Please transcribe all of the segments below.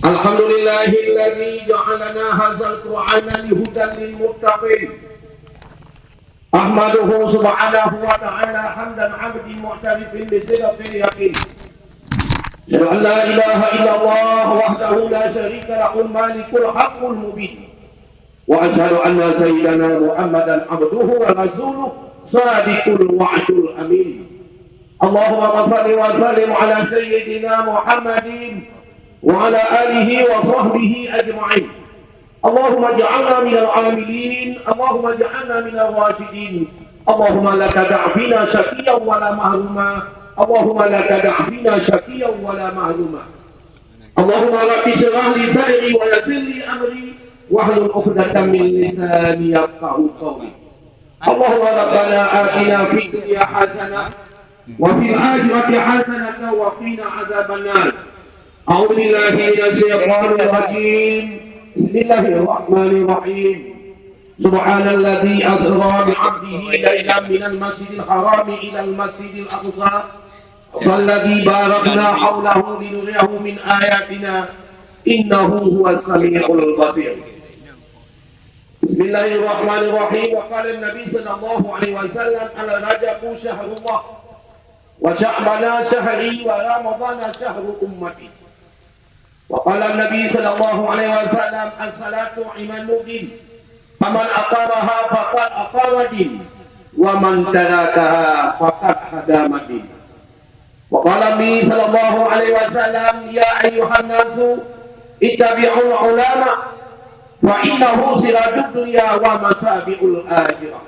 Alhamdulillahilladzi ja'alana hadzal Qur'ana hudan lil muttaqin. Ahmaduhu subhanahu wa ta'ala hamdan 'abdin mu'tarifin bi sidqil yaqin. Asyhadu an la ilaha illallah wahdahu la syarika lahul malikul haqqul mubin. Wa asyhadu anna sayyidana Muhammadan 'abduhu wa rasuluhu shadiqul wa'dul amin. Allahumma shalli wa sallim ala sayyidina Muhammadin وعلى آله وصحبه أجمعين. اللهم اجعلنا من العاملين، اللهم اجعلنا من الراشدين، اللهم لا تدع فينا شقيا ولا محروما، اللهم لا تدع فينا شقيا ولا محروما. اللهم رب اشرح لي صدري ويسر لي أمري واحلل عقدة من لساني يفقهوا قولي. اللهم ربنا آتنا في الدنيا حسنة وفي الآخرة حسنة وقنا عذاب النار. أعوذ بالله من الشيطان الرجيم. بسم الله الرحمن الرحيم. سبحان الذي أسرى بعبده ليلا من المسجد الحرام إلى المسجد الأقصى والذي باركنا حوله لنريه من آياتنا إنه هو السميع البصير. بسم الله الرحمن الرحيم. وقال النبي صلى الله عليه وسلم على رجب شهر الله وشعبان شهري ورمضان شهر أمتي. وقال النبي صلى الله عليه وسلم الصلاة عماد الدين فمن أقامها فقد أقام الدين ومن تركها فقد هدم الدين. وقال النبي صلى الله عليه وسلم يا أيها الناس اتبعوا العلماء فإنه سراج الدنيا ومصابيح الآخرة.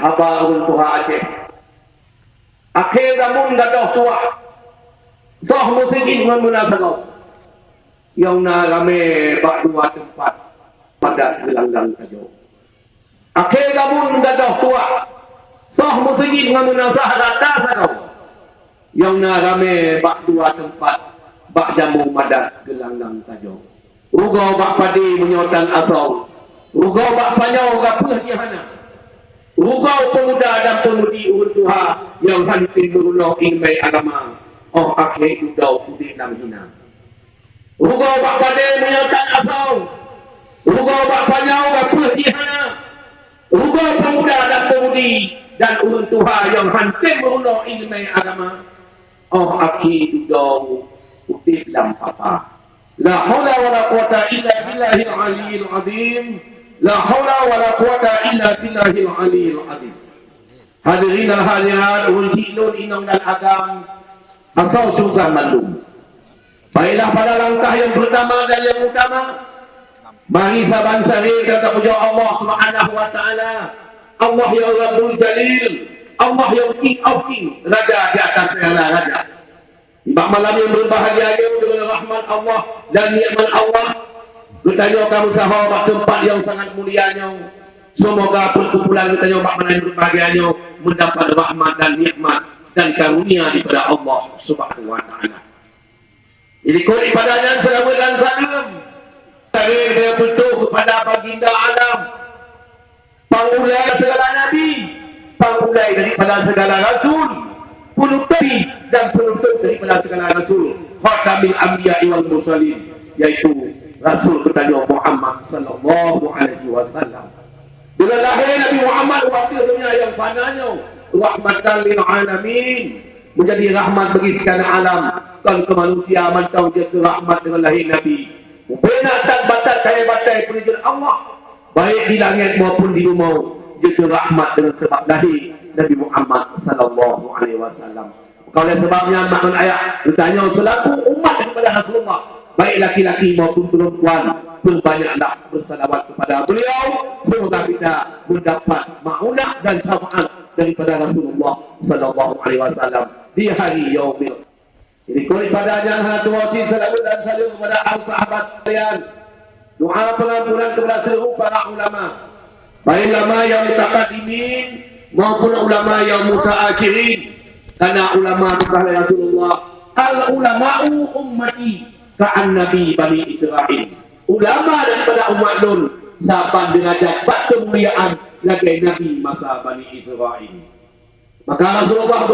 Habarul Tuhan Aceh. Akhir zaman gadah tua. Sah muslimin memunasabah yang rame bak dua tempat pada gelanggang tajuk. Akhir gabung gadah tua. Sah muslimin memunasabah data sakau yang rame bak dua tempat bak jamu madat gelanggang tajuk. Rugau bak padi menyotan asal. Rugau bak panyau gapus jihana. Rugau pemuda dan pemudi urtuha yang hantin berulung ilmai agama. Oh akhir udau putih nam hina. Rugau bak pade menyotan asal. Rugau bak panyau gapus jihana. Rugau pemuda dan pemudi dan ulun tuha yang hantin berulung ilmai agama. Oh akhir udau putih nam papa. La haula wala quwata illa billahil aliyyil azim. La haula wala quwata illa billahil aliyyil azim. Hadirin dan hadirat ulun cilun inong dan agam asal Sultan Bandung. Baiklah pada langkah yang pertama dan yang utama, mari saban sari kita puja Allah Subhanahu wa taala. Allah yang Rabbul Jalil, Allah yang King of King, raja di atas segala raja. Di malam yang berbahagia dengan rahmat Allah dan nikmat Allah, bertanya kamu sahabat tempat yang sangat mulianya. Semoga perkumpulan kita yang berbahagianya mendapat rahmat dan nikmat dan karunia daripada Allah Subhanahu wa taala. Jadi kau ibadahnya selawat dan salam dari dia butuh kepada baginda alam, pangulai segala nabi, pangulai daripada segala rasul, penutup dan penutup daripada segala rasul, khatamil anbiya wal mursalin, yaitu Rasul kita Muhammad sallallahu alaihi wasallam. Bila lahir Nabi Muhammad waktu dunia yang fananya rahmatan lil alamin, menjadi rahmat bagi segala alam. Kan ke manusia mantau dia ke rahmat dengan lahir Nabi. Binatang batat kaya batai penijil Allah, baik di langit maupun di bumi, dia ke rahmat dengan sebab lahir Nabi Muhammad sallallahu alaihi wasallam. Kalau sebabnya makna ayat bertanya selaku umat kepada Rasulullah, baik laki-laki maupun perempuan, berbanyaklah bersalawat kepada beliau. Semoga kita mendapat maunah dan syafaat daripada Rasulullah sallallahu alaihi wasallam di hari yaumil. Jadi kuli pada jangan tuasin salawat dan salam kepada sahabat kalian. Doa pengampunan kepada seluruh para ulama, baik ulama yang mutaqaddimin maupun ulama yang mutaakhirin. Karena ulama bukan Rasulullah, al ulama'u ummati ka'an nabi bani Israel. Ulama daripada umat Nun sahabat derajat bat kemuliaan lagi nabi masa bani Israel. Maka Rasulullah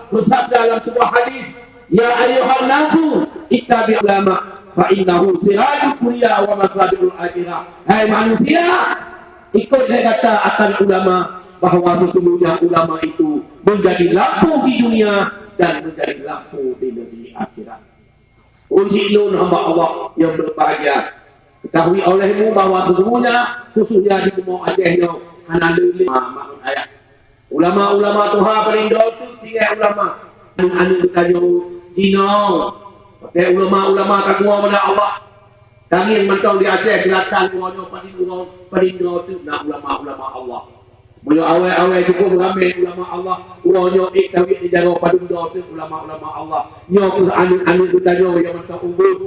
bersabda dalam sebuah hadis, ya ayyuhan nasu ittabi ulama fa innahu sirajul dunya wa masadul akhirah. Hai manusia, ikut saya kata akan ulama, bahawa sesungguhnya ulama itu menjadi lampu di dunia dan menjadi lampu di negeri akhirat. Unsilun hamba Allah yang berbahagia, ketahui olehmu bahawa sesungguhnya khususnya di Timur Aceh ni hana lele makna ayat. Ulama-ulama Tuhan perindo tu tiga ulama. Anu bertanya dino. Pakai ulama-ulama kagua pada Allah. Kami yang mentong di Aceh Selatan semuanya perindo tu nak ulama-ulama Allah. Bila awal-awal cukup ramai ulama Allah, urangnya tawhid dijaga padunda tu ulama-ulama Allah. Nyo anu bertanya yang mentong umur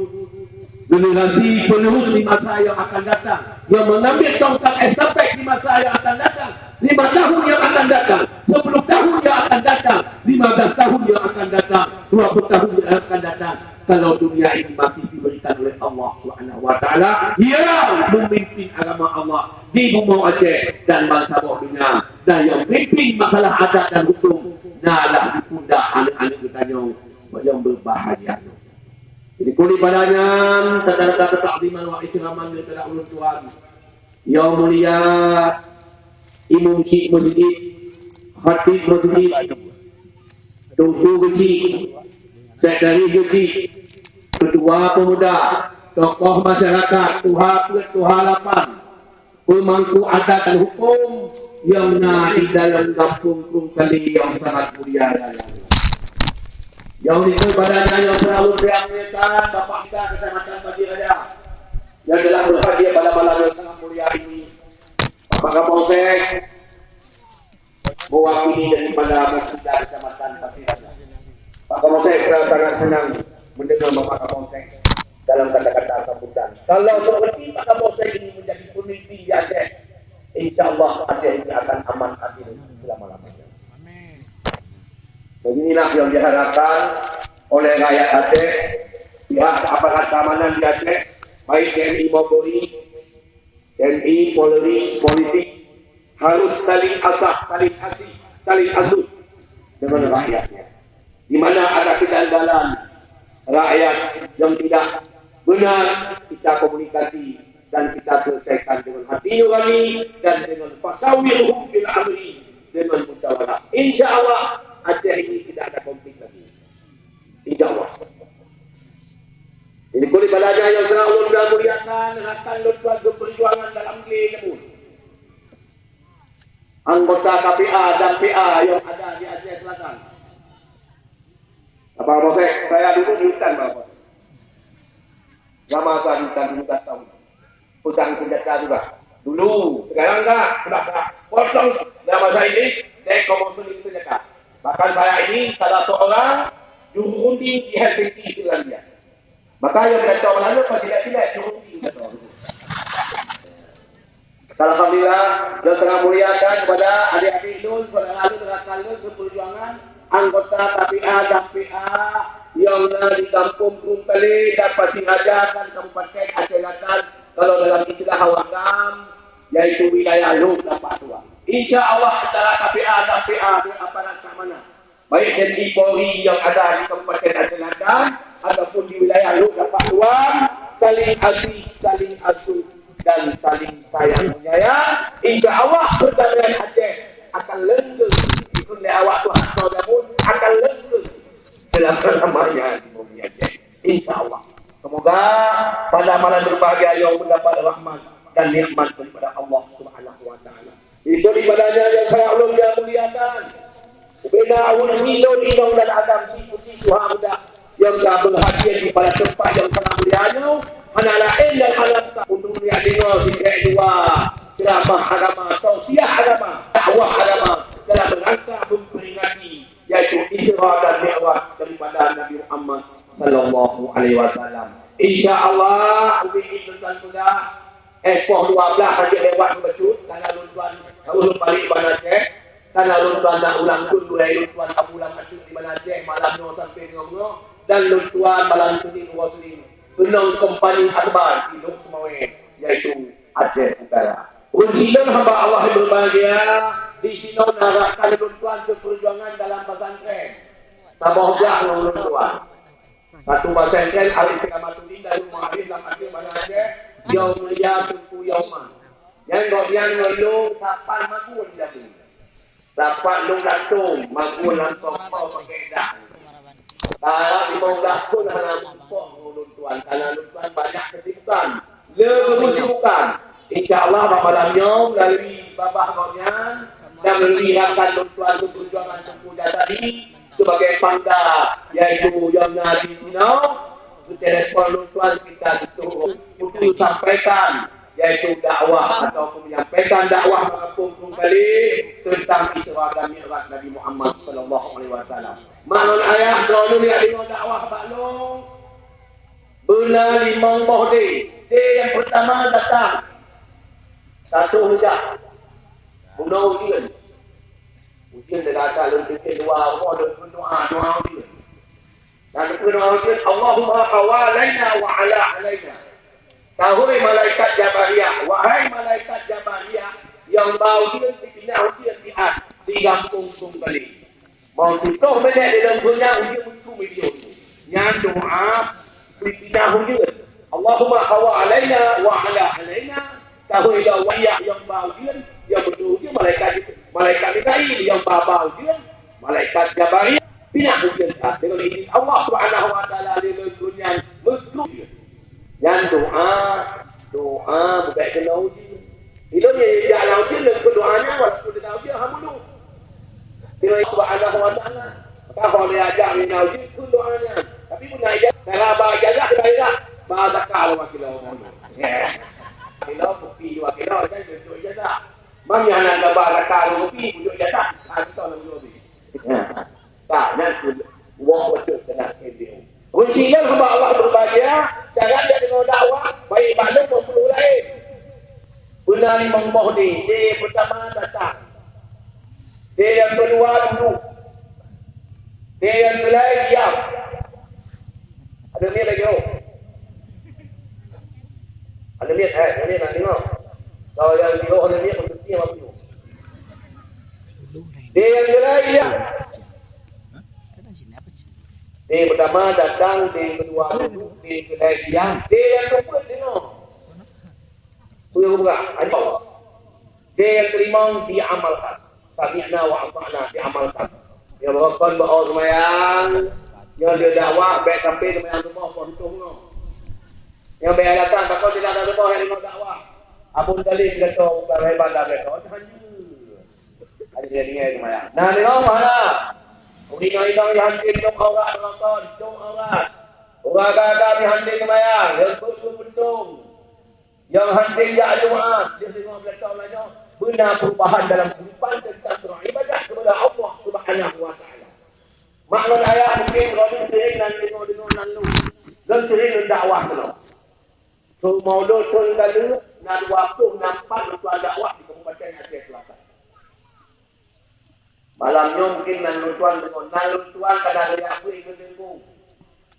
generasi penerus di masa yang akan datang, yang mengambil tongkat estafet di masa yang akan datang, 5 tahun yang akan datang, 10 tahun yang akan datang, 15 tahun yang akan datang, 20 tahun yang akan datang. Kalau dunia ini masih diberikan oleh Allah SWT, dia memimpin agama Allah di Bumi Aceh dan bangsa bawah dunia, dan yang memimpin masalah adat dan hukum nalah di pundak anak-anak kita yang berbahagia. Jadi kuli padanya tanda-tanda ta'ziman wa ikraman kepada ulun Tuhan yang mulia, imam syekh masjid, khatib masjid, tunggu kecil, sekretari kecil, ketua pemuda, tokoh masyarakat, tuha lapan, pemangku adat dan hukum yang di dalam kampung Krungsali yang sangat mulia. Yang itu badannya yang selalu diambilkan Bapak kita Kecamatan Bagi Raja yang telah berhadir pada malam yang sangat mulia ini, Bapak Kapolsek mewakili daripada Musda Kecamatan Bagi Raja. Pak Kapolsek, saya sangat senang mendengar Bapak Kapolsek dalam kata-kata sambutan. Kalau seperti Pak Kapolsek ini menjadi pemimpin di Aceh, insya-Allah Aceh ini akan aman adil selama-lamanya. Beginilah yang diharapkan oleh rakyat Aceh, pihak aparat keamanan di Aceh, baik TNI maupun TNI, Polri, polisi, harus saling asah, saling asih, saling asuh dengan rakyatnya. Di mana ada kejanggalan rakyat yang tidak benar, kita komunikasi dan kita selesaikan dengan hati nurani dan dengan fasawirhum fil amri, dengan musyawarah. Insya-Allah Aceh ini tidak ada konflik lagi, insya-Allah. Ini boleh balaja yang selalu muliakan akan lupa perjuangan dalam ilmu. Anggota KPA dan PA yang ada di Aceh Selatan. Apa Bos? Saya dulu di hutan, Bapak. Lama saya di hutan tahun. Hutan senjata juga. Dulu, sekarang enggak, sudah tak. Potong nama saya ini dari komersil senjata. Bahkan saya ini salah seorang juru undi di Helsinki, Finlandia. Maka yang berkata Melayu tidak juru undi. Alhamdulillah, dan sangat muliakan kepada adik-adik Lun, saudara-saudara rekan Lun seperjuangan, anggota KPA dan PA yang di kampung Krungsali dan Pasir Raja dan Kabupaten Aceh Selatan, kalau dalam istilah Hawagam, yaitu wilayah Lun dan Patua. Insya Allah antara KPA dan PA di aparat keamanan, baik TNI Polri yang ada di Kabupaten Aceh Selatan ataupun di wilayah Luk dan Patua, saling asih, saling asuh dan saling sayang menyayang. Insya Allah pertanian Aceh akan lenggeng oleh awak Tuhan Saudamun, akan lenggeng dalam namanya di bumi Aceh. Insya Allah. Semoga pada malam berbahagia yang mendapat rahmat dan nikmat daripada Allah Subhanahu Wa Taala. Itu ibadahnya yang saya ulun dia muliakan. Bina awun silun inong dan adam si Tuhan muda yang telah berhadir di pada tempat yang sangat mulianya. Mana lain dan alam untuk dunia dengar sikret dua ceramah agama, tausiah agama, dakwah agama dalam rangka memperingati yaitu Isra dan Mi'raj daripada Nabi Muhammad sallallahu alaihi wasallam. Insyaallah ubi tuan muda Poh 12 haji lewat bercut karena tuan ulun balik Banda Aceh, karena tuan nak ulang pun mulai tuan abulan macam di Banda Aceh malam no sampai ngono dan tuan malam Senin Wasrin benang kompani akbar di Luk Semawe yaitu Aceh Utara. Unsilun hamba Allah yang berbahagia di sini narahkan tuan seperjuangan dalam pesantren. Tabah jah ulun tuan. Satu bahasa Inggeris alif kamatudin dari rumah alif dalam arti mana ada yaum ya tungku yauma. Yang gobian ngelu kapan magun jadi. Dapat lu datung magun langsung kau pakai dah. Kalau di bawah datung hanya pok ulun tuan karena ulun tuan banyak kesibukan. Lebih kesibukan. InsyaAllah malamnya melalui babah gobian dan melihatkan ulun tuan perjuangan Tengku tadi sebagai pangga yaitu yang Nabi telefon tuan kita itu untuk sampaikan yaitu dakwah atau menyampaikan dakwah mengepung kali tentang Isra dan Mi'raj Nabi Muhammad sallallahu alaihi wasallam. Manon ayah dulu lihat dengan dakwah balong bulan 5 Mohde. Yang pertama datang satu hujah bulan ujian. Ujian dah datang lebih dua doa ujian. Dan berdoa ujian Allahumma hawalaina wa ala alaina. Wahai malaikat Jabariyah, wahai malaikat Jabariyah yang bau dia dipindah ujian di atas di kampung kembali. Mau tutup benda di dalam punya ujian itu video. Yang doa dipindah ujian. Allahumma hawalaina wa ala alaina. Wahai wayah yang bau dia yang berujian malaikat Mikail yang bau dia malaikat Jabariyah. Pindah ujian dengan ini Allah Subhanahu wa taala di dunia mesti yang doa bukan kena uji. Itu dia jalan uji dan berdoanya waktu dia uji hamudu. Bila Subhanahu wa taala maka kalau dia ajar dia uji itu doanya. Tapi punya ajar cara bahagia kita bahasa kalau wakil orang. Kalau kopi wakil orang kan bentuk ijazah. Mana nak bahasa kalau kopi bentuk ijazah. Kita nak lebih. Tak nak wong betul kena video. Kuncinya hamba Allah berbahagia, jangan dia dengan dakwah, baik maklum maupun lain. Benar Imam Mahdi, dia pertama datang. Dia yang kedua dulu. Dia yang ketiga diam. Ada ni lagi oh. Ada lihat ni nak tengok. Kalau yang tengok ada lihat untuk dia apa tu. Dia yang ketiga diam. Dia pertama datang, dia kedua duduk, dia ketiga diam, dia yang keempat tengok. Punya buka, ada. Dia yang kelima diamalkan. Sami'na wa ata'na diamalkan. Yang berkon bahawa semayang, yang dia dakwah baik sampai semayang rumah pun hitung. Yang baik datang, takut tidak ada rumah yang dakwah. Abun dalil dia tahu bukan hebat dah dia tahu. Ada dia dengar semayang. Nah, tengok mana? Undang-undang dihantin dong orang nonton, dong orang. Orang kata dihantin kemayang, yang beruntung. Yang hantin jak Jumaat, dia tengok belakang lagi. Benar perubahan dalam kehidupan tentang beribadah kepada Allah Subhanahu wa taala. Makna ayat mungkin kalau sering dan tengok lalu. Dan sering dakwah dulu. So maulud pun lalu, nak waktu nampak untuk dakwah di Kabupaten Aceh Selatan. Malamnya mungkin nanlutuan dengan nanlutuan kadang ada aku ikut tengku.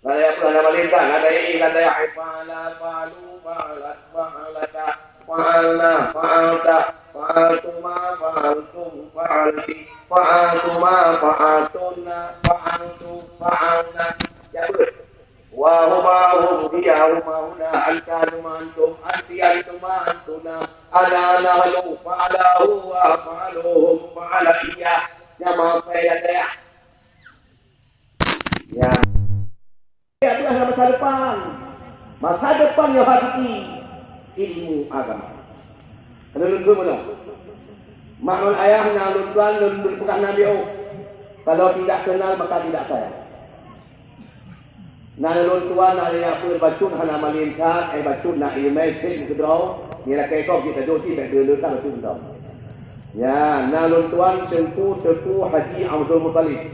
Ada aku ada malaikat, ada yang ada yang fa'ala fa'alu fa'alat fa'alata fa'alna fa'alta fa'altuma fa'altum fa'alti fa'altuma fa'altunna fa'altu fa'alna. Ya betul. Wa huma hum hiya huma huna anta huma antum anti antuma antuna ana nahlu fa'alahu wa fa'aluhum fa'ala iya. Yang mampai dan daya. Ya. Itu adalah masa depan. Masa depan yang hakiki ilmu agama. Ada lulu mana? Maknun ayah nalun tuan lulu bukan Nabi oh. Kalau tidak kenal maka tidak sayang. Nalun tuan nalun aku bacun hana malinkan bacun nak imai sing kedrau. Ni lah kekok kita joti tak dulu tak betul dah. Ya, nalun tuan Tengku Haji Abdul Muttalib.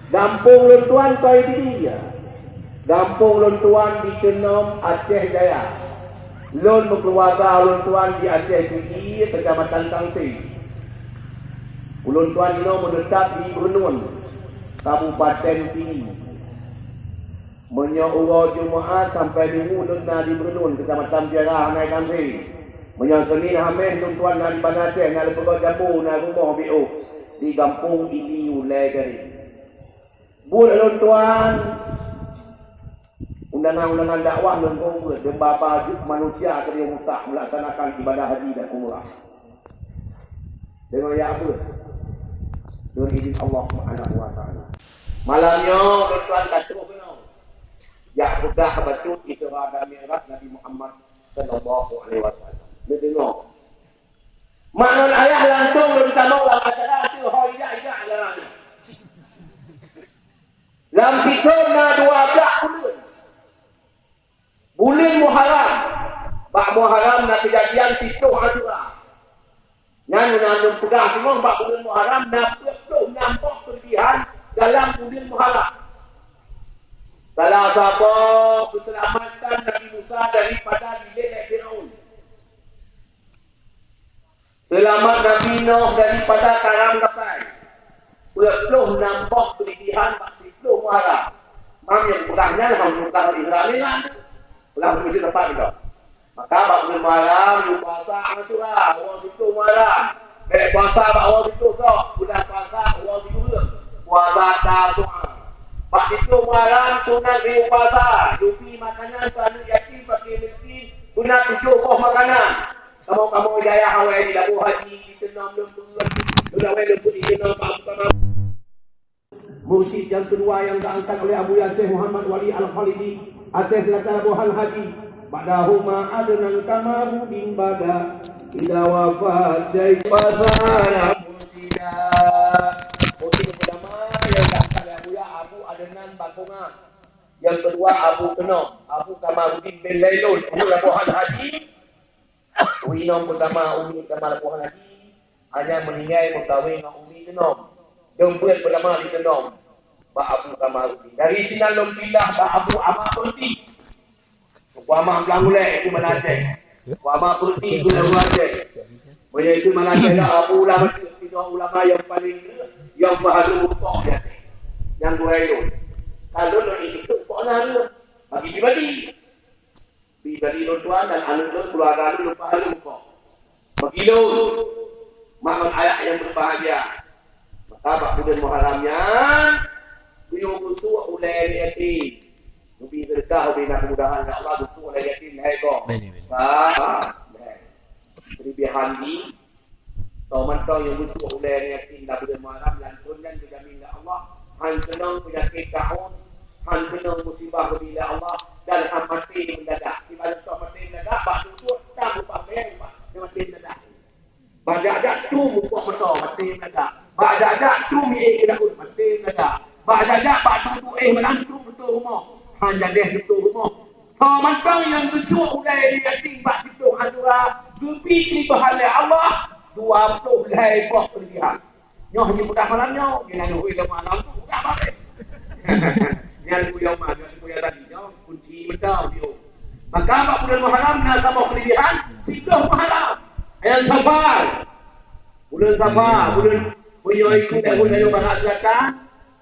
Gampung lun tuan kau ini dia. Gampung lun tuan di Kenom Aceh Jaya. Lun berkeluarga lun tuan di Aceh Tinggi, Kecamatan Tangsi. Lun tuan ini menetap di Bernun, Kabupaten Tinggi. Menyuruh Jumaat sampai Minggu lun di Bernun, Kecamatan Jerah naik Tangsi. Menyang Senin Hamil tuan nak di Banaceh, nak lepuk jambu, nak rumah BO di kampung ini ulai kari. Buat tuan undangan-undangan dakwah dan kumpul dan bapa manusia ke dia mutah melaksanakan ibadah haji dan umrah. Dengan ya apa? Dengan izin Allah Subhanahu wa taala. Malamnya tuan kata kena. Ya sudah betul Isra dan Mi'raj Nabi Muhammad sallallahu alaihi wasallam. Dia dengar. Makna ayah langsung beritahu dalam acara itu haidah dalam. Dalam situ na 12 bulan Muharram. Bak Muharram na kejadian situ Ashura. Yang nak pegang semua bak bulan Muharram nampak kelebihan dalam bulan Muharram. Salah siapa keselamatan Nabi Musa daripada dilek Firaun. Selamat Nabi Nuh daripada karam kapal. Pulau nampak kelebihan maksud Muharram. Mam yang pegangnya bukan Israel lah. Pulang mesti tempat itu. Maka bulan Muharram you puasa Ashura, awal itu Muharram. Baik puasa awal itu kau, bulan puasa awal itu puasa Tasu'a. Pak itu Muharram sunat di puasa. Yupi makanan selalu yatim bagi miskin. Guna 7 buah makanan. Kamu jaya hawai di labu haji di tenam lembulan. Sudah lembut di tenam apa? Mursyid yang kedua yang diangkat oleh Abu Yasir Muhammad Wali Al-Khalidi Asy-Syaikh Abu Al-Hadi Badahuma adnan kamaru bin bada ila wafat Syekh Pasara Mursida. Mursyid pertama yang diangkat oleh Abu Adnan Bakungan. Yang kedua Abu Keno, Abu Kamaruddin bin Lailun, Abu Al-Hadi. Uinom pertama Umi Kamal Abu Al-Hadi hanya meninggal mengkawin dengan Umi Kenom. Jemput pertama di Kenom Pak Abu Kamaruddin. Dari Sinan Lompilah Pak Abu Amaruddin. Wama Blangulek itu Malaysia. Wama Purti itu Malaysia. Banyak itu Malaysia Abu Ulama itu ulama yang paling yang baharu pokok dia. Yang dua itu. Kalau nak itu pokoknya bagi pribadi. Pribadi tuan dan anak keluarga lu baharu pokok. Begitu makna ayat yang berbahagia. Maka bulan Muharramnya beliau bersuah oleh yatim. Lebih berkah bina kemudahan ya Allah bersuah oleh yatim hai ko. Kelebihan di taman kau yang bersuah oleh yatim dah bulan Muharram lantun dan dijamin ya Allah. Han senang penyakit tahun, han senang musibah bila Allah dan han mati mendadak. Di mana kau mati mendadak, bak tu tak lupa bayar pak. Dia mati mendadak. Badak tu muka betul mati mendadak. Badak tu mi kena pun mati mendadak. Badak tu menantu betul rumah. Han jadi betul rumah. Kau mantang yang bersuah ulai yatim bak situ hadura gepi di pahala Allah 20 helai buah kelebihan. Nyoh ni mudah malamnya, jangan nunggu yang malam tu bukan apa. Jangan nunggu yang malam, jangan nunggu yang tadi. Nyoh kunci betul dia. Maka apa bulan Muharram nak sama kelebihan, situ Muharram. Yang Safar. Bulan Safar, bulan punya ikut dan bulan yang barat selatan,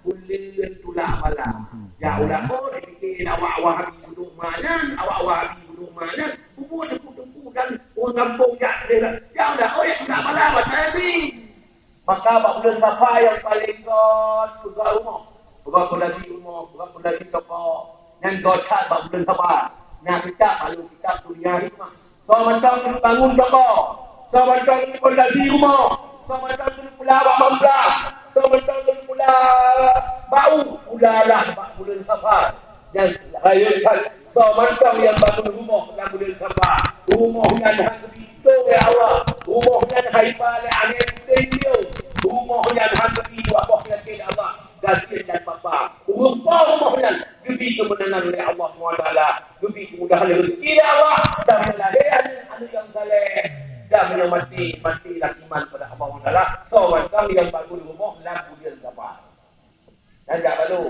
bulan tulak malam. Ya ulama dipikir awak Wahabi duduk mana, awak Wahabi duduk mana, kubur depu-depu dan orang kampung dia. Ya udah, oh ya tak malam saya sih. Maka bulan Safar yang paling god juga rumah. Berapa lagi rumah, berapa lagi toko. Yang god kat bulan Safar. Nah kita kalau kita kuliah hikmah. So macam bangun toko. So macam fondasi rumah. So macam pula awak membah. So macam pula bau. Pula lah bulan Safar. Yang rayakan. So macam yang bangun rumah dalam bulan Safar. Rumah yang hati itu ya Allah. Rumah yang haibah le aneh dia. Rumah yang hati itu apa yang Allah. Gasil dan bapa. Rumah yang lebih kemenangan oleh Allah SWT. Lebih kemudahan rezeki ya Allah. Dan melahirkan anak yang saleh. Dan menyemati matilah iman pada Allah SWT. So macam yang bangun rumah dalam bulan Safar. Dan tak perlu.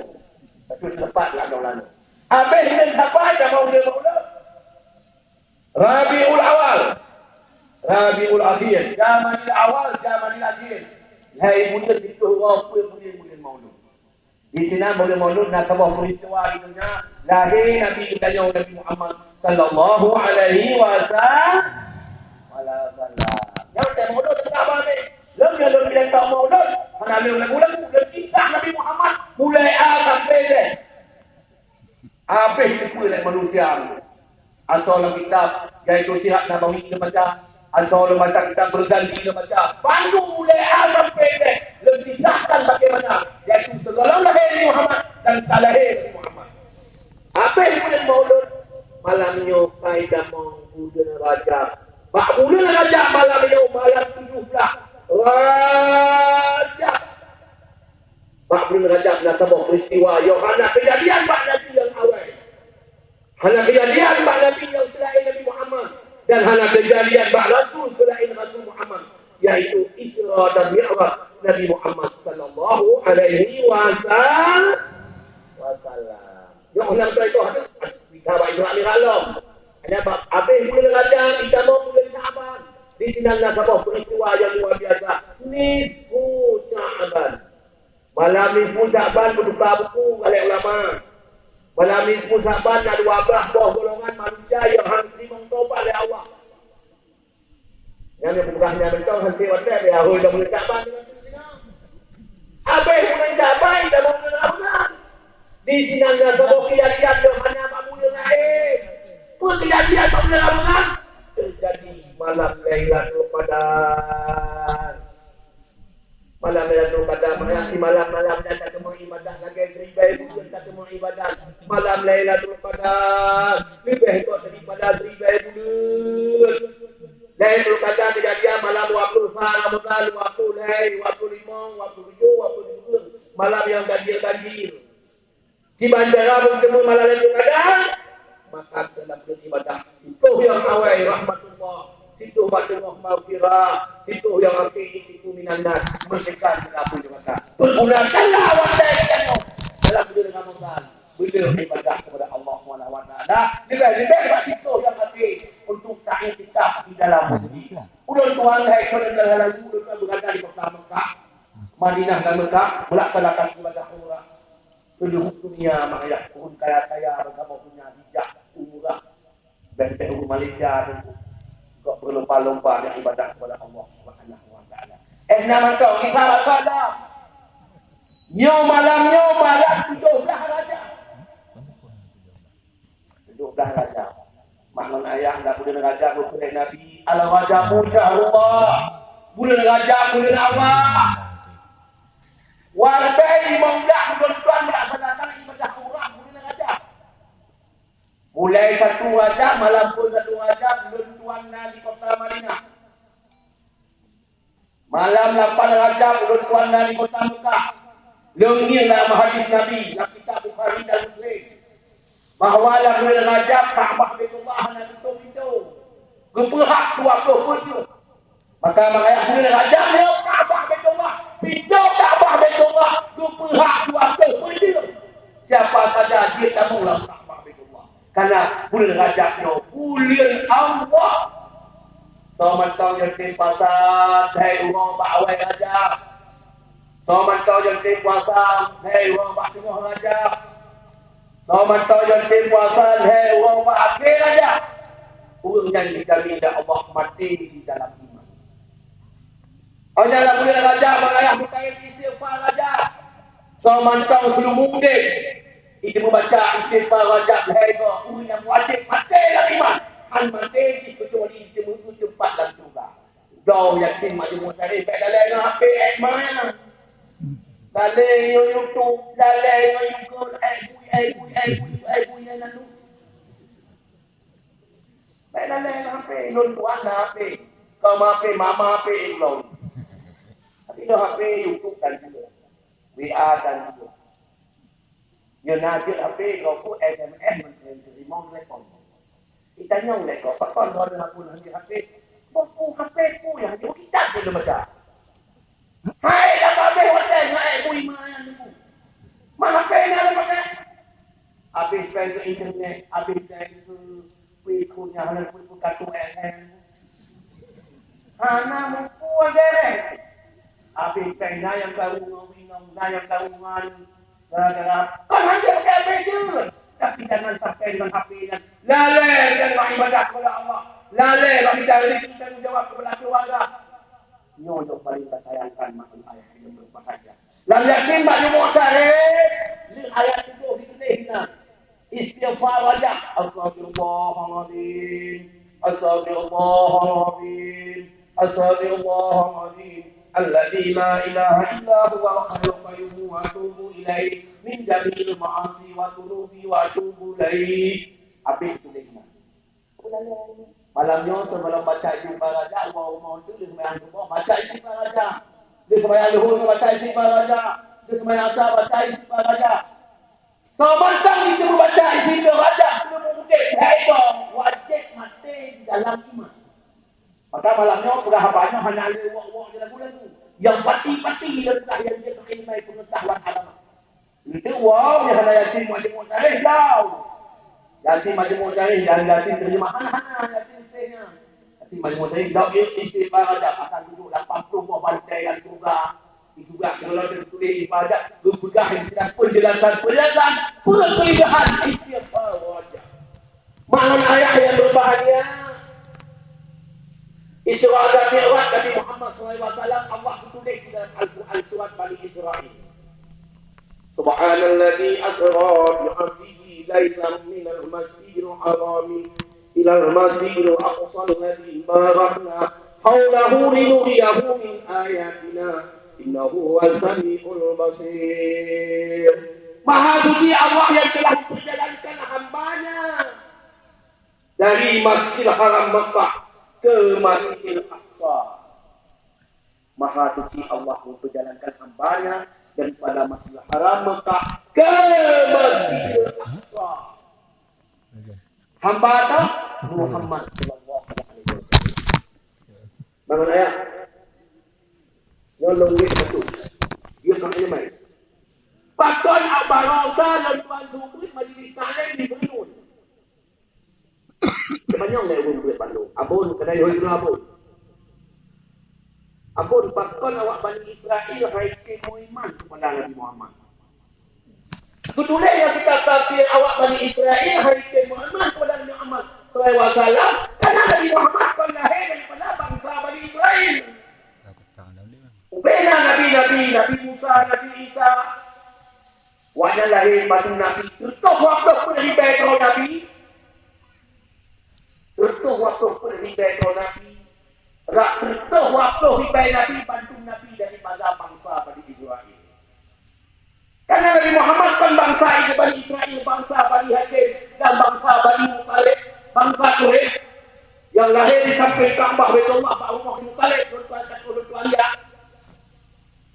Tapi cepatlah lalu. Habis bulan Safar dah maula-maula. Rabiul Awal. Rabiul Akhir. Jamanil Awal, Jamanil Akhir. Hai muda itu apa bulan Maulud. Di sini bulan Maulud nak kabah peristiwa di dunia lahir Nabi kita yang Nabi Muhammad sallallahu alaihi wasallam. Yang tak Maulud tak apa ni. Lebih yang tak Maulud, ana le ulang kisah Nabi Muhammad mulai A sampai Z. Habis itu oleh manusia. Asal dalam kitab, iaitu sihat nabawi kita baca. Asal dalam macam kita berganti kita baca. Bantu oleh Adam pendek. Lebih disahkan bagaimana. Iaitu segala lahir Nabi Muhammad dan tak lahir Nabi Muhammad. Habis bulan Maulud. Malamnya kaidah mau bulan Rajab. Mak bulan Rajab malamnya malam 17. Rajab. Mak bulan Rajab nak sebuah peristiwa yang anak kejadian Pak Nabi yang awal. Anak kejadian Pak Nabi yang selain Nabi Muhammad. Dan anak kejadian Pak Rasul selain Rasul Muhammad. Yaitu Isra dan Mi'raj Nabi Muhammad sallallahu alaihi wasallam. Yang hendak itu ada kita baik doa ni kalau ada habis bulan Rajab kita mau bulan Syaban. Di sini ada sebuah peristiwa yang luar biasa. Nisfu Syaban. Malam nisfu Syaban berbuka buku oleh ulama. Malam nisfu Syaban ada 12 buah golongan manusia yang harus diterima taubat oleh Allah. Yang bukannya betul henti wadah dia dah bulan Syaban dengan sini. Habis bulan Syaban dah mau bulan di sini ada sebuah kejadian yang hanya Pak Mulia lahir. Pun kejadian Pak Mulia Ramadan terjadi malam Lailatul Qadar. Malam Lailatul Qadar mengakhiri malam-malam dan tak semua ibadah lagi 1000 bulan tak semua ibadah. Malam Lailatul Qadar lebih kuat daripada 1000 bulan. Lailatul Qadar kejadian malam 20 Ramadan, 20 Lail, 25, 27, 27 malam yang ganjil-ganjil. Di bandara bertemu malam Lailatul Qadar, maka dalam beribadah itu yang awal rahmatullah, situ batullah maghfirah, situ yang akhir situ minannas, bersihkan apa juga. Pergunakanlah awak saya dalam bulan Ramadan, bulan ibadah kepada Allah Subhanahu wa taala. Lebih situ yang akhir untuk ta'ikah di dalam bumi. Bulan Tuhan hai kepada lalu bulan berada di kota Mekah, Madinah dan Mekah melaksanakan ibadah umrah. Seluruh dunia maknanya pun kaya-kaya berapa punya bijak umrah dan PU Malaysia dan juga berlomba-lomba yang ibadah kepada Allah Subhanahu wa taala. Nama kau isarat salam. Malam 17 Rajab. 17 Rajab. Makna ayah dah bulan Rajab bulan Nabi al-Rajabu syahrullah. Bulan Rajab bulan Allah. Warbai mengdak tuan-tuan melaksanakan ibadah umrah bulan Rajab. Mulai 1 Rajab malam pun 1 Rajab tuan di kota Madinah. Malam 8 Rajab tuan di kota Mekah. Lengirlah hadis Nabi dalam kitab Bukhari dan Muslim. Bahawa bulan Rajab Kaabah Baitullah nak tutup pintu. Geperak 27. Maka maknanya bulan Rajab dia Kaabah Baitullah. Pintu Kaabah Baitullah geperak 27. Siapa saja dia tamulah Kaabah Baitullah. Karena bulan Rajab dia bulan Allah. Teman-teman yang tim pasal hai rumah bawai Rajab. Teman-teman yang tim pasal hai rumah bak tengah Rajab. Teman-teman yang tim pasal hai rumah bak akhir Rajab. Orang yang dijamin Allah mati di dalam iman. Dalam bulan Rajab mengayah berkait istighfar Rajab. Semantau sebelum mungkin itu membaca istighfar Rajab leher orang yang wajib mati dalam iman. Han mati kecuali itu tempat dan juga. Jauh yakin majmuk tadi baik dalam HP mana. Dalam YouTube, dalam YouTube ibu yang lalu. Baik dalam HP, non tuan HP. Kau HP, mama HP belum. Tapi itu HP YouTube dan juga. WA dan juga. Dia nak HP kau pun SMS menerima telefon. Kita nyong lek kau pakon kau dengan pun HP. Kau HP ku yang kita sudah baca. Hai dah habis hotel hai bui mana ni. Mana HP ni ada pakai? Habis ke internet, habis ke kuenya halal pun kartu SM. Hana muku ada. Habis kena yang tahu ngomong, yang tahu ngan gara-gara kan hanya pakai HP je. Tapi jangan sampai dengan HP dan lalai dengan ibadah kepada Allah. Lalai bagi rezeki dan jawab kepada keluarga. Nyodok paling sayangkan makhluk ayat yang berbahagia. Lam yakin bagi mu'tarif. Li ayat itu ditulis. istighfar aja. Astagfirullahaladzim. Astagfirullahaladzim. Astagfirullahaladzim. Alladzi la ilaha illa huwa al-hayyul qayyum wa atubu ilaih min jami'il ma'asi wa turubi wa atubu ilaih. Habis tu lagi. Malamnya sebelum baca istighfar aja, mau tu dia sembahyang subuh baca istighfar aja. Dia sembahyang zuhur baca istighfar aja. Dia sembahyang asar baca istighfar aja. Sementang kita membaca istighfar aja, semua mungkin itu wajib mati di dalam iman. Maka malamnya sudah banyak hanya wak-wak je lagu-lagu. Yang pati-pati letak yang dia terkena pengetahuan agama. Itu wow, yang ada Yasin Majmuk Tarikh jauh. Yasin Majmuk Tarikh dan Yasin terjemahan Yasin istilahnya. Yasin Majmuk Tarikh jauh istighfar aja. Pasal duduk 80 buah bantai yang juga. Juga kalau dia tulis ibadat, berpegang dengan penjelasan penjelasan istighfar aja. Makna ayat yang berbahaya. Isra dan Mi'raj Nabi Muhammad SAW Allah tulis di dalam Al-Quran surat Bani Israil. Subhanalladzi asra bi 'abdihi lailan minal masjidil haram ilal masjidil aqsa alladzi barakna hawlahu linuriyahu min ayatina innahu was-sami'ul basir. Maha suci Allah yang telah memperjalankan hambanya dari Masjidil Haram Makkah ke Masjidil Aqsa. Maha suci Allah memperjalankan hambanya daripada Masjidil Haram Makkah ke Masjidil Aqsa. Hamba itu Muhammad sallallahu alaihi wasallam. Bangun ayat. Yang longit betul. Dia tak boleh main. Pakon Abarosa dan Tuan Subrit majlis taklim di Bandung. Sebanyak nak urung duit Bandung. Abun kedai hoy kena abun. Abun pakon awak Bani Israel haiti iman kepada Nabi Muhammad. Ketulis yang kita tafsir awak Bani Israel haiti iman kepada Nabi Muhammad sallallahu alaihi wasallam karena Nabi Muhammad kan lahir daripada bangsa Bani Israel. Bena Nabi Musa, Nabi Isa. Wajah lahir batu Nabi. Tertuh waktu pun dari background Nabi. Tertuh waktu pun dari background Nabi. Tertuh waktu dari Nabi bantu Nabi daripada bangsa Bani Israel. Karena Nabi Muhammad kan bangsa itu Bani Israel, bangsa Bani Hashim dan bangsa Bani Muttalib, bangsa Quraisy yang lahir di samping Ka'bah Baitullah, Pak Umar bin Muttalib, tuan-tuan ya.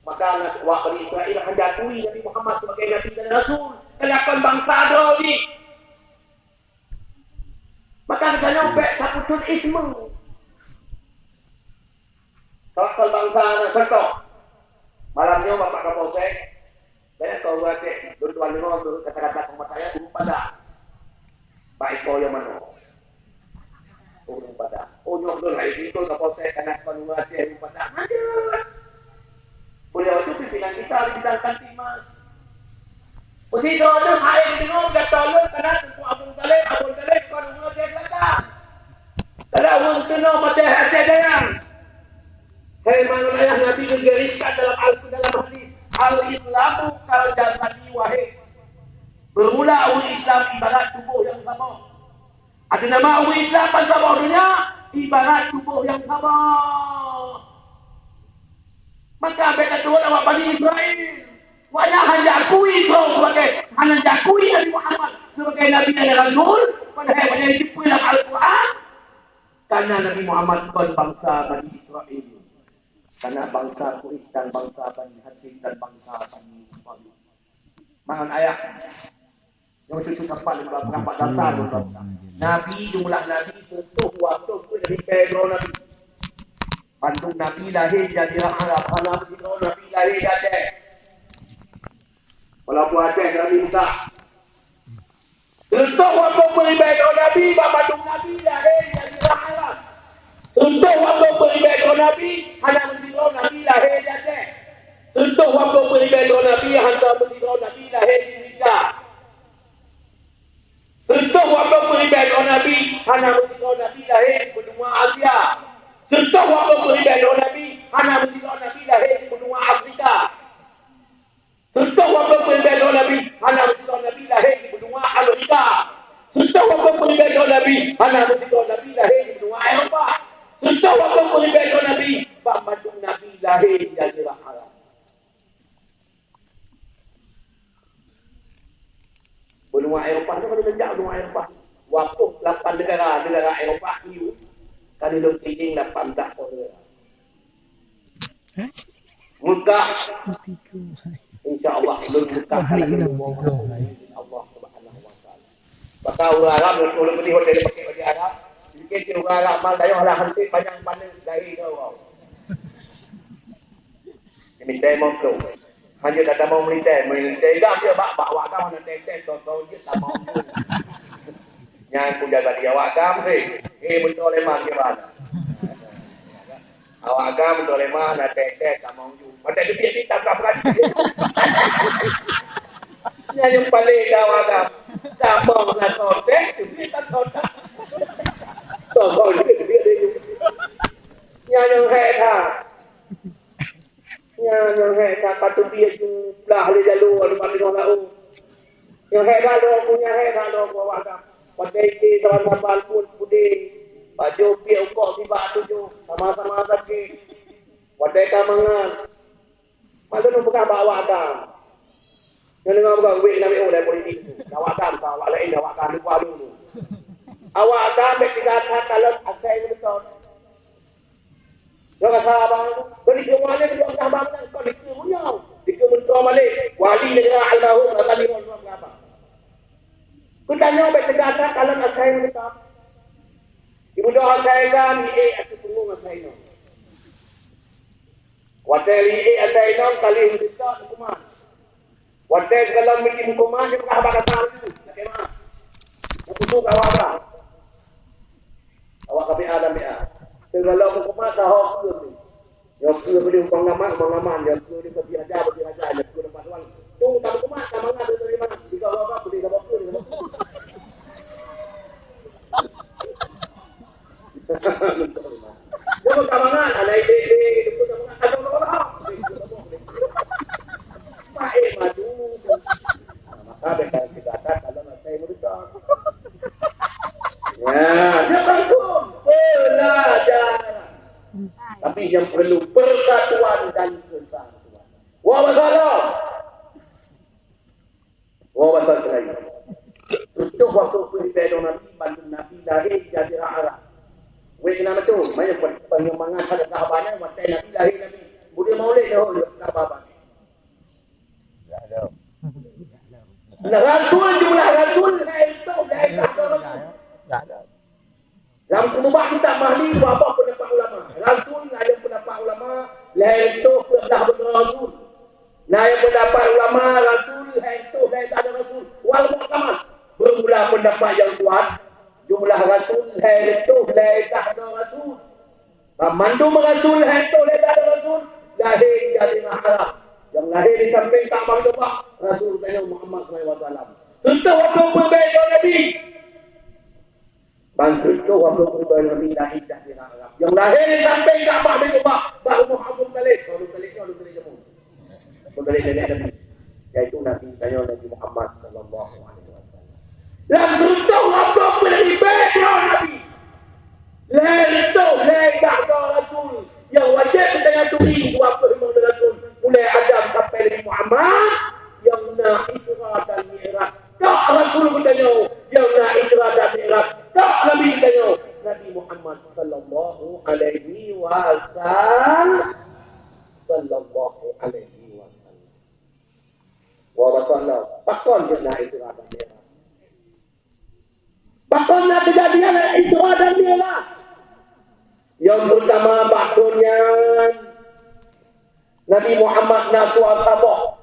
Maka Bani Israel akan diakui Nabi Muhammad sebagai Nabi dan Rasul. Kelakuan bangsa ada ni. Maka kerana baik takutun ismu. Kelakuan bangsa anak serta. Malamnya Bapak Kapolsek. Saya tahu baca. Tuan-tuan dengar dulu kata-kata pemataya. Turun pada. Pak Eko yang mana? Turun pada. Oh nyok dulu lah. Itu Kapolsek. Karena penuh turun pada. Ada. Beliau itu pimpinan kita di bidang Kantimas. Mesti doa hai dengar kata lu karena tentu Abang Talib kalau umur dia kata. Kalau umur kena mati hati dia. Hei manullah Nabi menggariskan dalam hadis al-Islamu kal jasadi wahid. Bermula Islam ibarat tubuh yang sama. Ada nama Islam pada dunia ibarat tubuh yang sama. Maka mereka Tuhan awak Bani Israel wajah hanya akui hanya akui Nabi Muhammad sebagai Nabi dan Rasul padahal banyak ditipu dalam Al-Quran karena Nabi Muhammad bukan bangsa Bani Israel karena bangsa Quraisy dan bangsa Bani Hashim dan bangsa Bani Muttalib. Mangan ayat yang cucuk kapal berapa dasar Nabi jumlah Nabi sentuh waktu pun dari Pedro Nabi Bandung Nabi lahir jadilah Arab. Kalau Nabi lahir Aceh. Walaupun Aceh Nabi Musa. Untuk waktu peribadah Nabi, Bandung Nabi lahir jadilah Arab. Untuk waktu peribadah Nabi, hanya mendirau Nabi lahir Aceh. Untuk waktu peribadah Nabi, hanya mendirau Nabi lahir di Indonesia. Untuk waktu peribadah Nabi, hanya mendirau Nabi lahir di benua Asia. Sentuh waktu peribadah Nabi, hanya mendirau Nabi lahir di benua Afrika. Sentuh waktu peribadah Nabi, hanya mendirau Nabi lahir di benua Amerika. Serta waktu peribadi Nabi, anak ketika Nabi lahir di benua Eropah. Serta waktu peribadi Nabi, Pak Mandung Nabi lahir di Jazirah Arab. Benua Eropah itu kan sejak benua Eropah. Waktu 8 negara Eropah EU, kan hidup tinggi 18 negara. Mekah, insya-Allah belum Mekah Allah Subhanahu wa taala. Maka orang Arab kalau pergi hotel pakai Arab, sedikit orang Arab mal daya lah henti banyak mana dari kau. Minta mau tu. Hanya tak mau minta dah dia bawa kamu nak test tahu dia tak mau. Yang pun jaga dia awak kamu betul lemah ke mana. Awak kamu betul lemah nak test tak mau. Macam tu dia tak lagi. Yang paling awak kamu tak mau nak test dia tak tahu. Tahu dia yang hebat. Yang hebat patut dia jumlah le lalu ada pada orang lain. Yang hebat dong punya hebat dong awak kamu. Pada ini kawan-kawan pun puding. Baju dia ukok tiba tujuh. Sama-sama sakit. Wadai kamangan. Masa tu bukan bawa kamu. Yang dengar bukan wik nak dari politik tu. Awak kamu, awak lain, awak kamu lupa dulu. Awak kamu dikatakan kalau asal ini betul. Jangan salah abang tu. Kalau dikemuannya kedua abang tu. Kau dikemuannya. Dikemuannya balik. Wali dengan almarhum. Kata lima orang berapa. Ku tanya apa tegata kalau nak saya menetap. Ibu doa saya kan aku tunggu nak saya. Watel saya nom kali menetap hukuman. Watel kalau mesti hukuman dia bukan bakal tahu tu. Bagaimana? Aku tu awak dah. Awak kami ada dia. Segala hukuman sahok tu. Yang tu boleh pengaman, yang tu dia berbiaja, yang tu dapat uang. Tunggu tak hukuman, sama ngah dari mana? Jika awak boleh dapat tu. Jangan kamangan, ada ide itu kamangan, ada orang. Madu. Maka betul kita kalau saya merusak. Ya, jangan pun belajar. Tapi yang perlu persatuan dan kesatuan. Wassalam. Wassalam. Untuk waktu peribadi Nabi, bantu Nabi lahir di Jazirah Arab. Wei nama tu, banyak penyemangat pada sahabatnya, waktu Nabi lahir Nabi. Boleh maulid dah, sahabat. Tak ada. Rasul jumlah Rasul itu tak ada. Dalam kumubah kita mahli apa pendapat ulama. Rasul ada pendapat ulama, lahir itu dah Rasul. Nah yang pendapat ulama Rasul lahir itu dah ada Rasul. Wal muhkamah bermula pendapat yang kuat. Jumlah Rasul lahir itu dah ada Rasul. Mandum Rasul lahir itu dah ada Rasul. Lahir jadi Arab. Yang lahir di samping Ka'bah Lebah Rasul Muhammad SAW. Serta waktu berbeza Nabi. Bantu itu waktu berbeza Nabi lahir di Arab. Yang lahir di samping Ka'bah Lebah baru Muhammad Talib. Baru Talib jemu. Talib Nabi. Yaitu Nabi Muhammad SAW. Dan serta waktu berbeza Nabi. Lahir itu lahir Ka'bah Rasul. Yang wajib kita turi dua firman Rasul. Mulai Adam sampai Nabi Muhammad yang nak Isra dan Mi'raj. Tak Rasul bertanya yang nak Isra dan Mi'raj. Tak Nabi bertanya Nabi Muhammad sallallahu alaihi wasallam. Sallallahu alaihi wasallam. Wa rasulullah. Pakon dia nak Isra dan Mi'raj. Pakon nak kejadian Isra dan Mi'raj. Yang pertama bakunnya Nabi Muhammad Nasu Al-Sabah.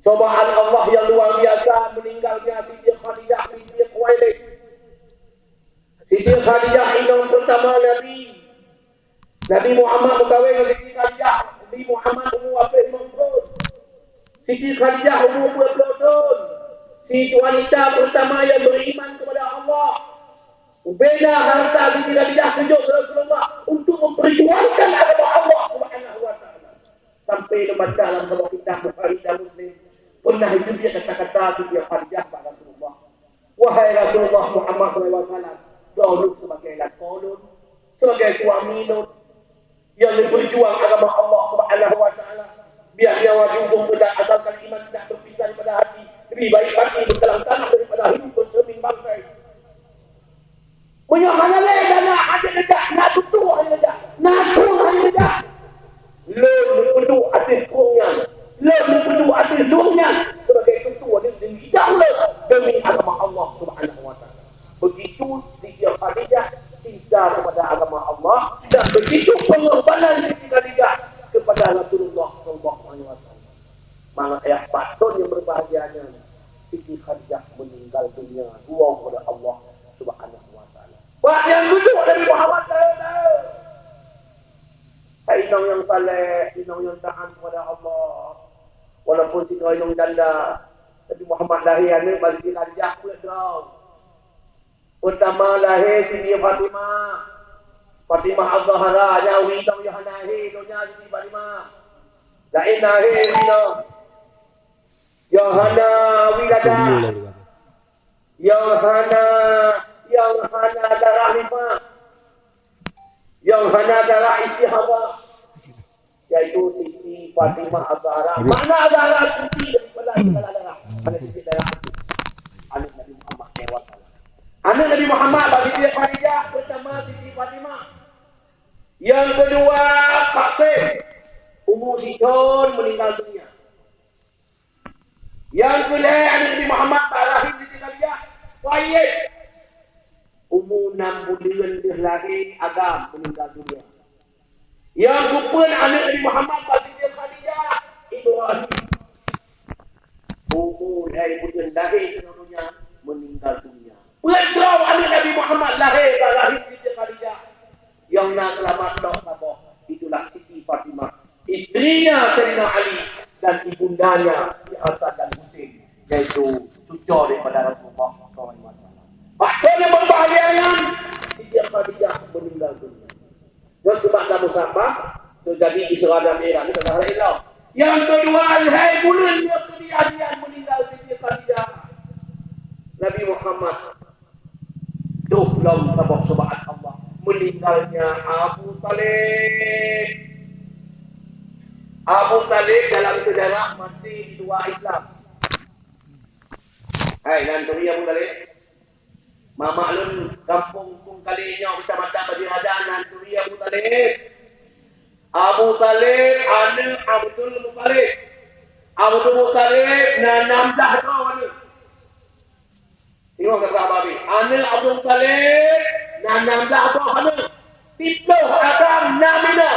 Cobaan Allah yang luar biasa meninggalnya Siti Khadijah binti Khuwailid. Siti Khadijah indung pertama Nabi. Nabi Muhammad berkahwin dengan Siti Khadijah. Nabi Muhammad umur 40 tahun. Siti Khadijah umur 20 tahun. Siti wanita pertama yang beriman kepada Allah. Bela harta Siti Khadijah sejauh Rasulullah untuk memperjuangkan agama Allah Subhanahu wa taala. Sampai membaca dalam sebuah kitab Bukhari dan Muslim, pernah itu dia kata-kata Siti Khadijah kepada Rasulullah. Wahai Rasulullah SAW dahulu sebagai lakonun, sebagai suami nun yang berjuang agama Allah Subhanahu wa taala. Biar dia wajib pada asalkan iman tidak berpisah daripada hati. Lebih baik mati berselang tanah daripada hidup bercermin bangkai. Punya mana leh nak ada ledak, nak tutup ada ledak, nak tutup ada ledak. Lem perlu ada kurungnya, lem perlu ada luangnya sebagai tutup ada demi daulah demi agama Allah Subhanahu wa taala. Begitu Siti Khadijah cinta kepada agama Allah dan begitu pengorbanan Siti Khadijah kepada Rasulullah sallallahu alaihi wasallam. Maka ayah patut yang berbahagianya Siti Khadijah meninggal dunia dua kepada Allah Subhanahu wa taala. Buat yang duduk dari Muhammad sallallahu. Inong yang saleh, inong yang taat kepada Allah. Walaupun si inong janda, tapi Muhammad lahir ni bagi Khadijah pula draw. Pertama lahir Siti Fatimah. Fatimah Az-Zahra, nyawi dong yang lahir, donya Siti Fatimah. Lain lahir inong. Yang hana wilada. Yang hana darah lima. Yang hana darah istihadah. Yaitu Siti Fatimah Az-Zahra. Mana Az-Zahra suci daripada segala darah. Ada Siti darah. Anak Nabi Muhammad SAW. Anak Nabi Muhammad bagi dia Khadijah pertama Siti Fatimah. Yang kedua Qasim. Umur Sidon meninggal dunia. Yang kedua anak Nabi Muhammad lahir Siti Khadijah. Wahid. Umur 6 bulan dia lahir Adam meninggal dunia. Yang kedua anak Nabi Muhammad bagi dia Khadijah Ibrahim. Umur dari bulan lahir dunia meninggal dunia. Berdraw anak Nabi Muhammad lahir Siti Khadijah. Yang nak selamat dok sabah. Itulah Siti Fatimah. Isterinya Sayyidina Ali dan ibundanya si Hasan dan Husain. Yaitu cucu daripada Rasulullah SAW. Faktor yang berbahagianya Siti Khadijah meninggal dunia. Dan sebab Nabi Muhammad terjadi Isra dan Mi'raj. Ini kata Allah. Yang kedua, hai bulan dia kejadian meninggal Siti Khadijah. Nabi Muhammad belum sebab Allah meninggalnya Abu Talib. Abu Talib dalam sejarah mati di dua Islam. Hai, nanti Abu Talib. Mama Lun kampung Kalinya Kecamatan Badi Raja nanti Abu Talib. Abu Talib anak Abdul Muttalib. Abdul Muttalib nanam dah kau ni. Tengok kata Abi. Anak Abdul Muttalib nanam dah kau ni. Tipu agam namina.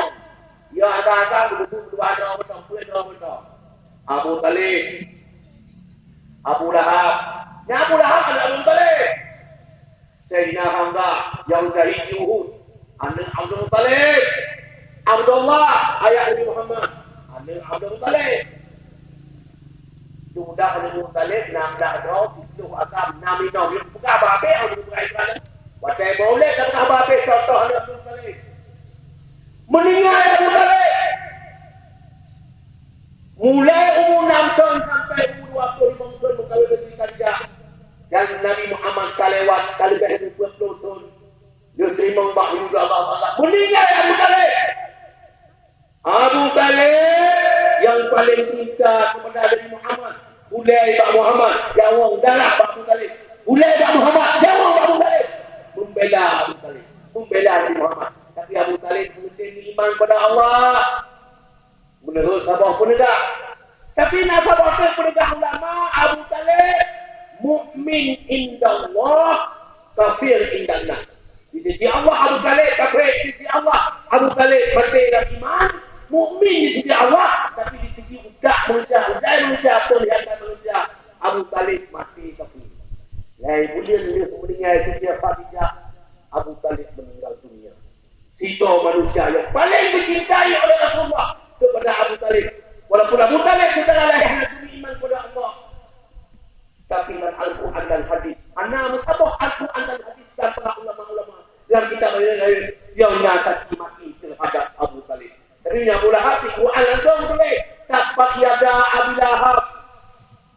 Ya agam dua ada betul. Abu Talib. Abu Lahab. Ni Abu Lahab ada Abu Talib. Sayyidina Hamzah yang syahid di Uhud. Anak Abdul Muttalib. Abdullah ayah Nabi Muhammad. Anak Abdul Muttalib. Sudah Nabi Muttalib nam dah draw itu agam namino yang buka babe atau buka ikan. Watai boleh tak babe contoh Nabi Muttalib. Meninggal Nabi Muttalib. Mulai umur 6 tahun sampai umur 25 tahun berkahwin dengan Khadijah. Dan Nabi Muhammad kalewat kali lebih 20 tahun. Dia terima mbak juga Allah. Meninggal Abu Talib. Abu Talib yang paling cinta kepada Nabi Muhammad. Ulai Pak Muhammad. Jawang darah Pak Abu Talib. Ulai Pak Muhammad. Jawang Pak Abu Talib. Membela Abu Talib. Membela Nabi Muhammad. Tapi Abu Talib penting iman kepada Allah. Menurut Sabah penegak. Tapi nak Sabah penegak ulama Abu Talib. Mukmin indallah, kafir indallah. Di sisi Allah Abu Talib kafir, di sisi Allah Abu Talib berbeza iman, mukmin di sisi Allah, tapi di sisi manusia perlihatkan manusia Abu Talib mati kafir. Lai bulan dia meninggal Siti Khadijah, Abu Talib meninggal dunia. Situ manusia yang paling dicintai oleh Rasulullah kepada Abu Talib. Walaupun Abu Talib setelah lahir demi iman kepada Allah. Tapi dengan Al-Quran dan Hadis. Anak mentabah Al-Quran dan Hadis dan para ulama-ulama yang kita yang nyata mati terhadap Abu Talib. Jadi yang boleh hati Quran langsung boleh. Tabat yada Abu Lahab.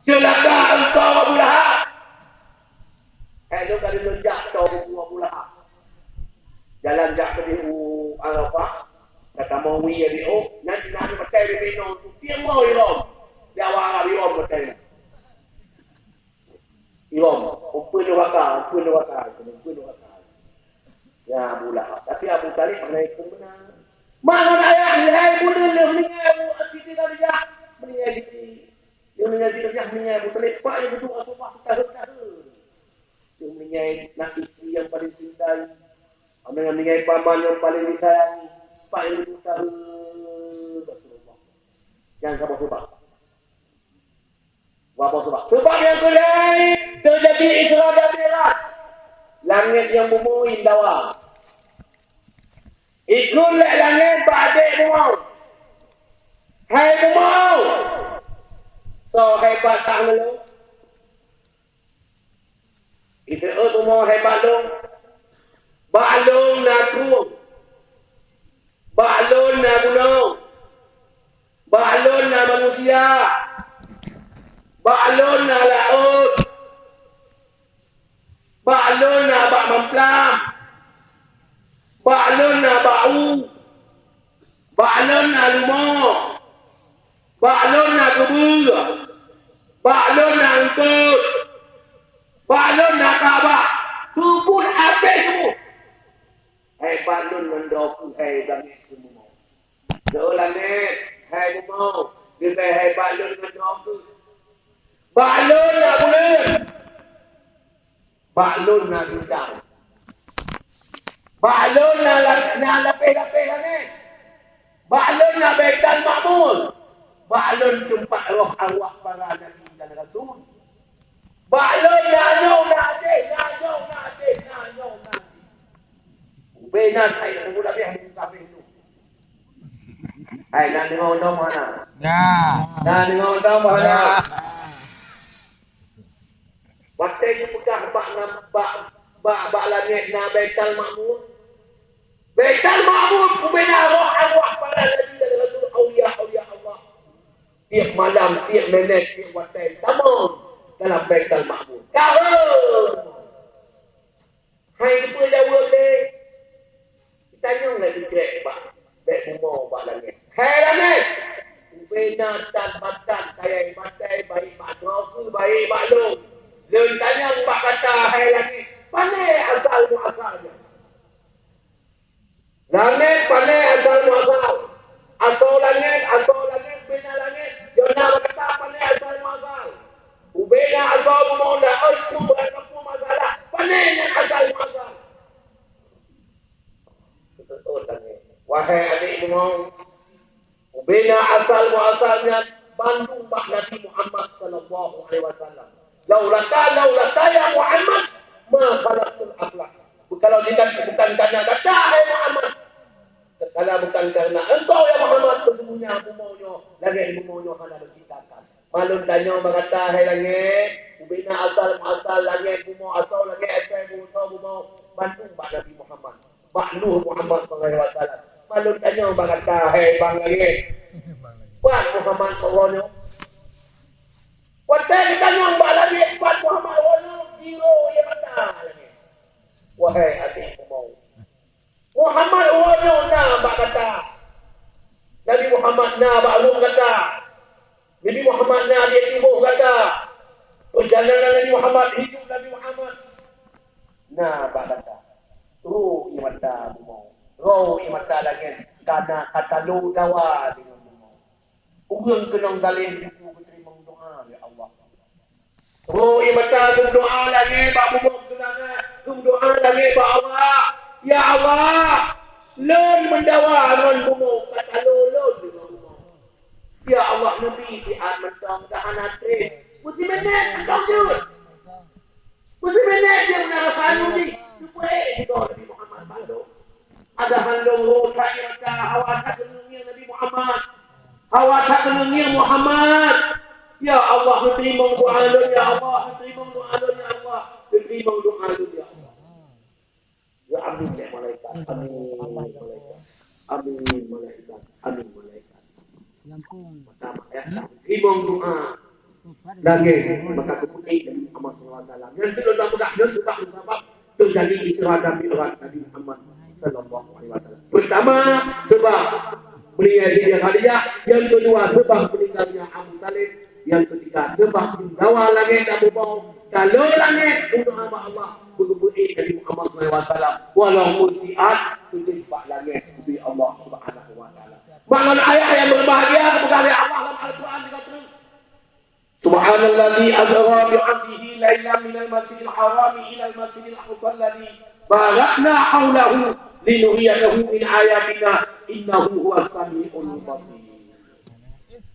Celaka engkau Abu Lahab. itu kali lonjak tau buah pula. Jalan jak ke di Arafah. Kata mau wi di nanti pakai di bino tu. Dia mau irom. Dia awal irom pakai. Irom, upun wakal. Ya pula. Tapi Abu Talib pernah ikut menang. Mana ayah hai bunuh le meninggal Abu Atiti dia. Meninggal di. Dia meninggal di dia meninggal Abu Talib pak yang duduk asupah tahun. Dia meninggal nak isteri yang paling cintai. Dengan meninggal paman yang paling disayangi. Pak yang duduk tahun. Jangan sabar sebab. Sebab yang kedua terjadi Isra dan Mi'raj. Langit yang bumuin dawa. Ikutlah langit ba'adik bumau. Hai bumau. So hebat tak lu? Itu bumau hebat lu. Ba'lung naku. Ba'lun na gunung. Ba'lun na manusia. Ba'lun na laut. Ba'lun na bak mamplam. Ba'lun na ba'u. Ba'lun na lumah. Ba'lun na kubur. Ba'lun na angkut. Ba'lun na kabah. Tubuh habis semua. Hai ba'lun mendoku. Hai langit semua. So langit. Hai semua. Dia hai ba'lun mendoku. Ba'lun na bulan. Ba'lun na bintang. Ba'lun na lapis-lapis langit. Ba'lun na Baitul Ma'mur. Ba'lun tempat roh arwah para nabi dan rasul. Ba'lun na hadis. Benar saya sudah biar kafir itu. Hai nak dengar undang mana? Ya. Nak dengar undang mana? Waktu itu pegang bak langit na Baitul Ma'mur. Baitul Ma'mur benar roh arwah para nabi dan rasul aulia Allah. Tiap malam, tiap minit, tiap waktu tamun dalam Baitul Ma'mur. Kau. Hai apa jawab deh? Tanya lagi kerek pak. Bek bumau pak langit. Hai langit. Benar dan matan kaya matai baik mak doku baik mak long. Lain tanya pak kata hai langit. Pandai asal muasalnya. Langit pandai asal muasal. Asal langit benar langit. Jona kata pandai asal muasal. Ubena asal bumau dah. Aku berapa masalah. Pandai asal muasal. Wahai adik bumau, bina asal muasalnya Bandung Pak Nabi Muhammad sallallahu alaihi wasallam. Laulaka ya Muhammad ma khalaqtul aflak. Kalau bukan karena kata hai Muhammad. Kalau bukan karena engkau ya Muhammad sesungguhnya bumaunya langit bumaunya hana diciptakan. Malun tanya berkata hai langit, bina asal muasal langit bumau asal langit asal bumau Bandung Pak Nabi Muhammad. Pak Nuh Muhammad sallallahu alaihi wasallam. Malu tanya berkata, hei bang langit. Buat Muhammad sallallahu. Waktu ditanya bang langit, buat Muhammad sallallahu. Giro ya mata langit. Wahai adik mau. Muhammad sallallahu na bak kata. Nabi Muhammad na bak lu kata. Nabi Muhammad na dia timbul kata. Perjalanan Nabi Muhammad, hidup Nabi Muhammad. Na bak kata. Ru ya mata mau. Roh mata lagi karena kata lu dawa dengan bumau. Ugung kenang dalil itu berterima doa ya Allah. Roh mata berdoa lagi pak bumau kenang doa lagi pak Allah. Ya Allah, lon mendawa dengan bumau kata lu dengan bumau. Ya Allah nabi di mentang tahan hati. Mesti benar kau tu. Mesti benar dia benar sanu ni. Supaya itu Nabi Muhammad Bandung. Ada handong rotak yang hawa tak kenungnya Nabi Muhammad. Hawa tak kenungnya Muhammad. Ya Allah, terima doa lu ya Allah. Terima doa lu ya Allah. Terima doa lu ya Allah. Ya amin ya malaikat. Amin malaikat. Amin malaikat. Amin malaikat. Pertama ya. Terima doa. lagi maka keputi dari Muhammad SAW. Yang itu dalam mudahnya sebab terjadi Isra dan Mi'raj Nabi Muhammad SAW. Pertama sebab beliau Siti Khadijah, yang kedua sebab meninggalnya Abu Talib, yang ketiga sebab bawa langit Abu Bakar. Kalau langit untuk hamba Allah berkumpul dari Muhammad SAW, walaupun siat sudah sebab langit dari Allah Subhanahu Wa Taala. Makna ayat yang berbahagia kepada Allah dalam Al-Quran dikatakan Subhanalladzi asra bi 'abdihi lailan minal masjidil haram ila al-masjidil aqsa alladzi barakna hawlahu linuriyahu min ayatina innahu huwas samiul basir.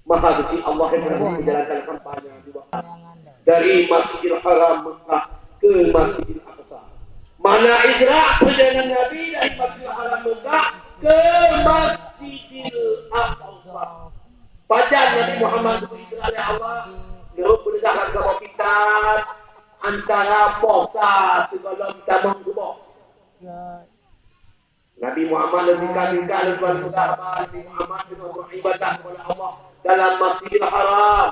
Maha suci Allah yang menjalankan kampanye dari Masjidil Haram Mekah ke Masjidil Aqsa. Mana Isra perjalanan Nabi dari Masjidil Haram Mekah ke Masjidil Aqsa. Pajar Nabi Muhammad Isra oleh Allah Dia berdasarkan kepada kita antara puasa segala kita mengubah. Nabi Muhammad lebih kali-kali beragama, Nabi Muhammad dengan beribadah kepada Allah dalam Masjidil Haram.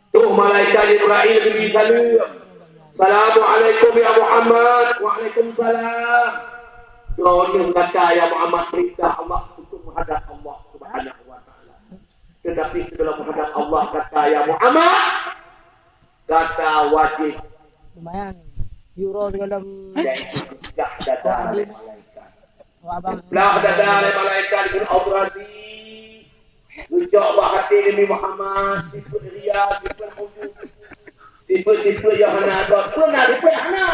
Tu malaikat Jibril lebih salam. Assalamualaikum ya Muhammad. Waalaikumsalam. Tuhan kata ya Muhammad perintah Allah untuk menghadap Allah Subhanahu wa taala. Tetapi sebelum menghadap Allah kata ya Muhammad, kata wajib lumayan euro dalam dah dada malaikat. Belah dada malaikat dengan operasi. Mencoba hati Nabi Muhammad, sifat ria, sifat hujud, sifat yang ada. Pernah dipelihara.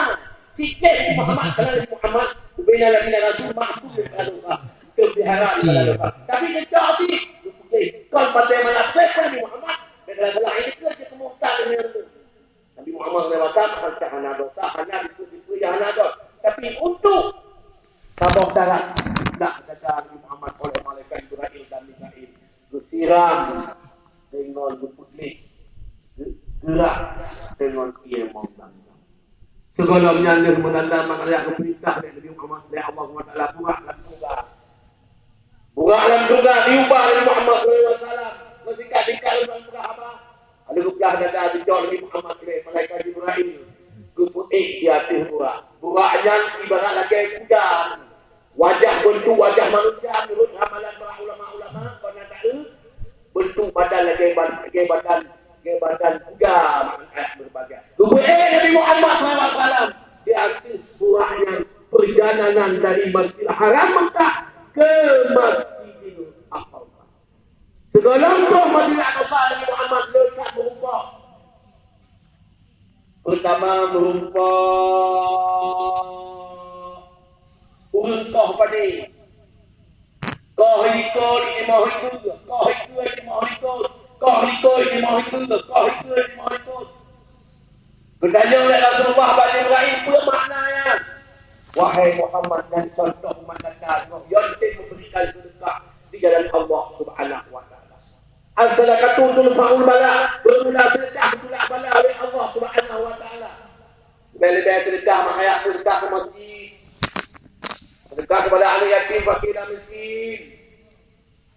Sikit Muhammad kalau Muhammad bina lagi dengan Rasul maksud Allah. Kepeliharaan Allah. Tapi dia jadi kalau pada mana pun Muhammad dalam ini kerja kemudian dengan Nabi Muhammad lewat hanya dosa hanya itu yang ada. Tapi untuk sabab darat tak ada Nabi Muhammad oleh malaikat Jibril dan Mikail siram dengan putih gerak dengan ilmu dan sebelumnya dia menanda mengayak perintah dari Nabi Muhammad oleh Allah SWT buka alam surga diubah Nabi Muhammad SAW ketika dikalakan berapa ada belah dada dicor Nabi Muhammad oleh malaikat Jibril ke putih di atas buraknya ibarat lagi kuda wajah bentuk wajah manusia menurut ramalan para ulama-ulama bentuk badan lagi badan kuda berbagai. Kemudian Nabi Muhammad SAW di atas buahnya perjalanan dari Masjidil Haram Mekah ke Masjidil Aqsa. Segelonggong Masjidil Aqsa Nabi Muhammad lekat merumpah. Pertama merumpah untuk pada kau ikut ini mau ikut, kau ikut ini mau ikut, kau ikut ini mau ikut, kau ikut ini mau ikut. Bertanya oleh Rasulullah bagi Ibrahim pula maknanya. Wahai Muhammad dan contoh umat Nabi, yang memberikan sedekah di jalan Allah Subhanahu Wa Taala. Al-sadaqatu tulfa'ul bala, bermula sedekah tulak bala oleh Allah Subhanahu Wa Taala. Lebih-lebih sedekah makanya sedekah ke masjid. Sedekah kepada anak yatim, fakir dan miskin.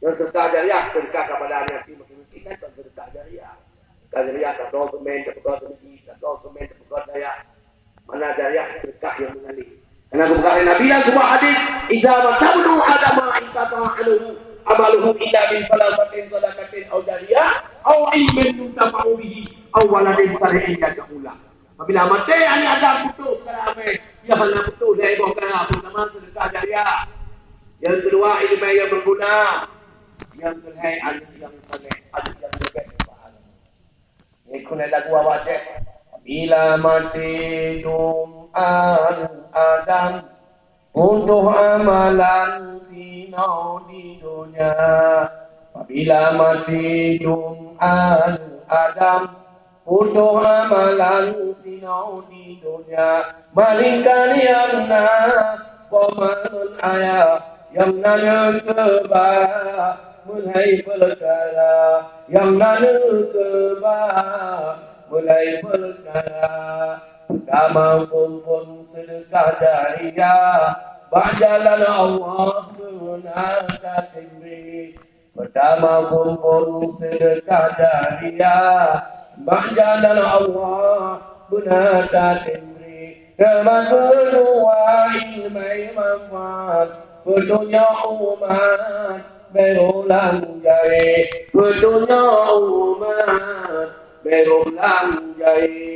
Dan sedekah jariah, sedekah kepada anak yatim, fakir miskin kan sedekah jariah. Sedekah jariah tak dokumen, tak dokumen, tak dokumen, tak dokumen. Mana jariah sedekah yang mengalir. Karena kemukaran Nabi dan sebuah hadis, "Idza matabnu adama inqata'aluhu amaluhu illa min salasatin sadaqatin aw jariyah aw ilmin yuntafa'u bihi aw waladin salihin yad'ulah." Apabila mati anak Adam putus kalau amin, dia hendak putus dari bawah pertama sedekah jariah. Yang kedua ilmu yang berguna. Yang ketiga ilmu yang soleh, ilmu yang bermanfaat. Ini kuna lagu wajib. Bila mati Adam untuk amalan sinau di dunia. Bila mati Adam untuk amalan sinau di dunia. Malingkan yang komandan ayah yang nanya kebah mulai perkara yang nanya kebah mulai perkara pertama pun sedekah jariah berjalan Allah sunat tinggi pertama pun sedekah jariah Jalan Allah benar tak memberi kemajuan ilmu manfaat berdunia umat berulang jaya berdunia umat berulang jaya.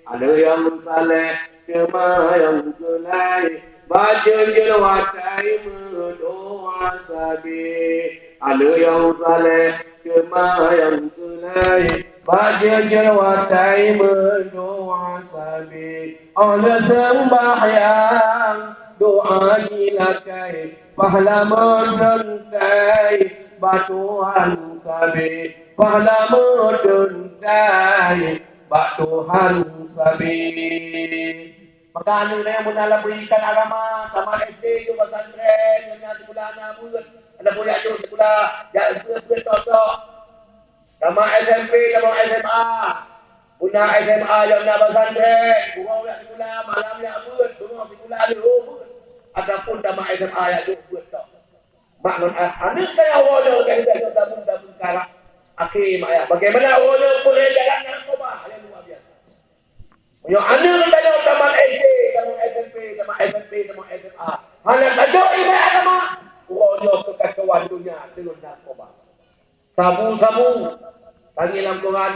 Ada yang saleh cuma yang gelai baca jelwatai berdoa sabi. Ada yang saleh cuma yang gelai baca jelwatai berdoa sabi. Oleh sembahyang doa jilakai pahala mendentai batuhan sabi. Pahala mendentai batuhan sabi. Maka anu na yung muna berikan agama sama SD yung pesantren yang nanti bulan pun ada boleh atur sekolah ya betul sama SMP sama SMA punya SMA yang nak pesantren burau yang sekolah malam yang pun burau sekolah dulu ataupun sama SMA yang dulu betul maknun anak kaya awal yang kita tabung kalah akhir mak bagaimana awal boleh jalan narkoba yang luar biasa. Yang anak kaya taman SD taman SMP taman SMP taman SMA anak kaya ibadah agama awal kekacauan dunia dengan narkoba. Sabu-sabu panggilan Tuhan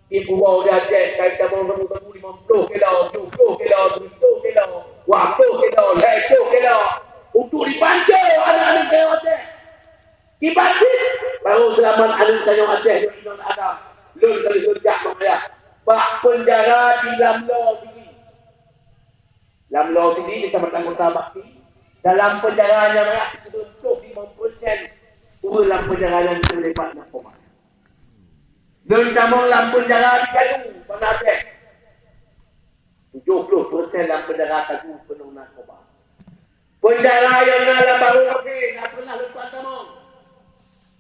ibu bau dia cek kait tabung 50 kilo 70 kilo 70 kilo waktu kilo 100 kilo untuk dipancau anak-anak kaya Aceh dibanting baru selamat anak kaya Aceh yang ada lun dari sejak mengayah bak penjara di Lamlo sini Lamlo sini di Kecamatan Kota Bakti dalam penjaranya mereka untuk 50% dalam penjara terlibat narkoba. Dan kamu dalam penjara di Kayu, pada Aceh. 70% dalam penjara Kayu penuh narkoba. Penjara yang dalam baru kafe, tak pernah lupa kamu.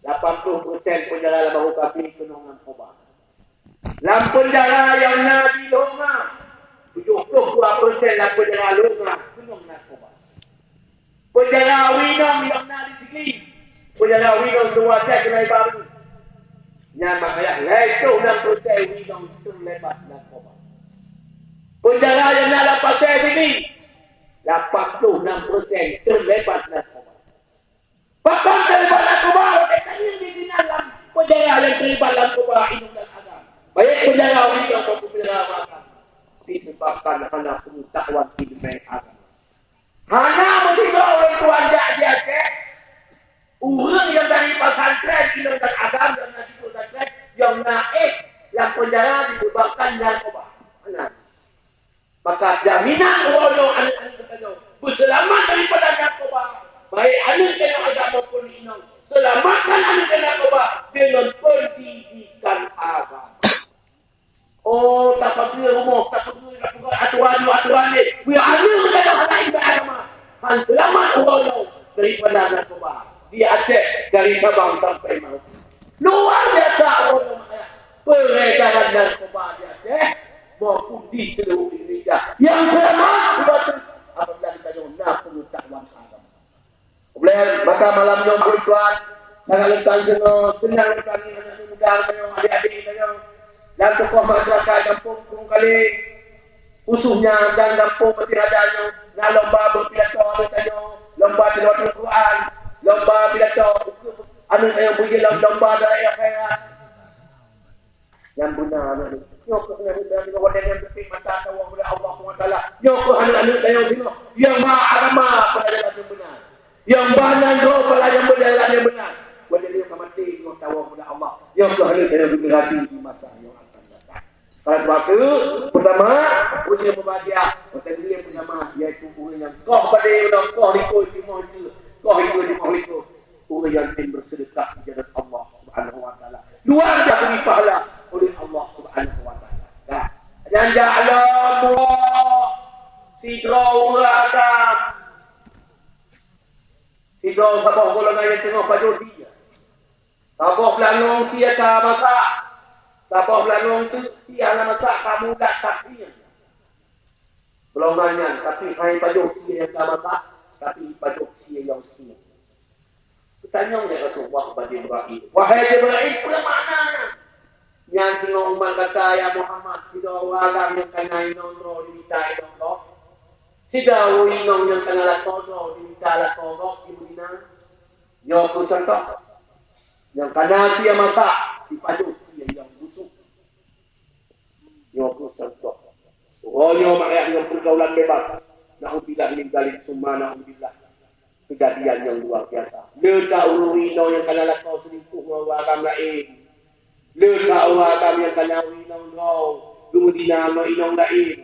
80% penjara dalam baru kafe penuh narkoba. Dalam penjara yang Nabi Loma, 72% dalam penjara Loma penuh narkoba. Penjara Winong yang Nabi Sikli. Penjara Winong Suwasa Kenai Baru. Nyama kaya leto 6% Winong terlebat narkoba. Penjara yang nak pasal sini 86% terlebat narkoba. Bahkan terlebat narkoba katanya di sini dalam penjara yang terlibat narkoba ini dan agama. Baik penjara Winong maupun penjara Makas disebabkan kerana pengetahuan ilmu agama. Hanya mesti orang tuan dia cek orang yang dari pesantren ilmu dan agama yang dari pesantren yang naik yang penjara disebabkan narkoba. Maka jaminan orang anak-anak kita berselamat daripada narkoba. Baik anak yang agama pun inang selamatkan anak yang narkoba dengan pendidikan agama. Oh, tak perlu rumah, tak perlu aturan ni. Biar ada kita anak ibadah agama. Han selamat orang daripada narkoba. Dia Aceh dari Sabang sampai Malaysia. Luar biasa orang peredaran narkoba di Aceh maupun di seluruh Indonesia. Yang selamat apabila kita nak pengetahuan agama. Kemudian maka malam yang bertuan sangat lengkap senang kami mudah adik-adik dan tokoh masyarakat kampung kali usuhnya dan kampung masih adanya nak lomba berpidato lomba tilawah Al-Quran lomba pidato anu yang bunyi lomba dari akhirat yang benar ni nyok kena dari wadah yang penting mata tahu oleh Allah SWT nyok anak-anak yang sini yang agama pelajaran yang benar yang banan doa pelajaran pelajaran yang benar wadah dia mati nyok tahu oleh Allah nyok anak yang generasi di masa yang pada sebab itu, pertama, punya pembahagia. Pertama yang pertama, iaitu orang yang kau pada orang kau ikut timur itu. Kau ikut timur itu. Orang yang ingin bersedekah di jalan Allah Subhanahu Wa Taala. Dua dia beri pahala oleh Allah Subhanahu Wa Taala. Dan ja'alallah sidra'ul adam. Sidra'ul sabah golongan yang tengah pada dia. Sabah pelanong siata masak. Sabah belanong tu tiada masak kamu tak takdir. Belum banyak, tapi hanya pajuk sia yang tak masak, tapi pajuk sia yang sia. Bertanya oleh Rasulullah kepada Jibril. Wahai Jibril, apa maknanya? Yang tengok umat kata ya Muhammad tidak orang yang kena inondro diminta inondro. Sida inong yang kena latoro diminta latoro di Medina. Yo ku contoh. Yang kena dia masak dipadu yang busuk. Yo ku contoh. Soalnya makanya yang pergaulan bebas. Na'udzubillah min dzalik summa na'udzubillah. Kejadian yang luar biasa. Letak ulu-ino yang kena lakau selingkuh dengan orang lain. Letak orang yang kena ulu-ino kemudian ino lain.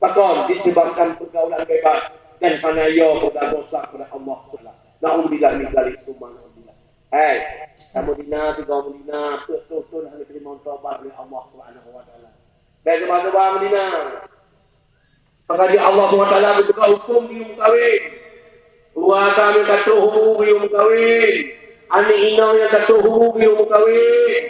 Pakon disebabkan pergaulan bebas. Dan karena ia berdosa kepada Allah Ta'ala. Na'udzubillah min dzalik summa na'udzubillah. Kamu dina, tiga dina, betul-betul hanya terima taubat oleh Allah Subhanahu wa Ta'ala. Baik teman-teman Medina. Maka Allah SWT berbuka hukum di kawin. Dua kami kata hukum di kawin. Anak inang yang kata hukum di kawin.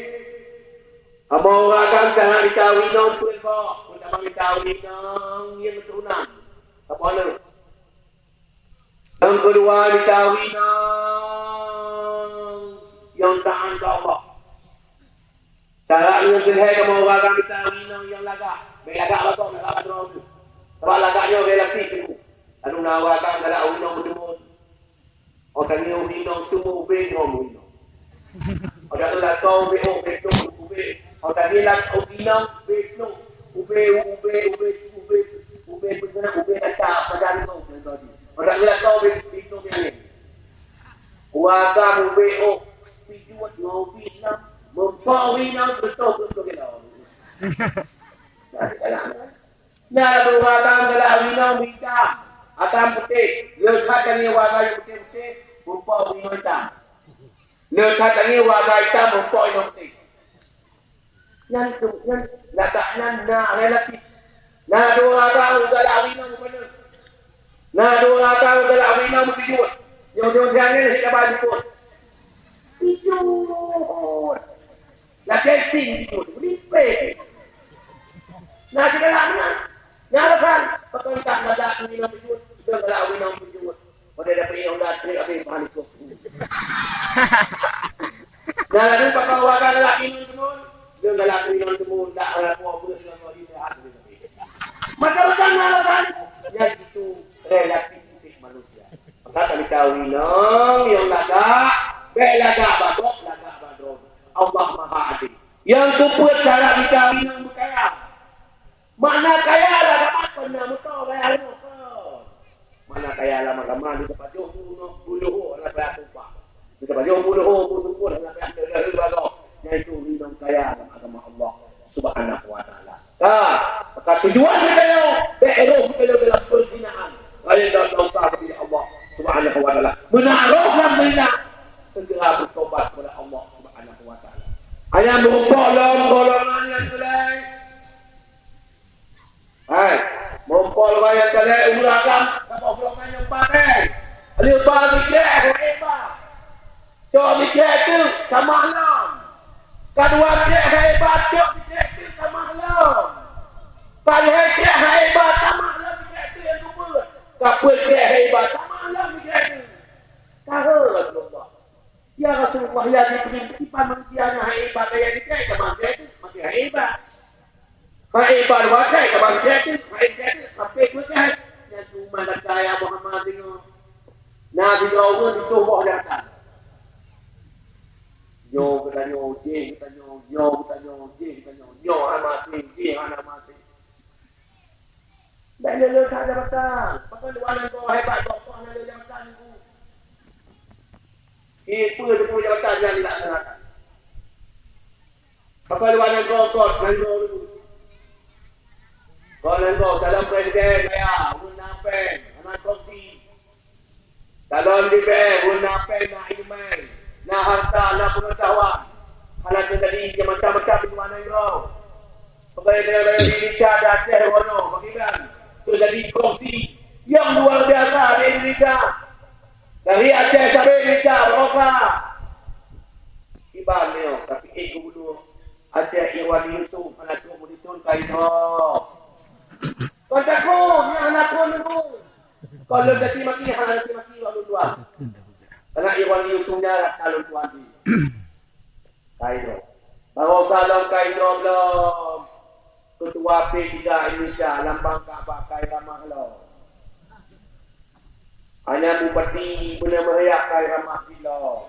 Apa orang akan jangan dikawin inang pun kok. Pertama dikawin inang yang keturunan. Apa mana? Yang kedua dikawin inang yang tahan ke Allah. Cara yang kelihatan kamu orang akan dikawin inang yang lagak. Belagak apa kau nak apa terus? Sebab lagaknya relasi itu. Lalu nawakan kalau unang bertemu. Orang ni unang semua ubin orang unang. Orang tu lah kau ubin ubin. Orang ni lah unang ubin berguna ubin kata pada kau tadi. Orang ni lah kau ubin ni. Orang ubin pijuat ubin nam membawi nam betul kita. Nah, berwarna adalah wina hitam, hitam putih. Lekat ni warna yang putih-putih, berupa wina hitam. Lekat ni warna hitam, berupa wina putih. Yang letaknya nak relatif. Nah, dua orang adalah wina mana? Nah, dua orang adalah wina berjujur. Yang jangan ni kita bagi pun. Jujur. Lah casing itu, berlipat. Nah, kita nak. Nyalakan, pakai tak ada minum jus, sudah kalau minum jus, pada dapat yang dah trik apa yang paling kok. Nyalakan pakai wadah lah minum semua, dia kalau minum semua tak ada buah buah semua di dalam hati. Macam nyalakan, yang itu relatif manusia. Maka kami tahu minum yang lagak, lagak badok. Allah Maha Adil. Yang kedua cara kita minum berkaya. Mana kaya lah dapat pernah muka kaya lu. Mana kaya lah magama di tempat jauh buluh lah saya lupa. Di tempat jauh buluh lah saya dari bago. Yaitu minum kaya dalam agama Allah Subhanahu wa Ta'ala. Maka tujuan kita yo beeroh kita dalam perzinaan. Kaya dalam dosa kepada Allah Subhanahu wa Ta'ala. Menaruhkan zina segera bertobat kepada Allah Subhanahu wa Ta'ala. Hanya berupa golongan yang lain. Mumpul bayar kalian umurkan apa golongan yang pakai. Ada bagi dia hebat. Coba dia tu sama alam. Kedua dia hebat, coba dia tu sama alam. Kalau dia hebat sama alam dia tu yang dua. Kalau dia hebat sama alam dia tu. Tahu Rasulullah. Ya Rasulullah ya diberi tipan manusianya hebat yang dia sama dia tu masih hebat. Hebat wakai kabar jadi, apa kuat yang cuma saya Muhammad ini. Nabi Allah itu boh datang. Yo kita anak mati. Dan dia tak ada batang. Pasal luar kau hebat kau ada jabatan itu. Itu semua jabatan yang tidak ada. Pasal luar kau dulu. Kalau dalam presiden saya menampeng anak kopi. Dalam DPR menampeng nak ilmu, nak harta, nak pengetahuan. Kalau terjadi macam-macam di mana itu. Pegawai negara Indonesia dah ada warna, bagikan terjadi korupsi yang luar biasa di Indonesia. Dari Aceh sampai Indonesia, berapa? Ibaratnya, tapi itu dulu Aceh Irwandi Yusuf, anak tu muditun kaito. Kontakku, ni anakku nunggu. Kalau dah maki, hanya maki lalu tuan. Karena Irwandi Yusufnya kalau tuan di. Kaito. Bahawa salam kai 12 Ketua P3 Indonesia lambang Kaabah kai ramah lo. Hanya bupati benar meriak kai ramah lo.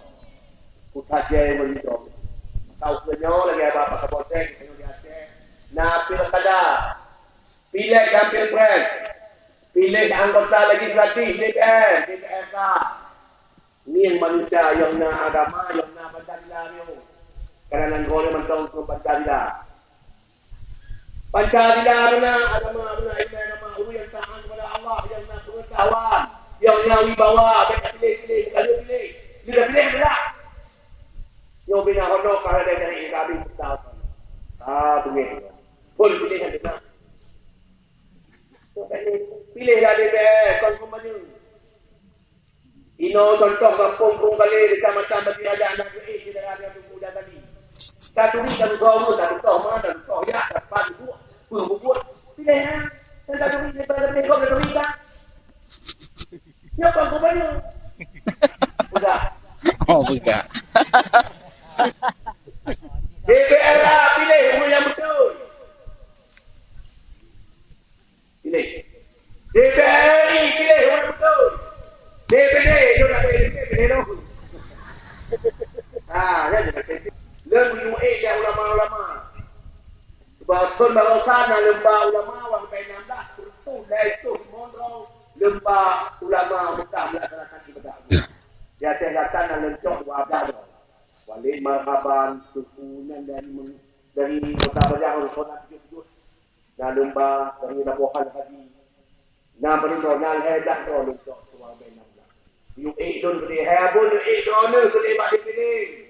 Kutaje begitu. Tahu kenyo lagi apa kapolsek kenyo di Aceh. Nah pilkada. Pilih dan pilpres. Pilih anggota legislatif DPR, DPRK. Ini yang manusia yang na agama, yang na Pancasila ni. Kerana negara mentang ke Pancasila. Pancasila benar, agama benar, iman agama, yang taat kepada Allah, yang nak pengetahuan, yang wibawa, kita pilih, kalau pilih, bila pilih benar. Yang bina honor kalau dia dari kami tahu. Begini. Pun pilih yang benar. Pilihlah DPR, konfirmasi. Ino contoh kampung kali kecamatan Bati Raja anak di daerah yang muda tadi. Satu ni satu kau, satu kau mana, satu kau ya, dapat buat. Pilihlah. Satu ni daripada kau satu ni kan. Siapa konfirmasi? Sudah. Oh, bukan. DPR lah, pilih umur yang betul. Pilih. DPR ni pilih umur yang betul. DPD, dia nak pilih dulu. Dia nak pilih. Lembah dia ulama-ulama. Sebab tuan barusan lembah ulama orang kain 16 itu dah itu monro lembah ulama Mekah melaksanakan ibadah. Dia tinggalkan dan lencok dua abad. Wali marhaban sukunan dari kota Bajang kota 77. Dan lembah dari Nabuhal Hadi. Nah berindo nal hedah tu lencok dua abad 16. Yung don boleh habun don boleh bagi pilih.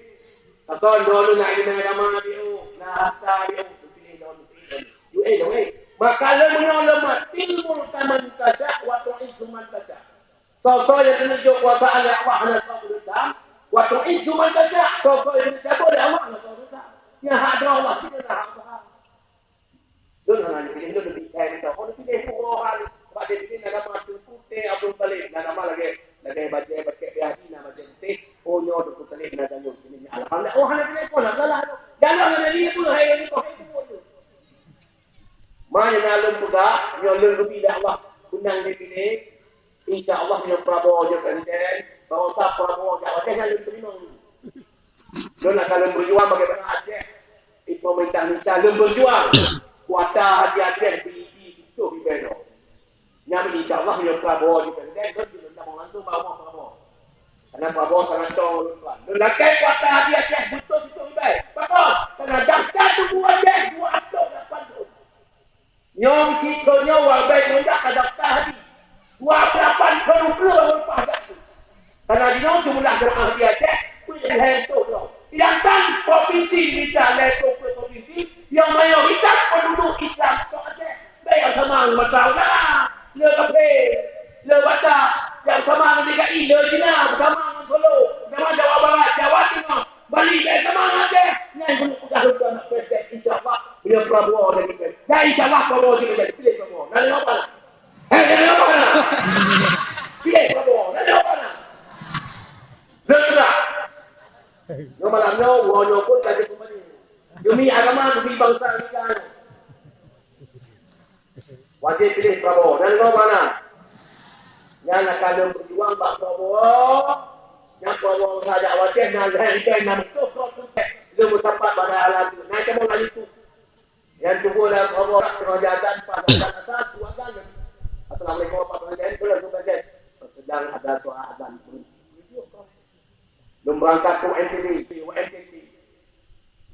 Takon dulu nak ini nama dia, nak harta dia, pilih dulu. Yung maka lemah lemah ilmu taman kaca, waktu instrumen kaca. Sosok yang menunjuk kuasa Allah nak kau berdam, waktu instrumen kaca, sosok yang menjadi boleh Allah nak kau berdam. Yang ada Allah tidak nak apa. Dulu nak pilih dulu lebih kaya itu. Kalau pilih orang, pada pilih nama putih Abdul Balik, nama lagi baca biasa nama jentik. Oh nyo tu tadi kena jangan sini. Alhamdulillah. Oh hanya pilih pun lah. Jangan ada dia pun hari ni kau itu pun. Mana nalung buka, nyo lung lebih dah Allah. Undang dia pilih. InsyaAllah nyo Prabowo je presiden. Bahawa sah Prabowo je. Aceh nalung terima. Lo nak kalau berjuang bagaimana Aceh. Pemerintah Malaysia lung berjuang. Kuasa hati Aceh di itu di Beno. Nyami insyaAllah nyo Prabowo je presiden. Lo tidak mau langsung bawa Prabowo. Karena Prabowo sangat tolong tuan. Lelaki kuasa hati Aceh betul-betul baik. Betul. Karena daftar tu buat dia, dua atuk dapat tu. Nyom kita nyawa baik mudah ke daftar hati. 28 kerukul lepas tu. Karena dia jumlah jemaah hati Aceh, pilih tu. Sedangkan provinsi misalnya tu provinsi yang mayoritas penduduk Islam tu Aceh. Baik sama macam mana? Le kapel, le batak. Yang sama dengan DKI, le Cina, bersama dengan Solo, bersama Jawa Barat, Jawa Timur, Bali, sama saja. Yang belum sudah nak presiden, insyaAllah, dia Prabowo dan kita. Ya insyaAllah Prabowo kita jadi pilih Prabowo. Nanti apa nak? Nanti apa nak? Pilih Prabowo, nanti apa nak? Sudah. Yang malamnya, wanya pun kaji kembali. Demi agama, demi bangsa kita. Wajib pilih Prabowo. Nanti apa nak? Yang akan berjuang Pak Prabowo, yang Prabowo saja wajib dan hentikan nama itu bertempat pada alat itu. Nanti mau lagi itu. Yang tunggu dalam Prabowo kerajaan pada asas tuakan. Assalamualaikum warahmatullahi wabarakatuh. Sedang ada doa azan. Belum berangkat ke UNTT.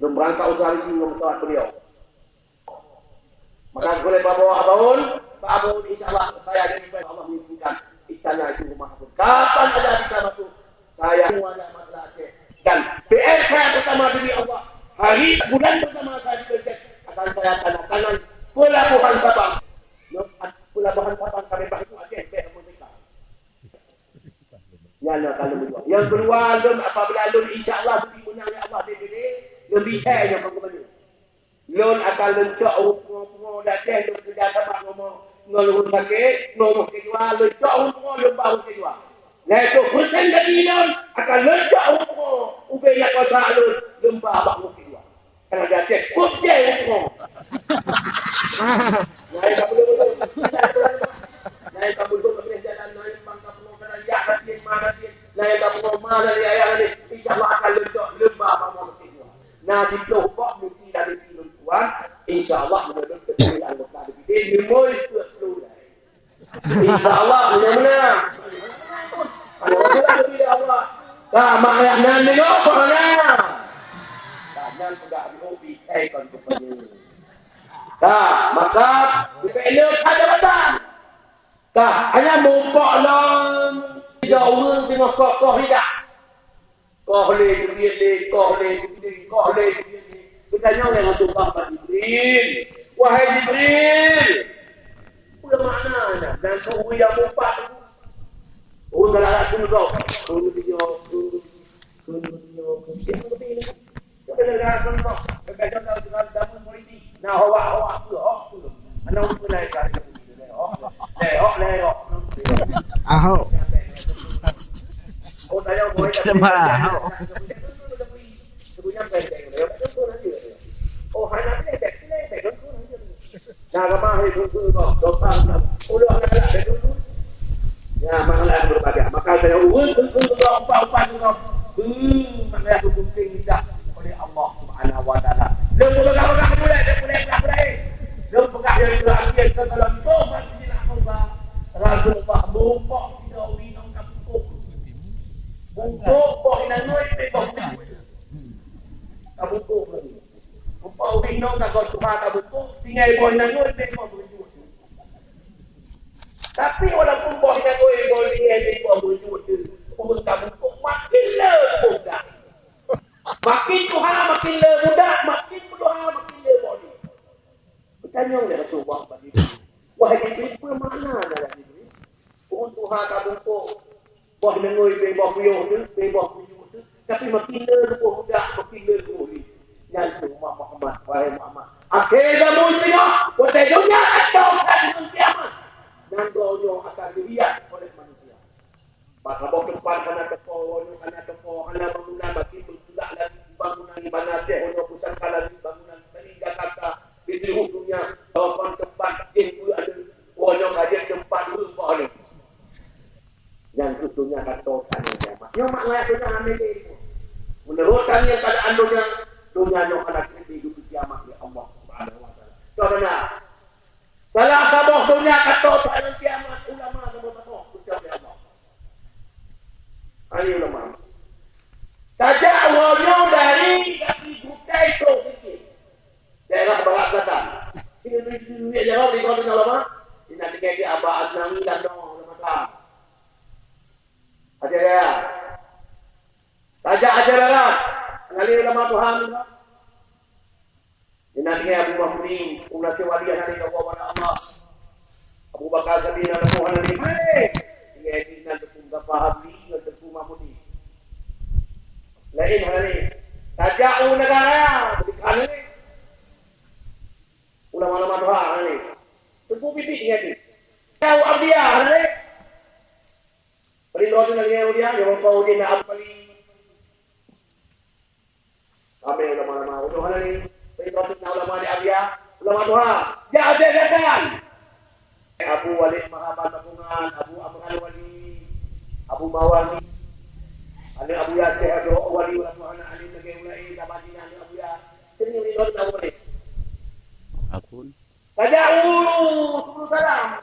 Belum berangkat usaha di sini pesawat beliau. Maka boleh Prabowo bangun. Pak Abu insyaAllah saya jadi Allah mengizinkan istana itu rumah pun. Kapan ada di sana tu? Saya semuanya masalah Aceh. Dan PR saya bersama diri Allah. Hari bulan bersama saya di Aceh. Akan saya tanda tangan pelabuhan Sabang. Pelabuhan Sabang kami itu Aceh. Saya merdeka. Yang kedua, apabila lun insyaAllah dimenangnya Allah DPD, lebih yang bagaimana? Lun akan lencok umur Aceh, lun kerja sama ngomong sakit, ngomong kedua, lencok umur lembah kedua. Lepas persen dari lun akan lencok umur ubenya kuasa lun lembah kedua. Karena Naik tak boleh betul. Naik tak boleh boleh jalan naik bangka pulau jalan ya nanti mana dia. Naik tak boleh mana dia ayah ni. Insya-Allah akan lembah bangun itu. Nah di kelompok mesti dari sini tuan. Insya-Allah mudah-mudahan kita anggota kita mulai keluar. Insya-Allah mudah-mudahan. Kalau Allah. Dah maknanya ni apa nak? Dan tidak dihobi kon kepada. Dah, maka dipelak ada batang. Dah, hanya mumpuk long tidak urang tengok kokoh tidak. Koh le kita nyong dengan Tuhan Jibril. Wahai Jibril. Udah maknanya dan suhu yang mumpak. Oh, kalau ada surga. Nah, hawa tu, anak tu naik kali. Ahok. Oh, tanya boleh. Mahal. Oh, hanya ni. Nah, kemana itu dokter. Udah ada dulu. Ya, masalah berbagai. Maka saya umpan maknanya hukum tidak oleh Allah Subhanahu wa taala. Dia pegang yang terakhir segala itu masih nak ubah. Rasulullah bungkuk tidak winong kapuk. Bungkuk kok ina noi pekok. Kapuk lagi. Bungkuk winong tak kau Tuhan kapuk, tinggal boy ina noi pekok. Tapi walaupun boy ina noi boy dia pekok wujud. Pun kapuk makin mudah. Makin Tuhan makin mudah, makin Tuhan makin boleh. Tanya oleh Rasulullah tadi. Wahai Jibril, apa makna dalam ini? Untuk hak abungko, boh nengoi bebok yo tu, bebok yo tu. Tapi makin mudah, makin boleh. Yang Muhammad, wahai Muhammad. Akhir zaman ini, wahai dunia atau akan kiamat. Dan doa akan dilihat oleh manusia. Maka bawa depan kerana bangunan bagi bergerak lagi bangunan di mana teh untuk pusatkan lagi bangunan dari Jakarta di seluruh dunia kawasan tempat itu ada orang ada tempat rumah ni yang tentunya katakan kiamat. Yang maknanya sudah ambil itu. Menurutkan yang keadaan dunia yang akan hidup di kiamat di Allah Subhanahu wa taala. Karena salah satu dunia katakan kiamat ulama sama-sama ucap Allah. Ini ulama. Tajak awalnya dari kaki bukai itu sikit. Daerah Barat Selatan. Ini jawab di kota ulama. Ini nanti kayak Abah Aznami dan dong ulama. Ajar. Tajak ajaran. Ngali ulama Tuhan. Ini nanti Abu Bakri, ulama wali yang dari Allah. Abu Bakar Sabina Tuhan ini. Ini nanti pun faham ni, nanti pun mamuni. Lain hal ini. Tajau negara, berikan ini. Ulama-ulama Tuhan ini. Tentu bibitnya ini. Tahu abdia ini. Perintah lagi yang dia, yang kau dia nak apa ni? Kami ulama-ulama Tuhan ini. Perintah ulama dia abdia, ulama Tuhan. Jangan. Abu Walid Mahabat Tabungan, Abu Abdul Wali, Abu Mawali, Ali Abu Yasir, Abu Wali, Tuhan Ali Negeri Ulai, Dabadina Abu Yasir. Sini ni dua tahun ni. Akun. Tajau, sebelum salam.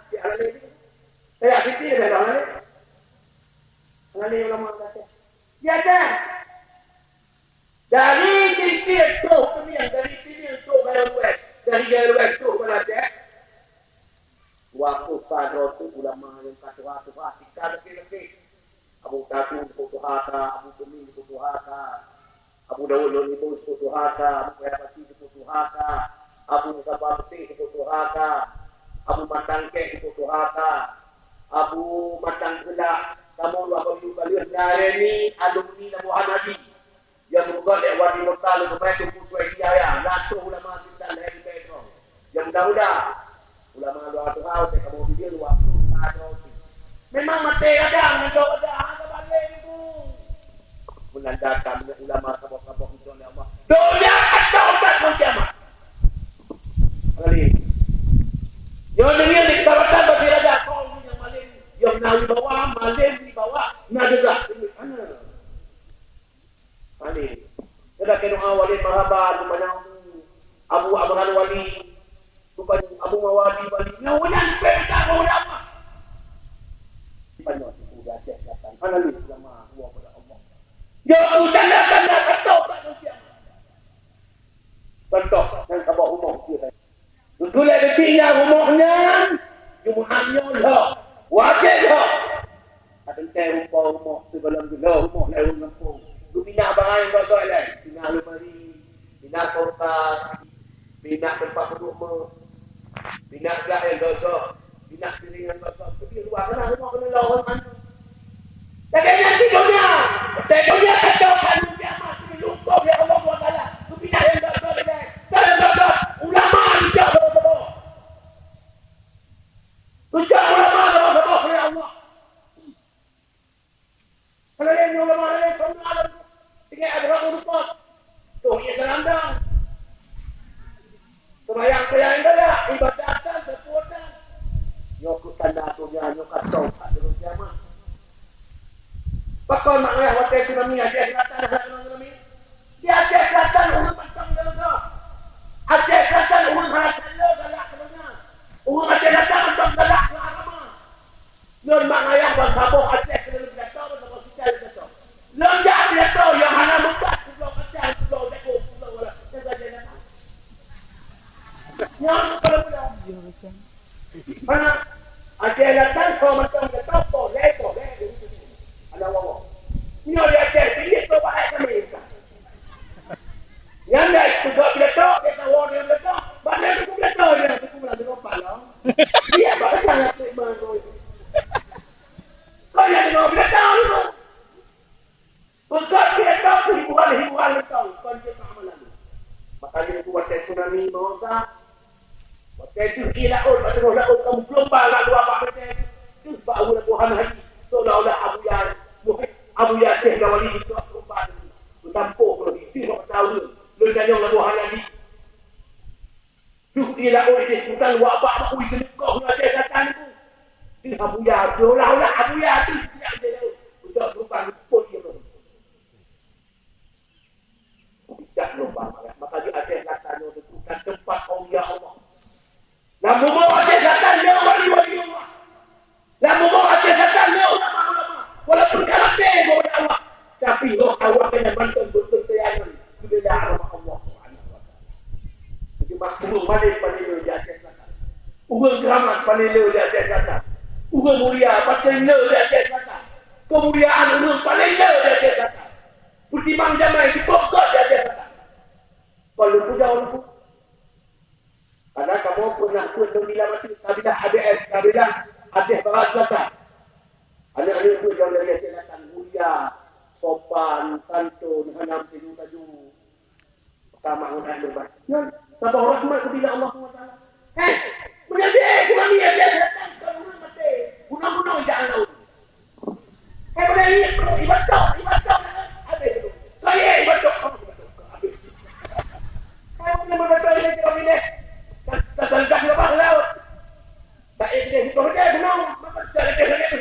Saya fikir saya dah ni. Nanti ulama kata. Ya dah. Dari fikir tu, dari fikir tu baru dari garuet tu baru waktu sadar tu ulama yang kata kita lagi Abu Tatu Putu Haka, Abu Tumi Putu Haka, Abu Dawud Lonibu Putu Haka, Abu Yapati Putu Haka, Abu Sababti Putu Haka, Abu Matangke Putu Haka, Abu Matangkela, kamu apa juga lihat dari alumni Nabi Hanabi yang juga lewat di Mekah supaya putu dia ya, natu ulama kita lagi Petro. Yang mudah-mudah ulama doa Tuhan, saya kamu video waktu ada. Memang mati ada, ada balik itu. Menandakan ulama sabok-sabok itu oleh Allah. Dunia atau tak kiamat. Kali di bawah, malim di bawah, nadegah. Mana? Malim. Kita kena awalin mahaban, mana Abu Abdul Wali, bukan Abu Mawali Wali. Ngawalan peta kau apa? Banyak itu dah siapkan. Analis ulama dua pada Allah. Ya tanda-tanda ketok tak siap. Ketok dan kabar umur dia. Betul ada tinggal umurnya, jumlahnya dah. Wajib dah. Ada tempo umur sebelum dulu umur lalu nampung. Tu bina barang yang bagus lain. Bina lemari, bina kotak, bina tempat duduk, bina gas yang bagus, bina piringan bagus. Pergi luar kena rumah kena lawan mana. Tak ada nanti dunia. Tak dunia kacau kanu kiamat. Ini lupa ya Allah SWT. Tu bina yang bagus lain. Tak ada bagus. Ulama hijau bagus-bagus. Hijau ulama bagus-bagus oleh Allah. Kalau yang ulama lain, semua ada. Tinggal ada orang rupak. Tuh, ia terandang. Semayang-sayang dia, ibadatan, berpuatan. Nyokut tanda tunya, nyokut tau, tak ada kiamat. Pakon maknanya, waktu tsunami, Aceh Selatan, di Aceh Selatan, urut pantang dia. Aceh Selatan, urut haratan dia, galak sebenarnya. Urut Aceh Selatan, pantang galak ke agama. Lon maknanya, bersabuk Aceh, kena lebih datang, bersabuk kita lebih datang. Lon jatuh dia tahu, yang mana bekas, pulau Aceh, pulau Dekor, pulau wala. Dia saja datang. Yang pulau-pulau. Mana? Aceh Selatan, kau macam dia tahu, boleh. Ada wawa. Ini dia Aceh, ini tu baik kami. Yang dah juga bila tahu, dia tahu dia bila tahu. Mana dia bila tahu dia, aku pula tengok palang. Dia baru sangat terima tu. Kau yang tengok bila tahu tu. Betul dia tahu, hiburan tahu. Kau dia tak amalan. Makanya aku buat tsunami, masa. Waktu itu gila, tengok laut, kamu gelombang kat luar bak macam itu. Itu sebab aku nak Tuhan haji. Seolah-olah Abu Yasir dan Wali itu korban bertampuk kalau itu tak tahu lu tanya Allah Tuhan lagi tu dia lah oleh disebutkan wabak aku itu kau nak ada datang itu itu Abu Yasir seolah-olah Abu Yasir tidak ada untuk korban pun dia tu tidak lupa maka di Aceh Selatan itu bukan tempat awliya Allah namun bawa Aceh Selatan dia wali-wali Allah namun bawa Aceh Selatan dia ulama-ulama walaupun karakter kepada Allah tapi roh awak kena bantuan betul sayangan kepada Allah Subhanahu wa taala. Jadi makhluk balik panilo di Aceh Selatan. Urang keramat panilo di Aceh Selatan. Urang mulia panilo di Aceh Selatan. Kemuliaan urang panilo di Aceh Selatan. Pertimbang jamai di pokok di Aceh Selatan. Kalau puja orang pun karena kamu pernah kuat bila masih kabilah ABS, kabilah Aceh Barat Selatan. Anak-anak itu yang dari Aceh Selatan mulia, sopan, santun, hanam tidur taju. Pertama orang berbat. Ya, sabar rahmat kepada Allah SWT. Menjadi kami Aceh Selatan kalau orang mati. Gunung-gunung jangan laut. Pada ini ibadah. Habis itu. Saya ibadah. Habis. Saya punya ibadah ini kami ni. Tak terletak di bawah laut. Tak ada di bawah gunung. Maka tidak ada.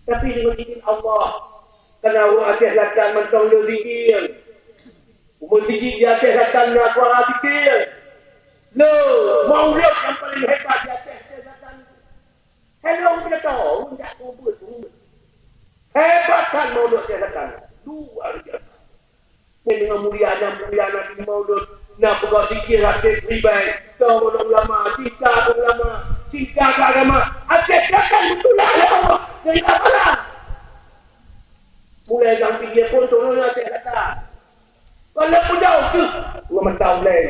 Tapi dengan izin Allah, kerana orang Aceh Selatan mentang dia zikir. Umur zikir di Aceh Selatan nak suara zikir. Maulid yang paling hebat di Aceh Selatan. Hello, kita tahu, tak kubur. Hebat kan Maulid Aceh Selatan. Luar biasa. Dengan mulia Nabi Maulid, nak buat zikir Aceh ribai. Tahu ulama, cinta ulama, cinta agama. Aceh Selatan betul lah Allah. Jadi apalah? Mulai jam 3 pun turun Aceh Selatan. Kalau pun jauh tu, ulama tahu lain.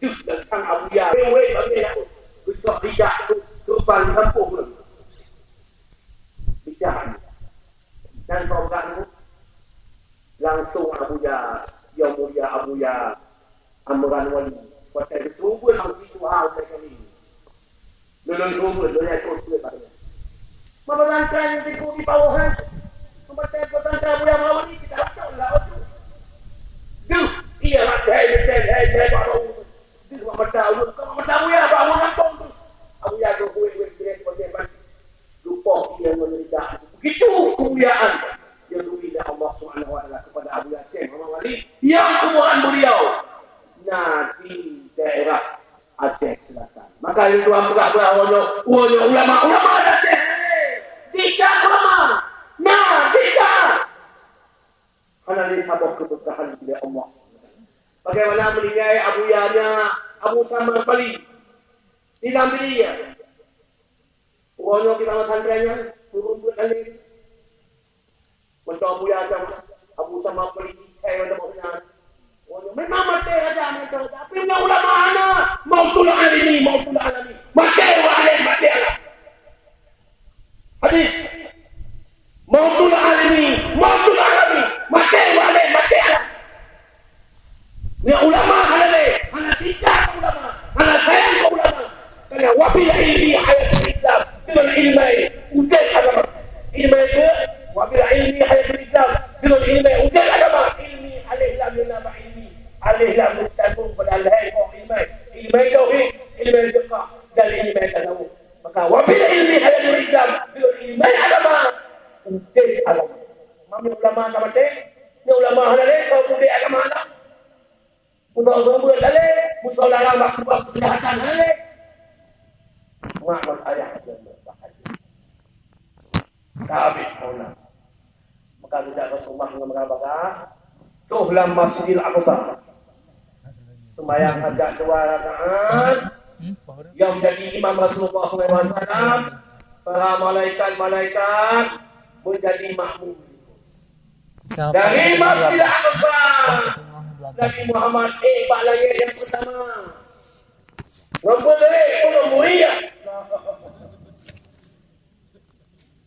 Tu datang Abu Ya. Wei bagi aku. Besok tidak tu terbang sampung tu. Bicara. Dan program langsung Abu Ya, yang mulia Abu Ya, Amran Wali. Pasal dia sungguh langsung itu hal macam ni. Lulus sungguh, dia ikut dia pada. Memerangkan yang di bawahan. Membaca petangga Abu Ya Mawar ni, kita rasa lah. Duh, iya lah, hei, baru. Duh, membaca Abu Ya, baru nampung tu. Abu Ya tu kuih-kuih, kuih-kuih, lupa Aceh Selatan. Maka yang tuan berak-berak ulama Aceh. Tidak ulama. Nah, tidak. Karena ini sabab keberkahan dari Allah. Bagaimana meninggal abuyanya Abu Samar Bali. Diambil dia. Uangnya kita makan trennya, turun buat kali. Mencoba abuya Abu Samar Bali. Saya ada maksudnya. Memang mati ada mereka. Tapi nak ulama mana? Mautul alimi. Mati alim. Hadis. Mautul alimi. Mati alim. Ni ulama halale. Ana tidak ulama. Ana sayang ke ulama. Kerana wabil ilmi hayatul Islam. Dengan ilmu ujian agama. Ilmu itu wabil ilmi hayatul Islam. Dengan ilmu ujian agama. Ilmi alih lam yunaba ilmi. Alih lam mustaqim pada alih kau ilmu. Ilmu tauhid, ilmu fiqh dan ilmu tasawuf. Maka wabil ilmi hayatul Islam. Dengan ilmu agama. Ujian agama. Mami ulama agama ni ulama halale kau ujian agama nak. Untuk dalil, musola mak buat kejahatan halal. Mak ayah dan bahagia. Habis orang. Maka tidak Rasulullah dengan mengatakan, "Tuhlam Masjidil Aqsa." Sembahyang hajat 2 rakaat. Yang menjadi imam Rasulullah SAW, para malaikat menjadi makmum. Dari Masjidil Aqsa. Nabi Muhammad Pak langit yang pertama. Nombor pun mulia.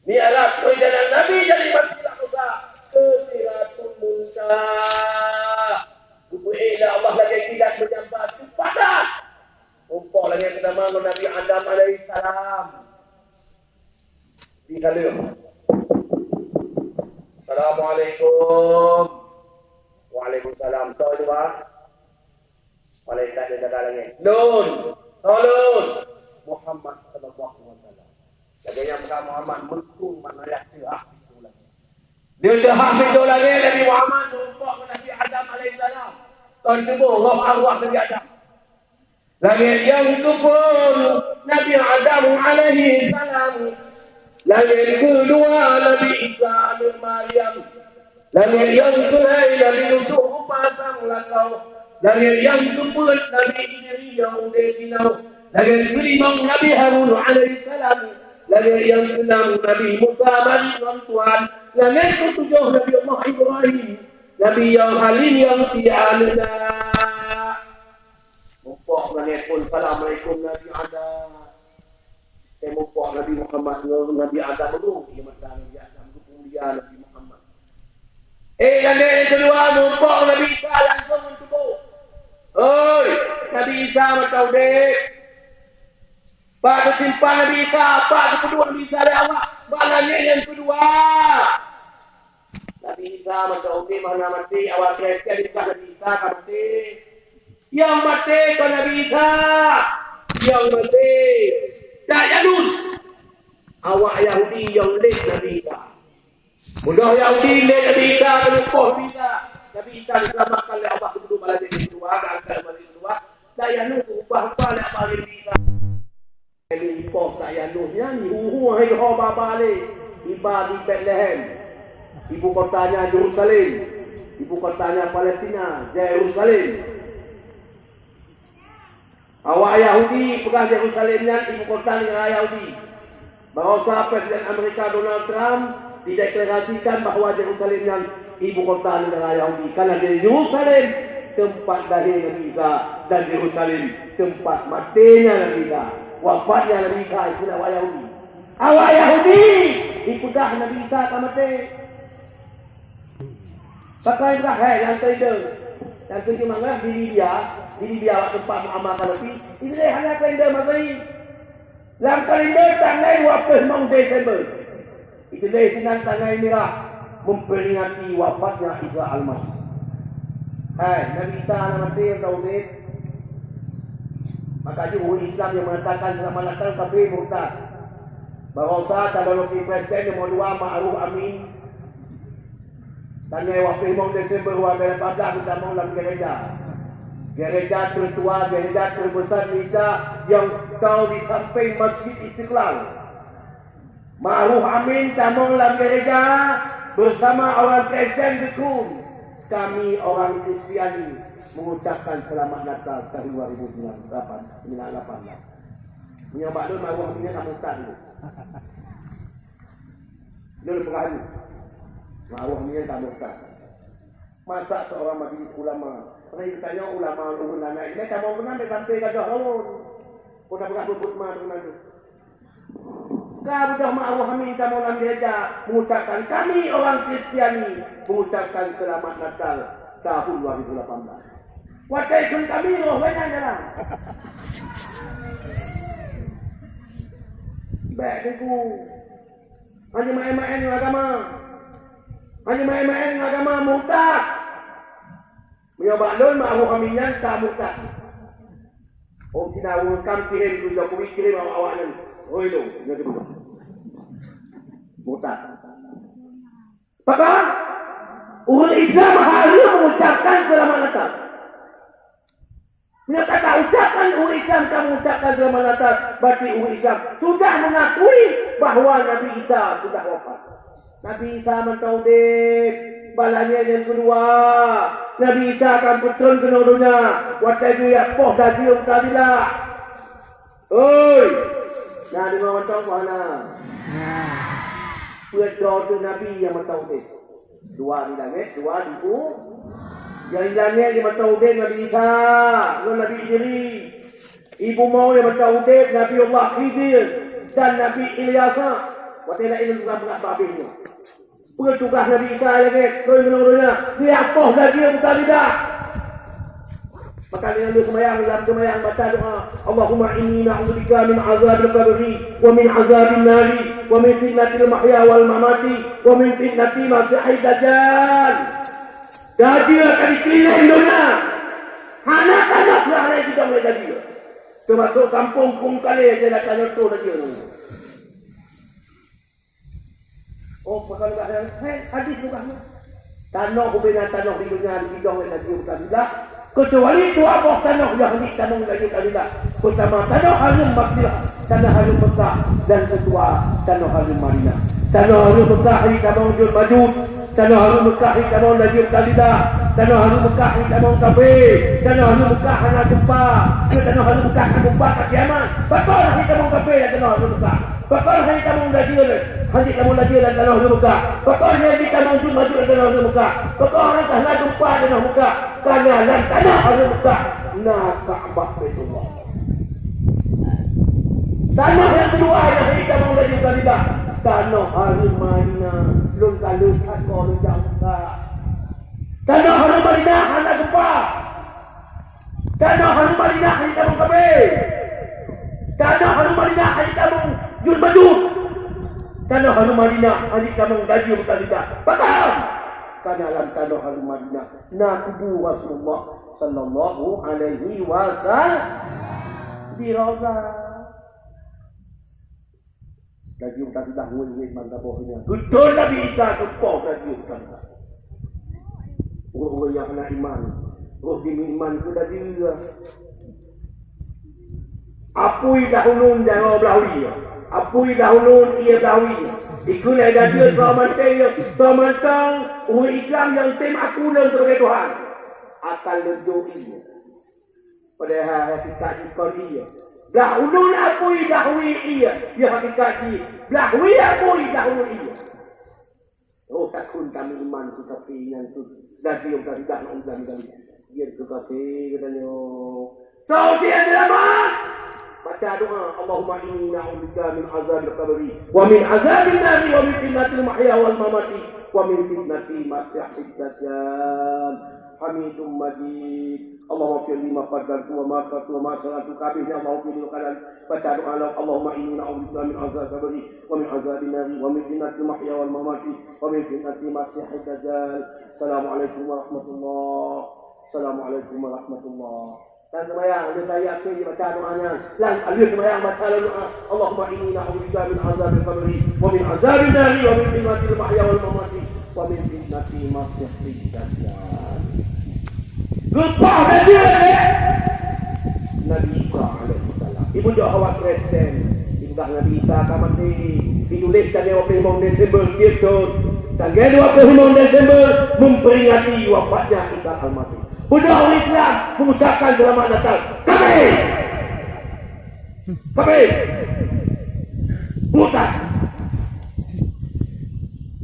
Ni adalah perjalanan Nabi dari Masjid Al-Aqsa ke Sidratul Muntaha. Bukulah Allah lagi tidak menyambat kepada umpah lagi yang pertama Nabi Adam alaihi salam. Di kalim. Assalamualaikum. Waalaikumsalam. Tahu juga? Malaikat dia kata lagi. Nun. Tolong. Muhammad sallallahu alaihi wasallam. Jadinya Muhammad mengkung mana ya dah. Dia dah hidup lagi Nabi Muhammad nampak Nabi Adam alaihi salam. Tahun itu roh arwah Nabi Adam. Lagi yang kufur Nabi Adam alaihi salam. Lagi kedua Nabi Isa dan Maryam. Dan yang kelai Nabi Yusuf pasang lakau. Dan yang keempat Nabi Idris yang dibilau. Dan yang kelima Nabi Harun alaihi salam. Dan yang keenam Nabi Musa alaihi Tuhan. Dan yang ketujuh Nabi Allah Ibrahim. Nabi yang halim yang tiada. Mumpah langit pun Assalamualaikum Nabi Adam. Saya mumpah Nabi Muhammad Nabi Adam itu. Ia mata Nabi Adam itu mulia Nabi Muhammad. Dan yang kedua, mumpah Nabi Isa langsung mentubuh. Oi, Nabi Isa matau dek. Pak simpan Nabi Isa, Pak kedua Nabi Isa dari awak. Balanya yang kedua. Nabi Isa matau dek mana mati awak Kristian disebut Nabi Isa mati. Yang mati ke Nabi Isa. Yang mati. Tak Yunus. Awak Yahudi yang lek Nabi Isa. Mudah Yahudi Nabi Isa melumpah Isa. Nabi Isa diselamatkan oleh Allah kedua balik kedua, angkat balik kedua. Saya nunggu ubah-ubah nak balik Isa. Ini impor saya nunggunya ni hai hoba balik. Iba di Bethlehem. Ibu kotanya Jerusalem. Ibu kotanya Palestina, Jerusalem. Awak Yahudi pegang Jerusalemnya, ibu kota negara Yahudi. Bangsa Presiden Amerika Donald Trump dideklarasikan bahawa Jerusalem yang ibu kota negara Yahudi. Karena Jerusalem tempat lahir Nabi Isa dan Jerusalem tempat matinya Nabi Isa, wafatnya Nabi Isa itu awak Yahudi. Awak Yahudi dipegang Nabi Isa tak mati. Pakai berah yang trader. Yang kerja mana di Libya tempat mengamalkan Nabi. Ini hanya trader mati. Dalam kalender tanggal 20 Desember. Itu dari sinan tanggal merah memperingati wafatnya Isa Al-Masih. Hai, Nabi Isa mati tahu tak? Maka juga Islam yang mengatakan selamat datang tapi murtad. Bangsa kalau presiden yang mau ma'ruf amin. Tanggal 20 Desember 2014 kita mau dalam gereja. gereja tertua, gereja terbesar di Indonesia yang kau di samping Masjid Istiqlal. Ma'ruf Amin tamong dalam gereja bersama orang Kristen Dekun. Kami orang Kristiani mengucapkan selamat Natal tahun 2018. Menyambat dulu Ma'ruf Aminnya tak mutar dulu. Dia lebih pengaruh. Ma'ruf Aminnya tak mutar. Masa seorang majlis ulama, pernah ditanya ulama anak ini, kamu pernah dia sampai kajah lawan. Kau dah pernah berbut mah dengan itu. Kau dah Ma'ruf Amin kamu orang gereja mengucapkan, kami orang Kristiani mengucapkan selamat Natal tahun 2018. Wakai kun kami roh banyak jalan. Baik aku. Hanya main-main agama. Hanya main-main agama murtad. Menyobak lon Ma'ruf Aminan tak murtad. Oh kita welcome kirim tu Jokowi kirim awak ni. Oi lo, jadi betul. Murtad. Bahkan umat Islam harus mengucapkan selamat Natal. Menyatakan ucapan umat Islam kamu ucapkan selamat Natal, berarti umat Islam sudah mengakui bahawa Nabi Isa sudah wafat. Nabi Isa mentauhid, balanya yang kedua. Nabi Isa akan berturun ke dunia. Waktu itu ya poh gaji utarilah. Oi, nah di mana tahu mana? Berdoa tu Nabi yang mentauhid. Dua di langit, dua di bumi. Yang langit yang mentauhid Nabi Isa, Nabi Idris. Ibu mau yang mentauhid Nabi Allah Khidir dan Nabi Ilyasa. Waktu itu juga berat babihnya. Bertugas Nabi Isa lagi, menurutnya dia apa lagi yang bukan tidak. Maka dengan dia dalam semayang baca doa, Allahumma inni na'udzubika min azabil qabri wa min azabin nari wa min fitnatil mahya wal mamati wa min fitnati masiihid dajjal. Jadi akan dikelilingi dunia. Anak-anak lah yang kita boleh jadi. Termasuk kampung kali dia nak tanya tu lagi. Oh, pakal kat dalam hadis juga. Tanah hubungan tanah di dunia di bidang yang lagi bukan tidak. Kecuali itu apa tanah yang di tanah lagi tidak. Pertama tanah Harum Makkah, tanah Harum Mekah dan kedua tanah Harum Madinah. Tanah Harum Mekah di tanah Jul Majud, tanah Harum Mekah di tanah lagi tidak. Tanah Harum Mekah di tanah kafir, tanah Harum Mekah anak gempa, tanah Harum Mekah akan gempa kat kiamat. Bakal di tanah kafir dan tanah Harum Mekah. Bakal hari kamu lagi hari kamu lagi dan tanah Harum Mekah. Bakal hari kamu Jul Majud dan tanah Harum Mekah. Bakal orang tanah gempa tanah Mekah. Karena dalam tanah Harum Mekah, nah Ka'bah Baitullah. Tanah yang kedua yang hari kamu lagi tidak. Tanah Harum Madinah, lun kalus kau lun jauh. Tanah Harum Madinah anak gempa. Tanah Harum Madinah hari kamu kafir. Tanah Harum Madinah hari kamu Jul Majud. Tanah Harum Madinah hari kamu gaji bukan tidak. Bakal. Karena dalam tanah Harum Madinah nakubu Rasulullah sallallahu alaihi wasallam di Raza. Gaji bukan tidak wujud mangga bohnya. Betul Nabi Isa kepok gaji bukan. Orang yang kena iman, roh demi iman sudah dia. Apui dahulu jangan belawi. Apui dahulu ia belawi. Ikut ada dia semantang umat Islam yang tem aku dan sebagai Tuhan. Akal lejoi. Padahal hakikat dia. Dahulu apui dahului ia. Dia hakikat dia. Dahului apui dahulu ia. Oh takun kami iman tu tapi yang tu. Dan dia sudah tidak nak ulang-ulang. Dia suka katanya. So dia selamat. Baca doa Allahumma inni na'udzubika min azabil qabri wa min azabin nari wa min fitnatil mahya wal mamati wa min fitnati masiihid dajjal. Hamidum Majid. Allahumma fir lima qadartu wa ma qartu wa ma salatu kabihnya Allahumma fir qadan. Baca doa Allahumma inni na'udzubika min azabil qabri wa min azabin nari wa min fitnatil mahya wal mamati wa min fitnati masiihid dajjal. Assalamualaikum warahmatullahi wabarakatuh. Assalamualaikum warahmatullahi wabarakatuh. Dan sembahyang ada saya akhir baca doanya. Dan alif sembahyang baca doa Allahumma inni na'udzubika min azabil qabri wa min azabin nari wa min fitnatil mahya wal mamati wa min fitnati masiihid dajjal. Gepah dan dia Nabi Isa alaihissalam. Ibu dia awak Kristen. Ibu Nabi Isa akan mati. Dituliskan di 25 Desember gitu. Tanggal 25 Desember memperingati wafatnya Isa Al-Masih. Budak Islam mengucapkan selamat Natal. Kami Mutat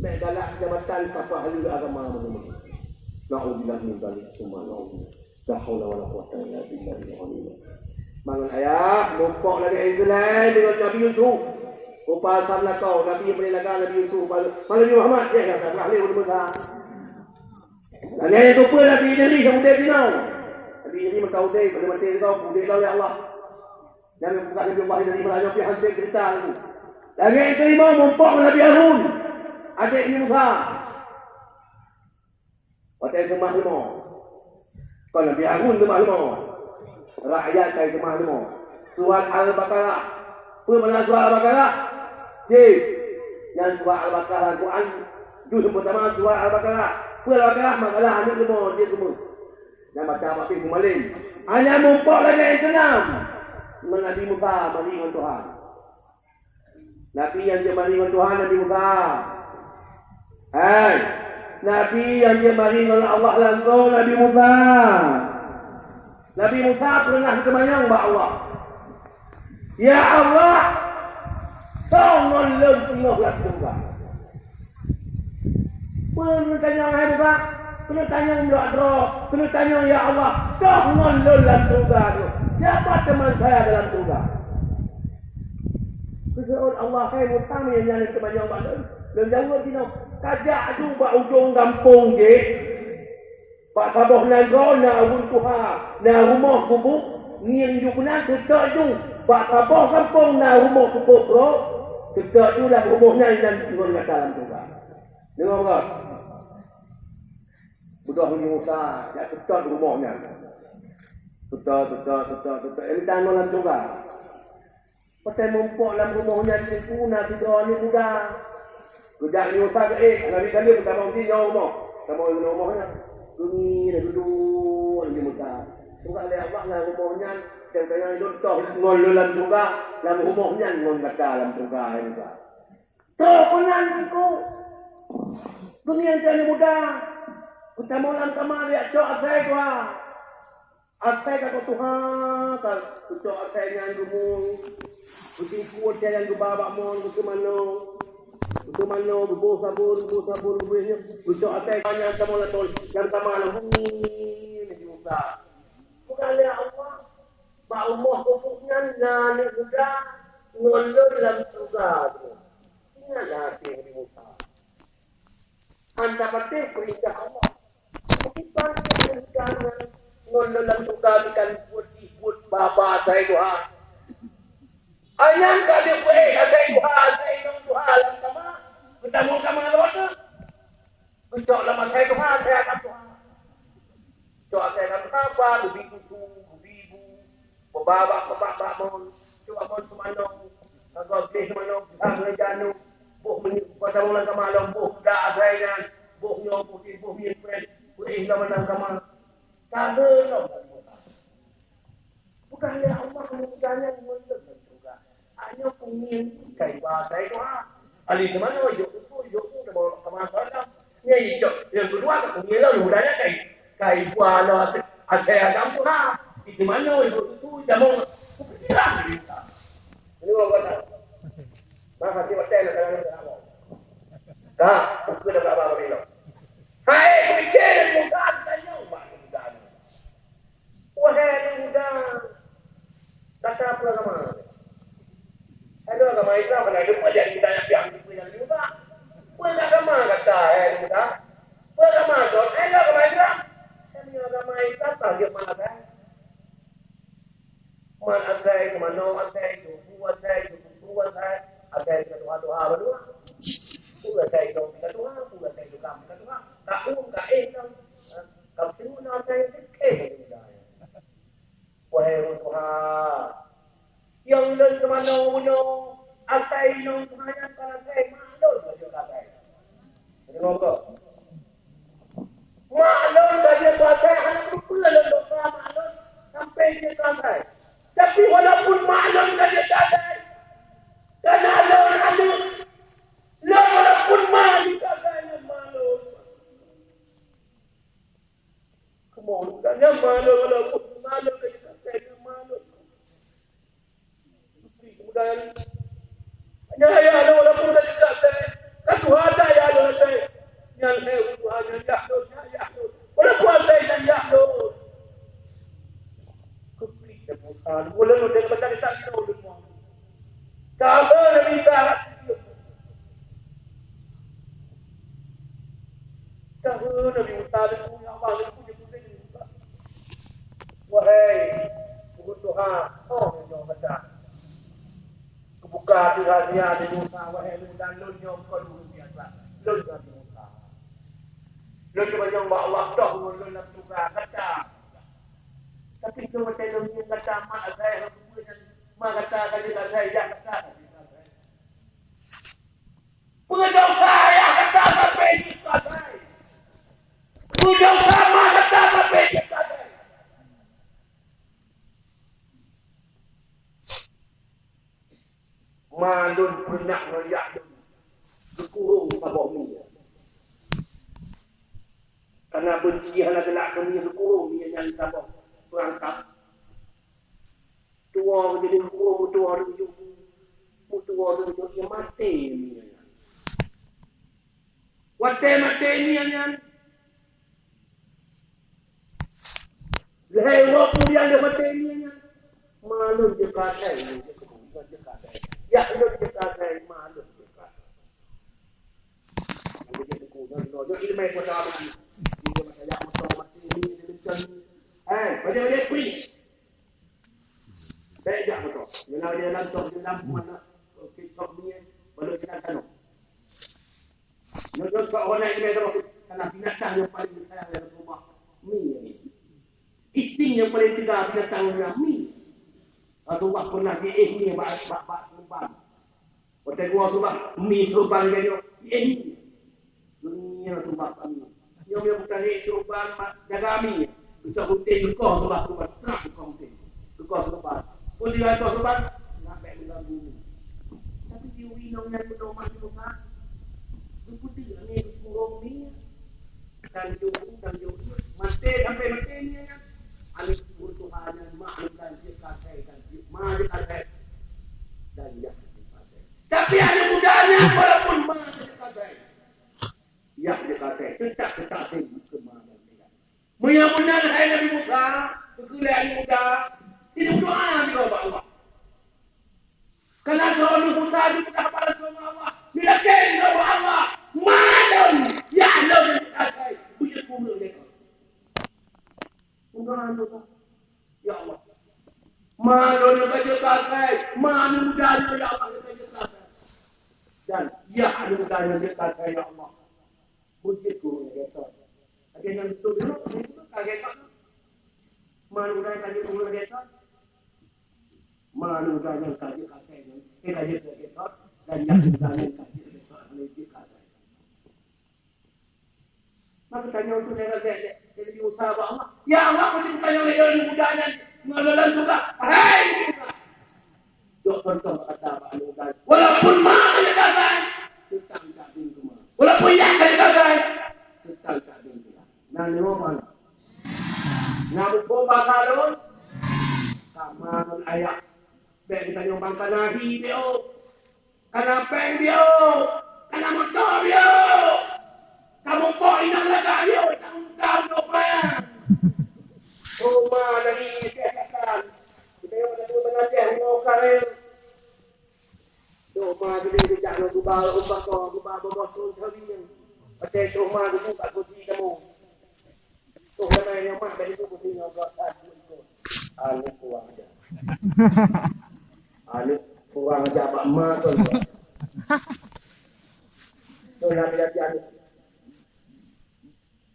Megalak jabatan kapal ahli agama menurut Na'udillah min dalik Summa na'udillah La hawla wa la quwwata illa billah. Mangan ayah Lumpuk lagi Israel dengan Nabi Yusuf. Upah sana kau Nabi yang menilakan Nabi Yusuf. Nabi Muhammad ya tak boleh urut besar. Dan yang itu pun Nabi diri kemudian dinau. Nabi diri mengkautai pada mati kau putih kau ya Allah. Nabi buka Nabi Allah dari Melayu pi hasil cerita itu. Dan yang kelima mumpuk Nabi Harun. Adik Musa. Waktu gemah lima. Kalau Nabi Harun gemah lima. Rakyat kaya gemah lima. Surat Al-Baqarah. Mana surah Al-Baqarah? Yang surah Al-Baqarah Quran. Juz pertama surah Al-Baqarah. Al-Baqarah makalah hanya lima. Dia semua. Dan macam apa itu malin. Hanya mumpuk lagi yang senang. Nabi Musa mari dengan Tuhan. Nabi yang dia mari dengan Tuhan Nabi Musa. Nabi yang dia mari dengan Allah langsung Nabi Musa. Nabi Musa pernah kemayang kepada Allah. Ya Allah, tolong tengok langsung. Pernah tanya hai Musa, kena tanya doa, kena tanya ya Allah, tolong langsung. Siapa teman saya dalam surga? Kesuruh Allah hai Musa yang nyala kemayang pada. Dan jauh kita kajak tu buat ujung kampung je. Pak Saboh Naga na Tuhan, na rumah kubuk ni yang hidup benar kita tu. Pak Saboh kampung na rumah kubuk bro. Kita tu lah rumahnya yang turun ke dalam surga. Dengar tak? Budak Musa, ya kita rumahnya. Betul. Ini tanah dalam surga. Pasal mumpuk dalam rumahnya ni kuna tiga ni muda. Kejap ni Musa ke Nabi kali kita mau pergi jauh rumah. Kita mau ke rumahnya. Duni dah duduk Nabi Musa. Surga dia Allah dalam rumahnya. Jangan hidup toh ngol dalam surga. Dalam rumahnya ngol kata dalam surga ni Musa. Toh penan aku. Dunia ni muda. Kita mau dalam kamar dia cok asai tua. Asai kata Tuhan. Kalau asai yang rumah. Kucing kuat yang babak mon ke mana? Ke mana? Bubuh sabun, bubuhnya. Ucap atai banyak sama lah tol. Yang sama lah bumi ni juga. Bukan ya Allah. Ba Allah pokoknya na ni sudah ngolor dalam surga tu. Ingatlah hati ni Musa. Anda pasti perintah Allah. Kita perintah ngolor dalam surga ikan putih baba saya Tuhan. Ayang kali boleh ada Tuhan, Tuhan sama. Kita mau sama lawan. Ucap lama saya Tuhan, saya akan Tuhan. Ucap saya akan apa? Bibu, babak mon. Cuba mon semanong. Agak bih semanong. Agak janu. Buh meni pada mula sama long buh dah adainan. Buh nyong putih buh nyepret. Putih dah menang sama. Tak ada. Bukan ya Allah mengucapnya menurut. Hanya pungin kai bahasa itu ali ke mana yo dah bawa ke mana ni yo yang kedua ke pungin lah mudahnya kai buah lo asai agam tu di mana yo tu jamu pikiran kita ini mau kata bah hati hotel kalau nak mau dah aku dah berapa hari lo hai pikir muda tanya bah muda wahai muda kata apa sama ada agama Islam kena hidup aja kita yang dipunyai juga. Bukan agama kata muda. Bukan agama tu. Ada agama Islam. Kami agama Islam tak dia mana dah. Mana ada itu mana ada itu buat ada itu buat ada itu doa berdua. Buat ada itu kita doa, buat ada itu kamu kita doa. Kamu kan kamu nak saya sikit. Wahai Tuhan. Yang lain ke mana-mana atai nong semayang kalau saya malu saja kata. Jadi apa? Maklum saja pakai anak pula dosa maklum sampai dia sampai. Tapi walaupun maklum saja sampai, kerana ada walaupun maklum katanya maklum. Kemudiannya maklum walaupun maklum saja katanya maklum. Kemudian hanya ada walaupun saja sampai. Satu ada ya ada. Yang saya Tuhan yang yahdud. Walaupun saya yang yahdud. Keplik kebutaan. Mula dia baca dia tak tahu semua. Sama Nabi Tahat. Sama Nabi Tahat itu yang Allah yang punya pusing. Wahai kebutuhan. Oh, yang baca. Kebuka rahasia di dosa. Wahai lu dan lu yang kau dulu biasa. Lu dan dosa. Lu cuma yang Allah dah lu nak tukar kata. Tapi tu macam lu kata mak saya kemudian mak kata kali saya ya kata. Berdosa ya kata sampai di kata. Berdosa mak kata sampai di kata. Malun pernah melihat berkurung sabuk ni. Karena benci hanya gelak kami berkurung dia yang sabuk perangkap. Tua menjadi berkurung, tua dia mati ni. Mati ni yang Lahir waktu dia mati ni yang malun dia kata ni. Ya, itu dia kata malun dia kata. Jadi dia kuno dia ilmu kuasa apa ni? Dia macam motor mati ni macam macam kuis. Beda betul. Dia langsung dia mana TikTok ni baru kita tahu. Nonton kat orang ini tu karena binatang yang paling sayang dalam rumah ni. Isting yang paling tiga binatang yang ni. Atau buat pernah dia ni bak serban. Hotel gua tu bak mi serban dia ni. Dunia tu bak kami. Yang bukan ni serban jaga mi. Bisa hotel kau tu bak serban terang kau hotel. Kau serban. Pun dia kau serban sampai dalam bumi. Tapi dia winong yang berdoa tu kan. Putih ni kurung ni. Dan jauh masih sampai mati ni kan. Alis Tuhan yang maafkan dikatakan dikatakan dan ya dikatakan. Tapi ada mudahnya walaupun dikatakan. Ya dikatakan tetap kemana dia. Mudah-mudahan hai Nabi Musa kekulian muda tidak berdoa kepada Allah. Karena doa Musa kita kepada Allah. Bila kita Allah malam ya Allah dikatakan punya kumul mereka. Ya Allah. Malu kerja kasai, malu dana ya Allah kerja kasai. Dan ya ada dana kerja kasai ya Allah. Puji ku ya Allah. Ada yang itu dulu, kaget tak? Malu dana kerja kerja kasai. Malu dana kerja kasai. Kerja kasai dan yang dana kerja kasai. Maka tanya untuk saya jadi usaha Allah. Ya Allah, aku tanya oleh mudahnya melalan juga. Hai. Doktor kata mudah. Walaupun mahal kata, tetap tak bingung. Walaupun ya kata, tetap tak bingung. Nang roman. Namu bomba kalon. Kaman ayak. Baik kita nyumbang kanahi dia. Kana peng dia. Kana motor dia. Kamu kok inang laga dia, kamu lupa. Rumah dari kesehatan. Kita yang ada menasihat mengokarin. Rumah kita tidak nak gubal ubah kau, gubal bos sekali. Macam rumah itu tak kunci kamu. Tuh nama yang mak dari itu kunci ngobot itu. Alif kurang aja. Alif kurang aja pak mak tu. Tuh nak lihat Alif.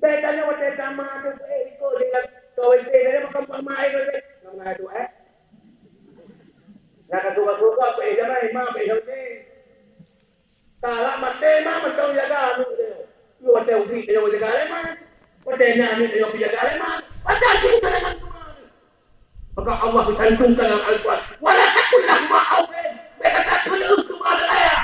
Bedanya macam sama tu, ikut dengan kau itu, dia makan pemain tu, nama tu nak suka apa jangan imam itu. Kalau mati mah macam jaga tu, lu ada uji dia jaga leh mah. Padahal ni yang penjaga mas. Padahal kita dengan Tuhan. Maka Allah cantumkan dalam Al-Quran. Wala takul lahuma awin. Mereka takul untuk malaya.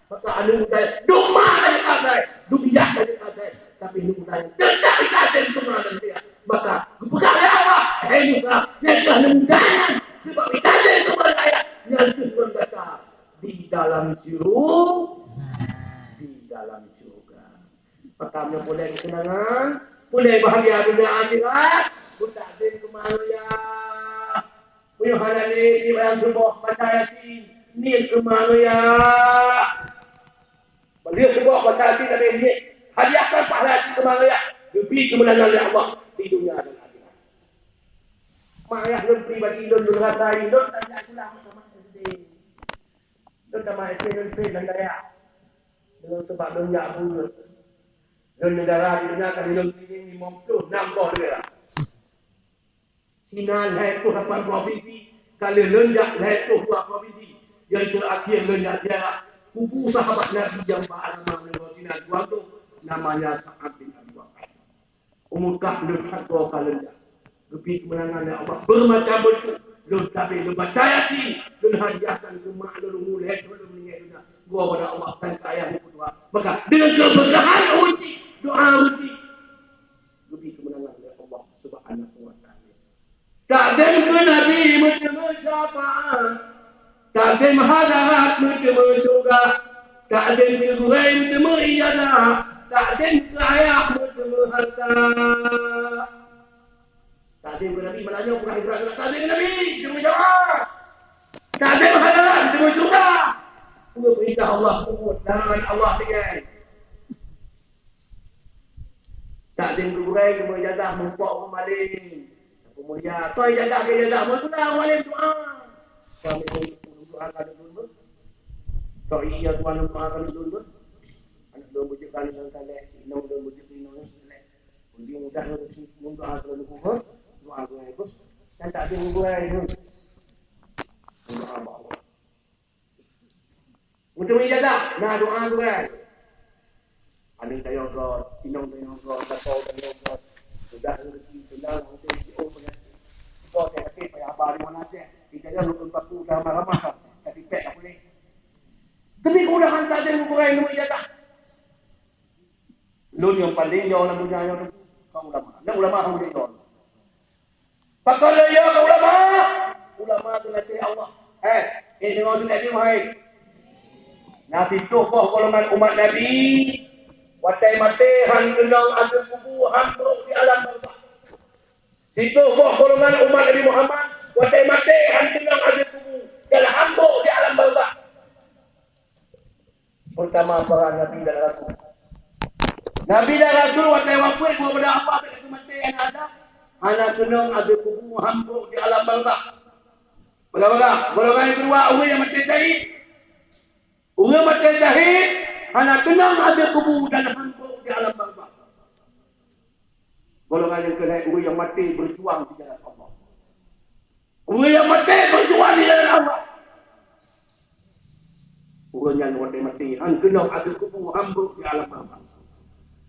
Maka anu saya duma dari kasai. Dubiyak dari kasai. Tapi ini saya tidak kasai semua dan dia. Maka kepegang Allah. Hei Musa. Dia menunggangan. Sebab kita kasai semua saya. Yang Tuhan kata. Di dalam syurga. Pertama boleh kesenangan. Boleh bahagia dunia akhirat. Budak din kemana ya. Punya hal ni. Di dalam sebuah baca yasin. Ni kemana ya. Beliau sebuah baca yasin dari ni. Hadiahkan pahala yasin kemana ya. Lebih kemenangan oleh Allah. Di dunia dan akhirat. Mak ayah lun pribadi lun rasai. Lun tanya pulang sama sedih. Lun sama yasin lun pin dan daya. Lun sebab lun yak bulu. Lun negara di dunia kan lun ini 50 60 dia. China lahir tu 8 provinsi. Kali lenjak lahir tu 2 provinsi. Yang terakhir lenjak dia kubu sahabat Nabi yang beranak nama China dua tu namanya Sa'ad bin Abi Waqqas. Umurkah lun satu lenjak. Lebih kemenangan dari Allah bermacam bentuk. Lun tapi lun baca yasin. Lun hadiahkan ke mak lun mulai lun meninggal dunia. Gua pada Allah dan ayah ni berdua. Maka dengan keberkahan uji doa uji lebih kemenangan dari Allah Subhanahu wa taala. Takdim ke Nabi macam syafaat. Takdim hadarat macam syurga. Takdim ke Quran macam iyadah. Takdim ke ayah macam harta. Takdim ke Nabi malahnya Quran Israel. Takdim ke Nabi macam jawab. Takdim hadarat macam syurga. Semua perintah Allah semua jangan Allah tinggal. Takdim ke Quran semua ijadah mempuak pemaling. Kemudian, kau jaga ke jaga, mula wali doa. Kami doa kali dulu. Kau iya tuan doa kali dulu. Anak dua bujuk kali dan kali, inong dua bujuk inong kali. Undi mudah nanti doa kali kubur, doa kali kubur. Dan tak ada kubur itu. Doa Allah. Untuk jaga, nah doa kubur. Anak saya kau, inong saya kau, kau saya kau. Sudah rezeki sudah mungkin oh punya kau tak kata payah abang di mana saja kita jangan lupa pasu dah ramah tapi pek tak boleh tapi kau dah hantar dia kurang nombor ijazah lun yang paling jauh dalam dunia yang kau ulama kamu dia jauh pakal ya kau ulama tu nanti Allah dengar tu tadi wahai Nabi tokoh golongan umat Nabi. Watai mati han kenang ada kubu hambruk di alam barzakh. Situ golongan umat Nabi Muhammad. Watai mati han kenang ada kubu dalam hambruk di alam barzakh. Pertama para Nabi dan Rasul. Nabi dan Rasul watai wafat gua pada apa pada mati yang ada. Anak kenang ada kubu hambruk di alam barzakh. Bagaimana? Golongan yang kedua orang yang mati syahid. Orang mati syahid. Anak kenang ada kubu dan hambruk di alam barzakh. Golongan yang kedua orang yang mati berjuang di jalan Allah. Orang yang mati berjuang di jalan Allah. Orang yang mati han kenang ada kubu hambruk di alam barzakh.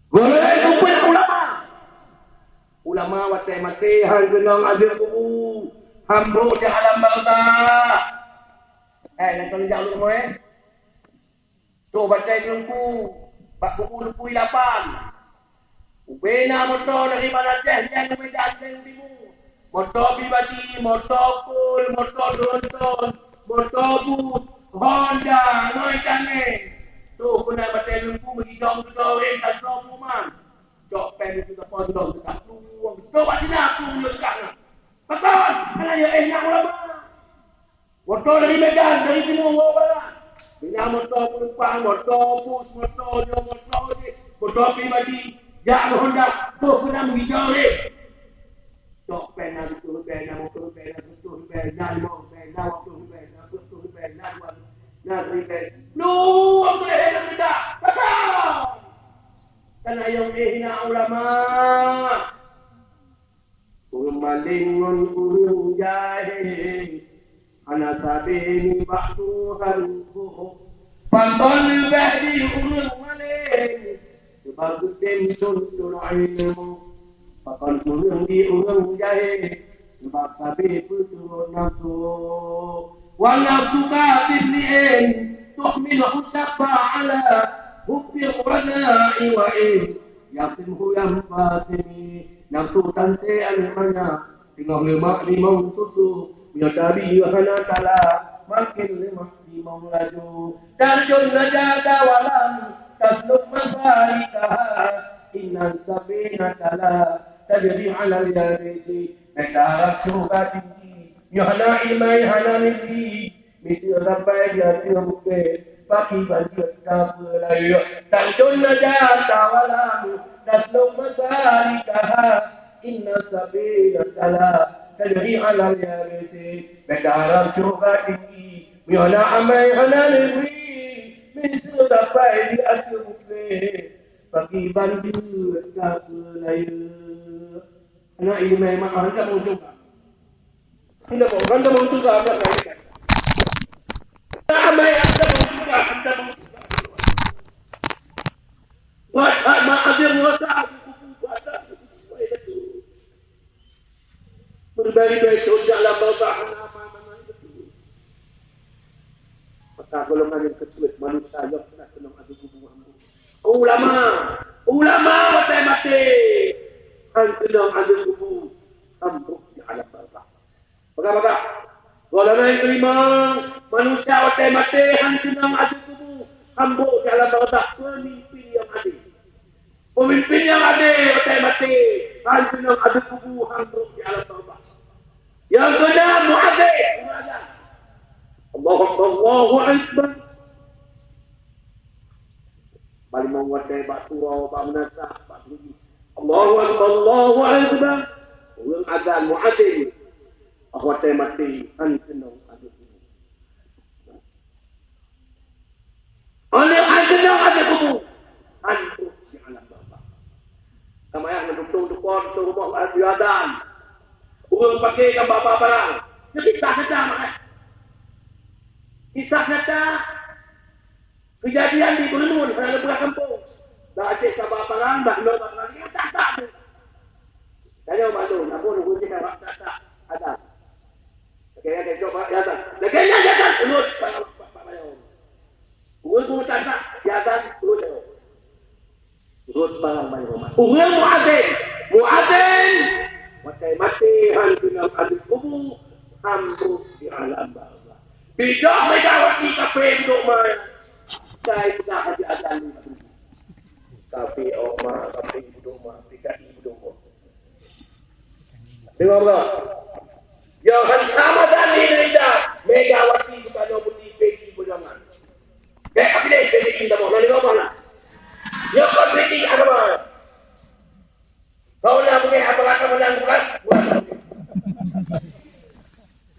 Golongan yang kedua ulama. Ulama watai mati han kenang ada kubu hambruk di alam barzakh. Nak tolong jauh semua tu baca buku, buku buku 8. Ubena motor dari Malaysia yang medan dengan motor pribadi, motor full, motor Tronton, motor bus, Honda, Noikangen. Tu kena baca buku bagi jom orang tak sopuman. Jok pen itu tak pondok tak tuang. Tu baca aku lekat. Betul. Kalau yang nak ulama. Motor dari Medan, dari Timur Barat. Bila motor penumpang, motor bus, motor pribadi, jak Honda, tu kena menghijau ni. Tok pena betul pena, motor pena betul pena, mau pena betul pena, betul pena, nak ribai. Lu, aku dah hendak tidak. Betul. Karena yang hina ulama. Malingon urung jahil. Ana sabeni baktu haruh Panton badi urung maling sebab kutim sun ilmu pakan turun di urang jahil sebab sabi turun nafsu wa nafsu katin li'in tuhmilu syaffa ala hubbi qurana'i wa in yasimhu yang fasimi nafsu tanse al-mana tinggal lemak limau susu ya tabi hana tala makin lemak limau laju darjun najada walam tasluk masalikaha innan sabina tala tajri ala al-yarisi nadarak syubati ya hana ilmai hana mimpi misi rabbai ya tiuke paki banjir kabelayo darjun najada walam tasluk masalikaha inna sabila tala tajri ala al-yarisi nadarak syubati ya hana amai hana mimpi misi rabbai ya tiuke pagi banjir kabelayo anak ini memang anda mau juga tidak mau anda mau juga anda kaya ramai anda mau juga wahai ma'adir wasa berbagi-bagi surga dalam bawah nama itu maka golongan yang kecil manusia yang pernah kenal adu hubungan ulama mati antunang ada kubu ambruk di alam bawah. Bagaimana? Golongan yang kelima, manusia mati antunang ada kubu ambruk di alam bawah. Pemimpin yang ada mati antunang ada kubu ambruk di alam bawah. Yang keenam muadzin. Allahu Akbar. Balik menguatkan batu rawa, menasah, batu Allahu Akbar, Allahu Akbar. Orang azan muadzin. Akhwat mati antunang ada kubu. Oleh antunang ada kubu ambruk di alam bawah. Kama yang duduk depan rumah azan. Orang pakai gambar barang. Kisah sedang makan. Kisah sedang. Kejadian di Gunung, ada budak kampung. Dah Aceh sabar barang, dah lor barang. Ya tak. Saya malu, aku nunggu dia tak ada. Kaya coba ya tak. Kaya ya tak urut barang. Urut tak ya tak urut. Urut barang rumah. Urut muadzin. Mati hantunang adu kubu ambruk di alam bawah. Bijak megawati kafe duduk main. Saya sudah haji azan itu. Kafe oma kafe duduk main. PKI duduk main. Dengar tak? Yang sama tadi tidak megawati kalau budi PKI berjalan. Apa dia PKI tidak mau lalu apa lah? Yang PKI ada mana? Kau nak pergi apa lagi menang bukan?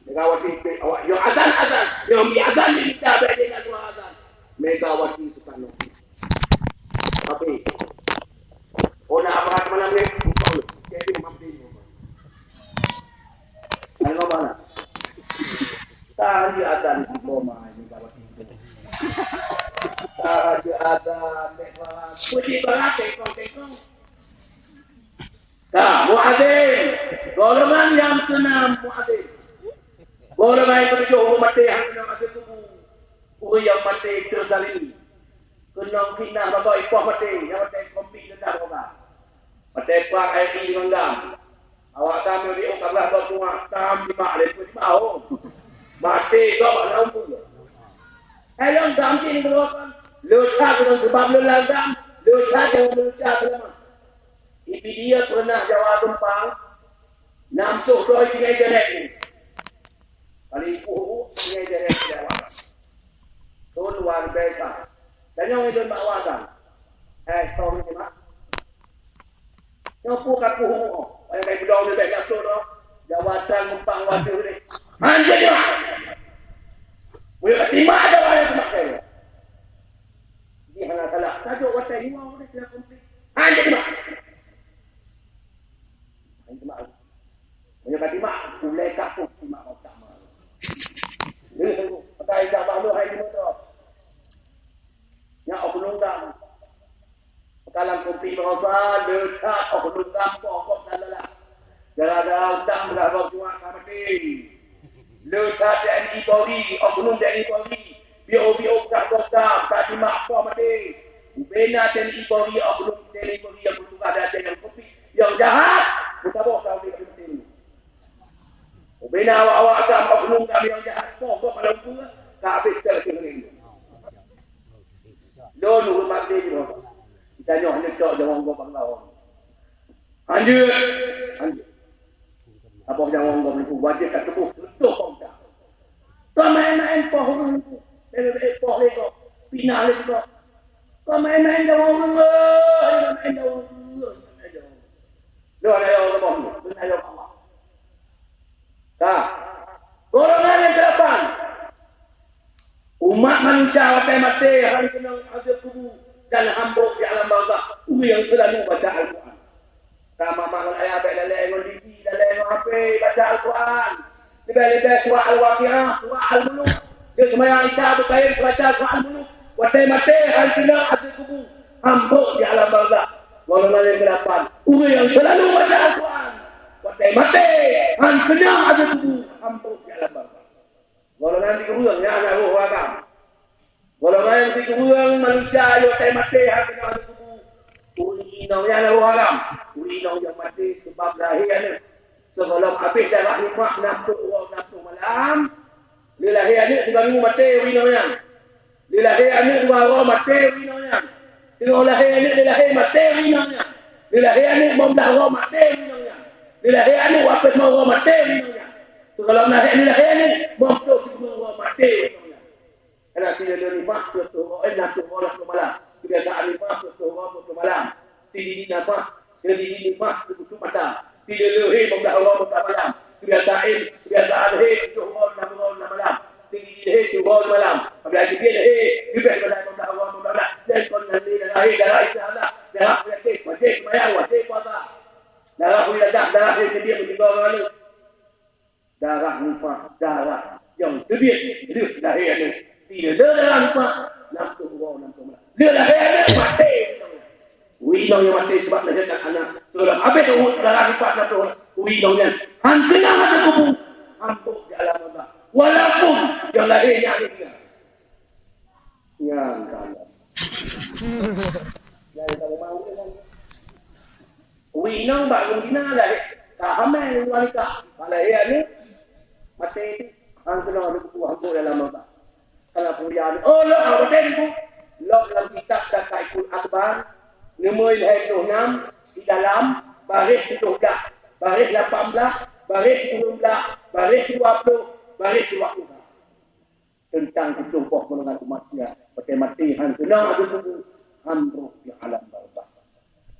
Megawati awak yang azan yang azan ini tak ada dengan azan. Megawati Soekarno. Tapi nak apa lagi menang ni? Kau jadi mampu. Kalau mana? Tak ada azan di koma Megawati. Tak ada azan Megawati. Puji barat tekong. Nah, muadzin. Golongan yang keenam muadzin. Golongan yang ketujuh mati hantunang ada kubu. Orang yang mati tergali. Kena fitnah bapa ipah mati, yang mati kompi dendam orang. Mati pak ID menggam. Awak kami di ukablah berkuat tam di mak lepas mau. Mati kau lampu. Helong gamtin keluarkan. Lusa dengan sebab lelagam, lusa dengan lusa kelama. Ipi dia pernah jawab tumpang, namsuh doi tinggal jerek ni. Kali ibu tinggal jerek jawab. Itu luar biasa. Dan yang itu mak wasan. Tahu ni mak. Yang kat puhu. Yang baik bedong ni baik namsuh tu. Jawatan tumpang wasil ni. Anjir dia. Boleh terima ada orang yang semakai. Dia hanya salah. Tajuk wasil ni orang ni kena komplit. Anjir dia. Banyak kata mak, mulai kapuk mak kau tak mahu. Ini sungguh, kata ijab mahu hai di motor. Yang aku nunggang. Kalam ku merasa dekat oknum kampung kok dalam. Jalan-jalan tak berapa kuat kami. Dekat TNI Polri, oknum TNI Polri. BO tak dokter, tak dimaksa mati. Bina TNI Polri, oknum TNI Polri yang bertugas ada yang kopi, yang jahat. Kita bawa tahu dia penting. Bina awak-awak tak oknum kami yang jahat. Kok pada umur tak habis terkini ini. Dulu rumah dia tu. Kita nyoh ni sok jangan gua banglau. Anjir. Apa jangan gua ni wajib kat tubuh betul kau tak. Kau main-main pohon tu. Pohon itu pindah lagi kau. Kau main-main jangan gua. Main jangan gua. Lu ada yang ngomong tu. Benar yang Allah. Tak. Golongan yang ke-8. Umat manusia mati hari kena azab kubur dan hambuk di alam barzakh. Yang selalu baca Al-Quran. Sama mangan ayat baik dalam TV, dalam HP baca Al-Quran. Lebih-lebih surah Al-Waqiah, surah Al-Muluk. Dia semayang Isya berkait baca surah Al-Muluk. Mati hari kena azab kubur. Hambuk di alam barzakh. Golongan yang ke-8. Yang selalu baca Al-Quran. Mati hari kena azab kubur. Hambuk di alam barzakh. Golongan tiga orang yang ada roh agam. Golongan yang tiga orang manusia yang mati hati nak tubuh. Ulinau yang ada roh agam. Ulinau yang mati sebab lahir. Sebelum habis darah 5-60 malam. Dia lahir ni tiga minggu mati ulinau yang. Dia lahir ni 2 orang mati ulinau yang. Dia lahir ni dia lahir mati ulinau yang. Dia lahir ni 15 orang mati ulinau yang. Dia lahir ni wafat 5 orang mati ulinau yang. Kalau nak ni mampu semua mati. Karena tidak ada lima tu orang tu malam. Tidak ada lima tu orang tu malam. Tidak di nama, tidak di lima tu mata. Tidak lebih membelah orang tu malam. Kebiasaan tu orang malam. Tidak tu orang malam. Apabila dia tidak membelah orang tu malam. Dan kon nanti darah Allah. Darah wajib puasa. Darah dia menjaga orang. Darah nifas, darah yang terbit, dia lahir ni. Tidak ada darah nifas, langsung bawa langsung malam. Dia lahir ni, mati. Winong yang mati sebab lahirkan anak. Sebab habis tu darah nifas langsung winong yang. Hansenang ada kubur. Hampuk di alam Allah. Walaupun yang lahirnya ada dia. Yang kalah. Jadi kalau mahu dia kan. Winong bangun dina lahir. Tak hamil wanita. Kalau lahir ni, mati angkana ada buku hambuk dalam mata. Kalau kemudian, Allah betul tu. Log dalam kitab dan kaikul akbar. Nomor 26 di dalam baris 17, baris 18, baris 19, baris 20, baris 20. Tentang ketumpah golongan manusia. Betul mati angkana ada buku hambuk di alam barzakh.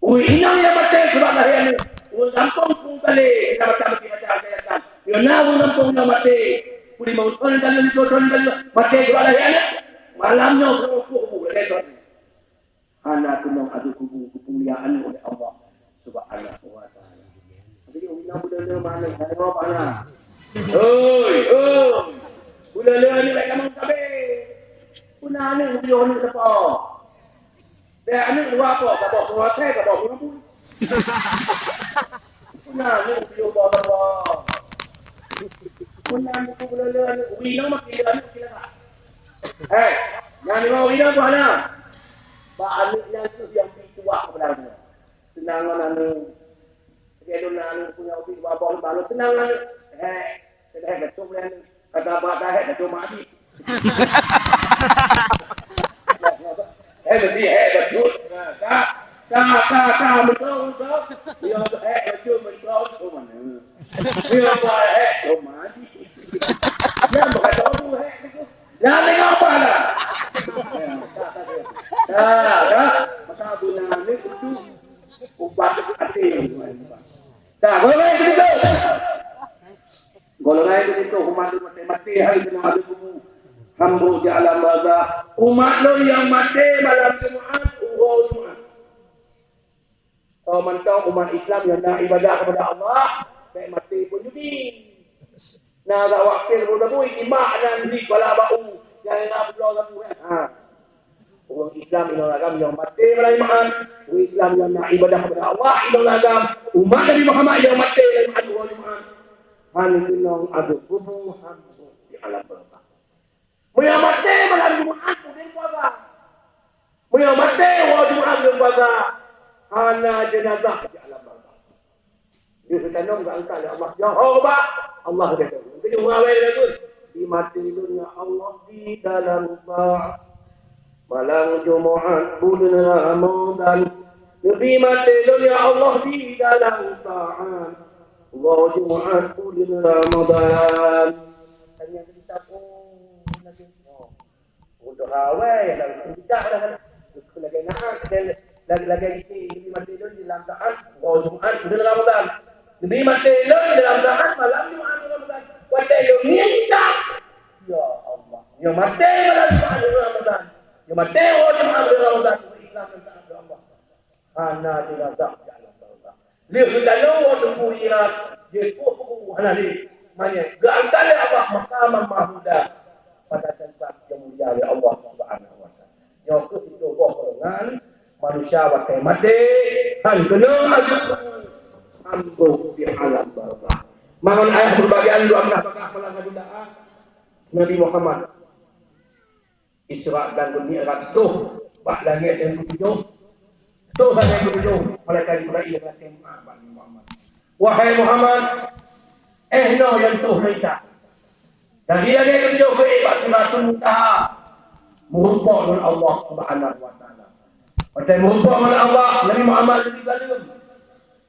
Inang yang mati sebab lahir ni. Kampung pun kali kita mati macam yang nak nampung yang mati. Puli mau orang kali mati sebab lahir ni. Malamnya kubur lepas. Anak tunang adu kubur kemuliaan oleh Allah Subhanahu wa taala. Jadi inang budak mana? Saya mana? Oi. Budak ni like kamu sabe. Punah ni video ni siapa? Dia anak dua apa? Kau bawa saya, kau bawa apa? Nah, ni video bawa. Punah ni bulan winang makin anak kita tak. Yang ni winang tu mana? Ba anak yang tu yang tua sebenarnya. Senang ni. Dia ni punya ubi bawa balu senang ni. Dah betul ni. Kata apa dah betul mati. Betul. Tak betul. Dia betul betul mana. Dia buat mati. Dia bukan tahu Dia tengok apa dah. Maka guna ni itu ubat hati. Golongan itu. Golongan itu umat mati hari kena ada buku. Hambuk di alam barzakh. Umat lo yang mati malam Jumaat, Jumaat. Kau mantau umat Islam yang nak ibadah kepada Allah, baik mati pun jadi. Nak tak wakil pun dah boleh imak dan di kepala bau. Yang nak berdoa dengan Tuhan. Orang Islam ilang agam yang mati melalui ma'an. Orang Islam yang nak ibadah kepada Allah ilang agam. Umat Nabi Muhammad yang mati melalui ma'an. Orang ma'an. Han ilang ada kubu han di alam barzah. Mereka mati melalui ma'an kemudian puasa. Mereka mati orang Jumaat kemudian puasa. Hana jenazah di alam barzah. Dia bertanam ke angkat oleh Allah. Ya Allah. Allah kata. Mungkin orang awal tu. Di mati dunia Allah di dalam ta'at. Malam Jumaat bulan Ramadan. Lebih mati dunia Allah di dalam ta'at. Allah Jumaat bulan Ramadan. Tanya kita pun untuk awal dan tidak dah lagi nak lagi lebih mati dunia dalam ta'at. Allah Jumaat bulan Ramadan. Lebih mati dunia dalam ta'at malam Jumaat bulan Ramadan. Wajah yang minta. Ya Allah. Yang mati malam Jumaat bulan Ramadan. Yang mati orang Jumaat bulan Ramadan. Islam dan ta'at Allah. Hana jenazah di alam barzah. Dia sudah lawa tunggu irat. Dia kuhu hana ni. Maknanya, keangkatan Allah maqam mahmudah pada tempat yang mulia oleh Allah Subhanahu wa taala. Yang itu dengan manusia wakai mati. Hal kena ajak ambuh di alam barzah. Mangan ayat berbagai doa bakah malam doa Nabi Muhammad Isra dan Mi'raj tu bak langit yang ketujuh tu yang ketujuh malaikat Jibril kata Nabi Muhammad wahai Muhammad no yang tu mereka dan dia yang ketujuh ke Sidratul Muntaha merupak dengan Allah Subhanahu wa taala pada merupak dengan Allah Nabi Muhammad lebih zalim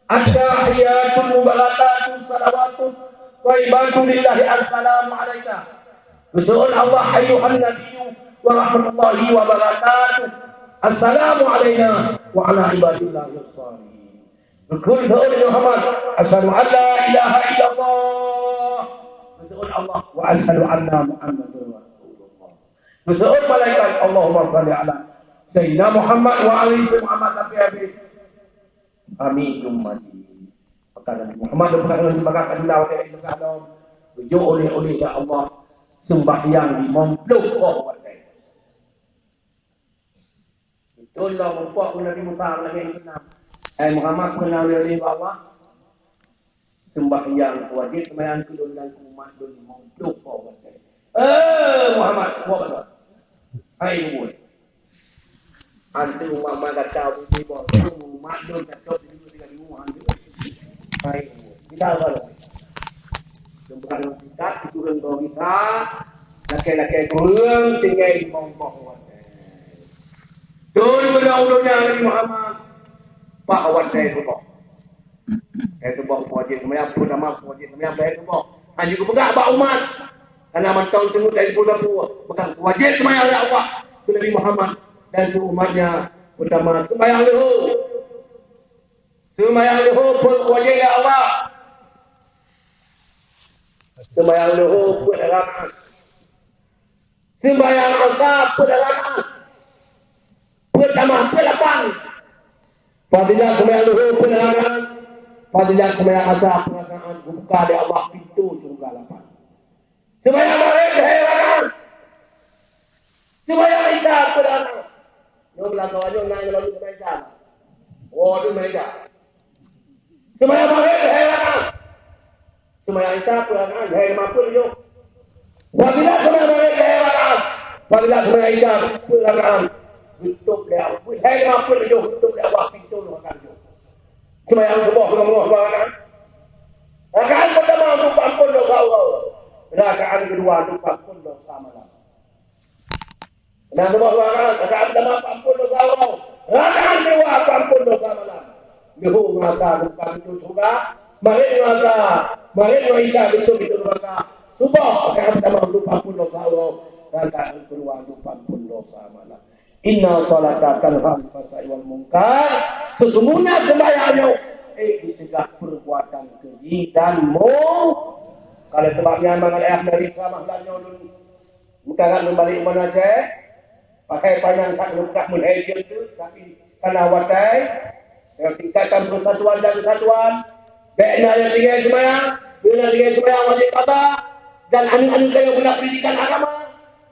At-tahiyatun mubarakatun salawatun wa ibadatu lillahi assalamu alaika. Rasul Allah ayyuhan nabiyyu wa rahmatullahi wa barakatuh. Assalamu alaina wa ala ibadillahi as-salihin. Berkul Nabi Muhammad asyhadu an la ilaha illallah. Rasul Allah wa asyhadu anna Muhammadar rasulullah. Rasul malaikat Allahumma shalli ala sayyidina Muhammad wa ali Muhammad nabi Amin ummati. Perkara Muhammad berkata dibagakan Allah wa ta'ala berjauh oleh Allah sembahyang di mempluk orang lain. Itulah membuat Nabi Musa lagi kenal. Muhammad kenal oleh Allah sembahyang wajib sembahyang kedua dan umat di mempluk orang lain. Muhammad buat apa? Hai buat. Antu mama kata di bawah mak don kata di tiga di rumah antu. Baik. Kita apa? Jumpa dengan kita turun ke kita. Laki-laki turun tinggal di bawah. Turun berdoa Nabi Muhammad. Pak awak saya tu bawah. Itu bawah wajib semua pertama wajib semua baik tu bawah. Anju pegang bak umat. Karena mantau tunggu dari puluh pegang wajib semua oleh Allah Nabi Muhammad. Dan umatnya utama sembahyang luhur pun wajib Allah sembahyang luhur pun rakaat sembahyang asar pun rakaat pertama pelapan fadilah sembahyang luhur pun rakaat fadilah sembahyang asar pun rakaat buka dari Allah pintu surga 8 sembahyang maghrib rakaat sembahyang isya pun rakaat. Yang belakang aja nak lalu mereka. Oh, tu mereka. Semaya mereka heran. Semaya kita pulang heran mampu yo. Wabila semaya mereka heran. Wabila semaya kita pulang tutup dia. Heran mampu yo tutup dia waktu itu makan yo. Semaya semua kan. Rakaat pertama untuk ampun dosa Allah. Rakaat kedua untuk ampun dosa malam. Dan semua rakaat pertama ampun dosa Allah. Rakaat kedua ampun dosa malam. Lehu maka bukan itu juga. Mari isa betul maka. Subah rakaat pertama untuk ampun dosa Allah. Rakaat kedua untuk ampun dosa malam. Inna salata tanha 'anil fahsya'i wal munkar. Sesungguhnya sembahyangnya dicegah perbuatan keji dan kalau sebabnya mengenai dari sama dan nyolong bukan kembali mana saja. Pakai panjang tak luka menhajir itu, tapi karena watai, yang tingkatkan persatuan dan kesatuan, baiknya yang tinggal semayang, bila tinggal semayang wajib kata, dan anak-anak yang punya pendidikan agama,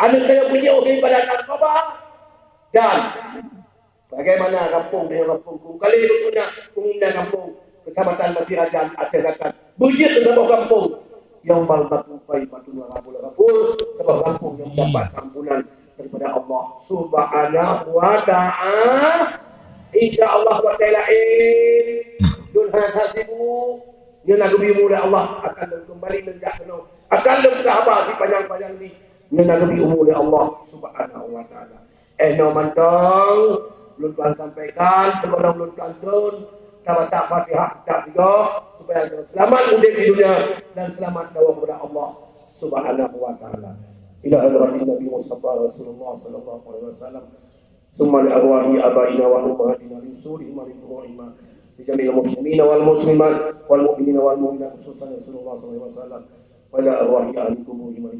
anak yang punya usaha pada narkoba, Dan bagaimana kampung dengan kampung kali itu punya pengindah kampung Kecamatan Bati Rajan Aceh Selatan. Bujit sebuah kampung yang batu pai batu rabul sebab kampung yang dapat ampunan daripada Allah Subhanahu wa taala. Insya-Allah wa taala dun hasibu dia nak lebih muda Allah akan kembali menjadi akan lebih apa si panjang-panjang ni dia nak lebih umur Allah Subhanahu wa taala. No mantong belum tuan sampaikan kepada belum tuan kita baca Fatihah kita juga supaya kita selamat hidup di dunia dan selamat dalam kepada Allah Subhanahu wa taala. Ila hadratin Nabi Mustafa Rasulullah sallallahu alaihi wasallam. Summa li arwahi abaina wa ummahatina min surihim wa ridwanihim li jami'il muslimin wal muslimat wal mu'minina wal mu'minat khususan Rasulullah sallallahu alaihi wasallam wa ila arwahi ahli kuburihim.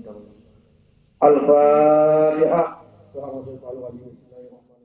Al-Fatihah. Bismillahirrahmanirrahim.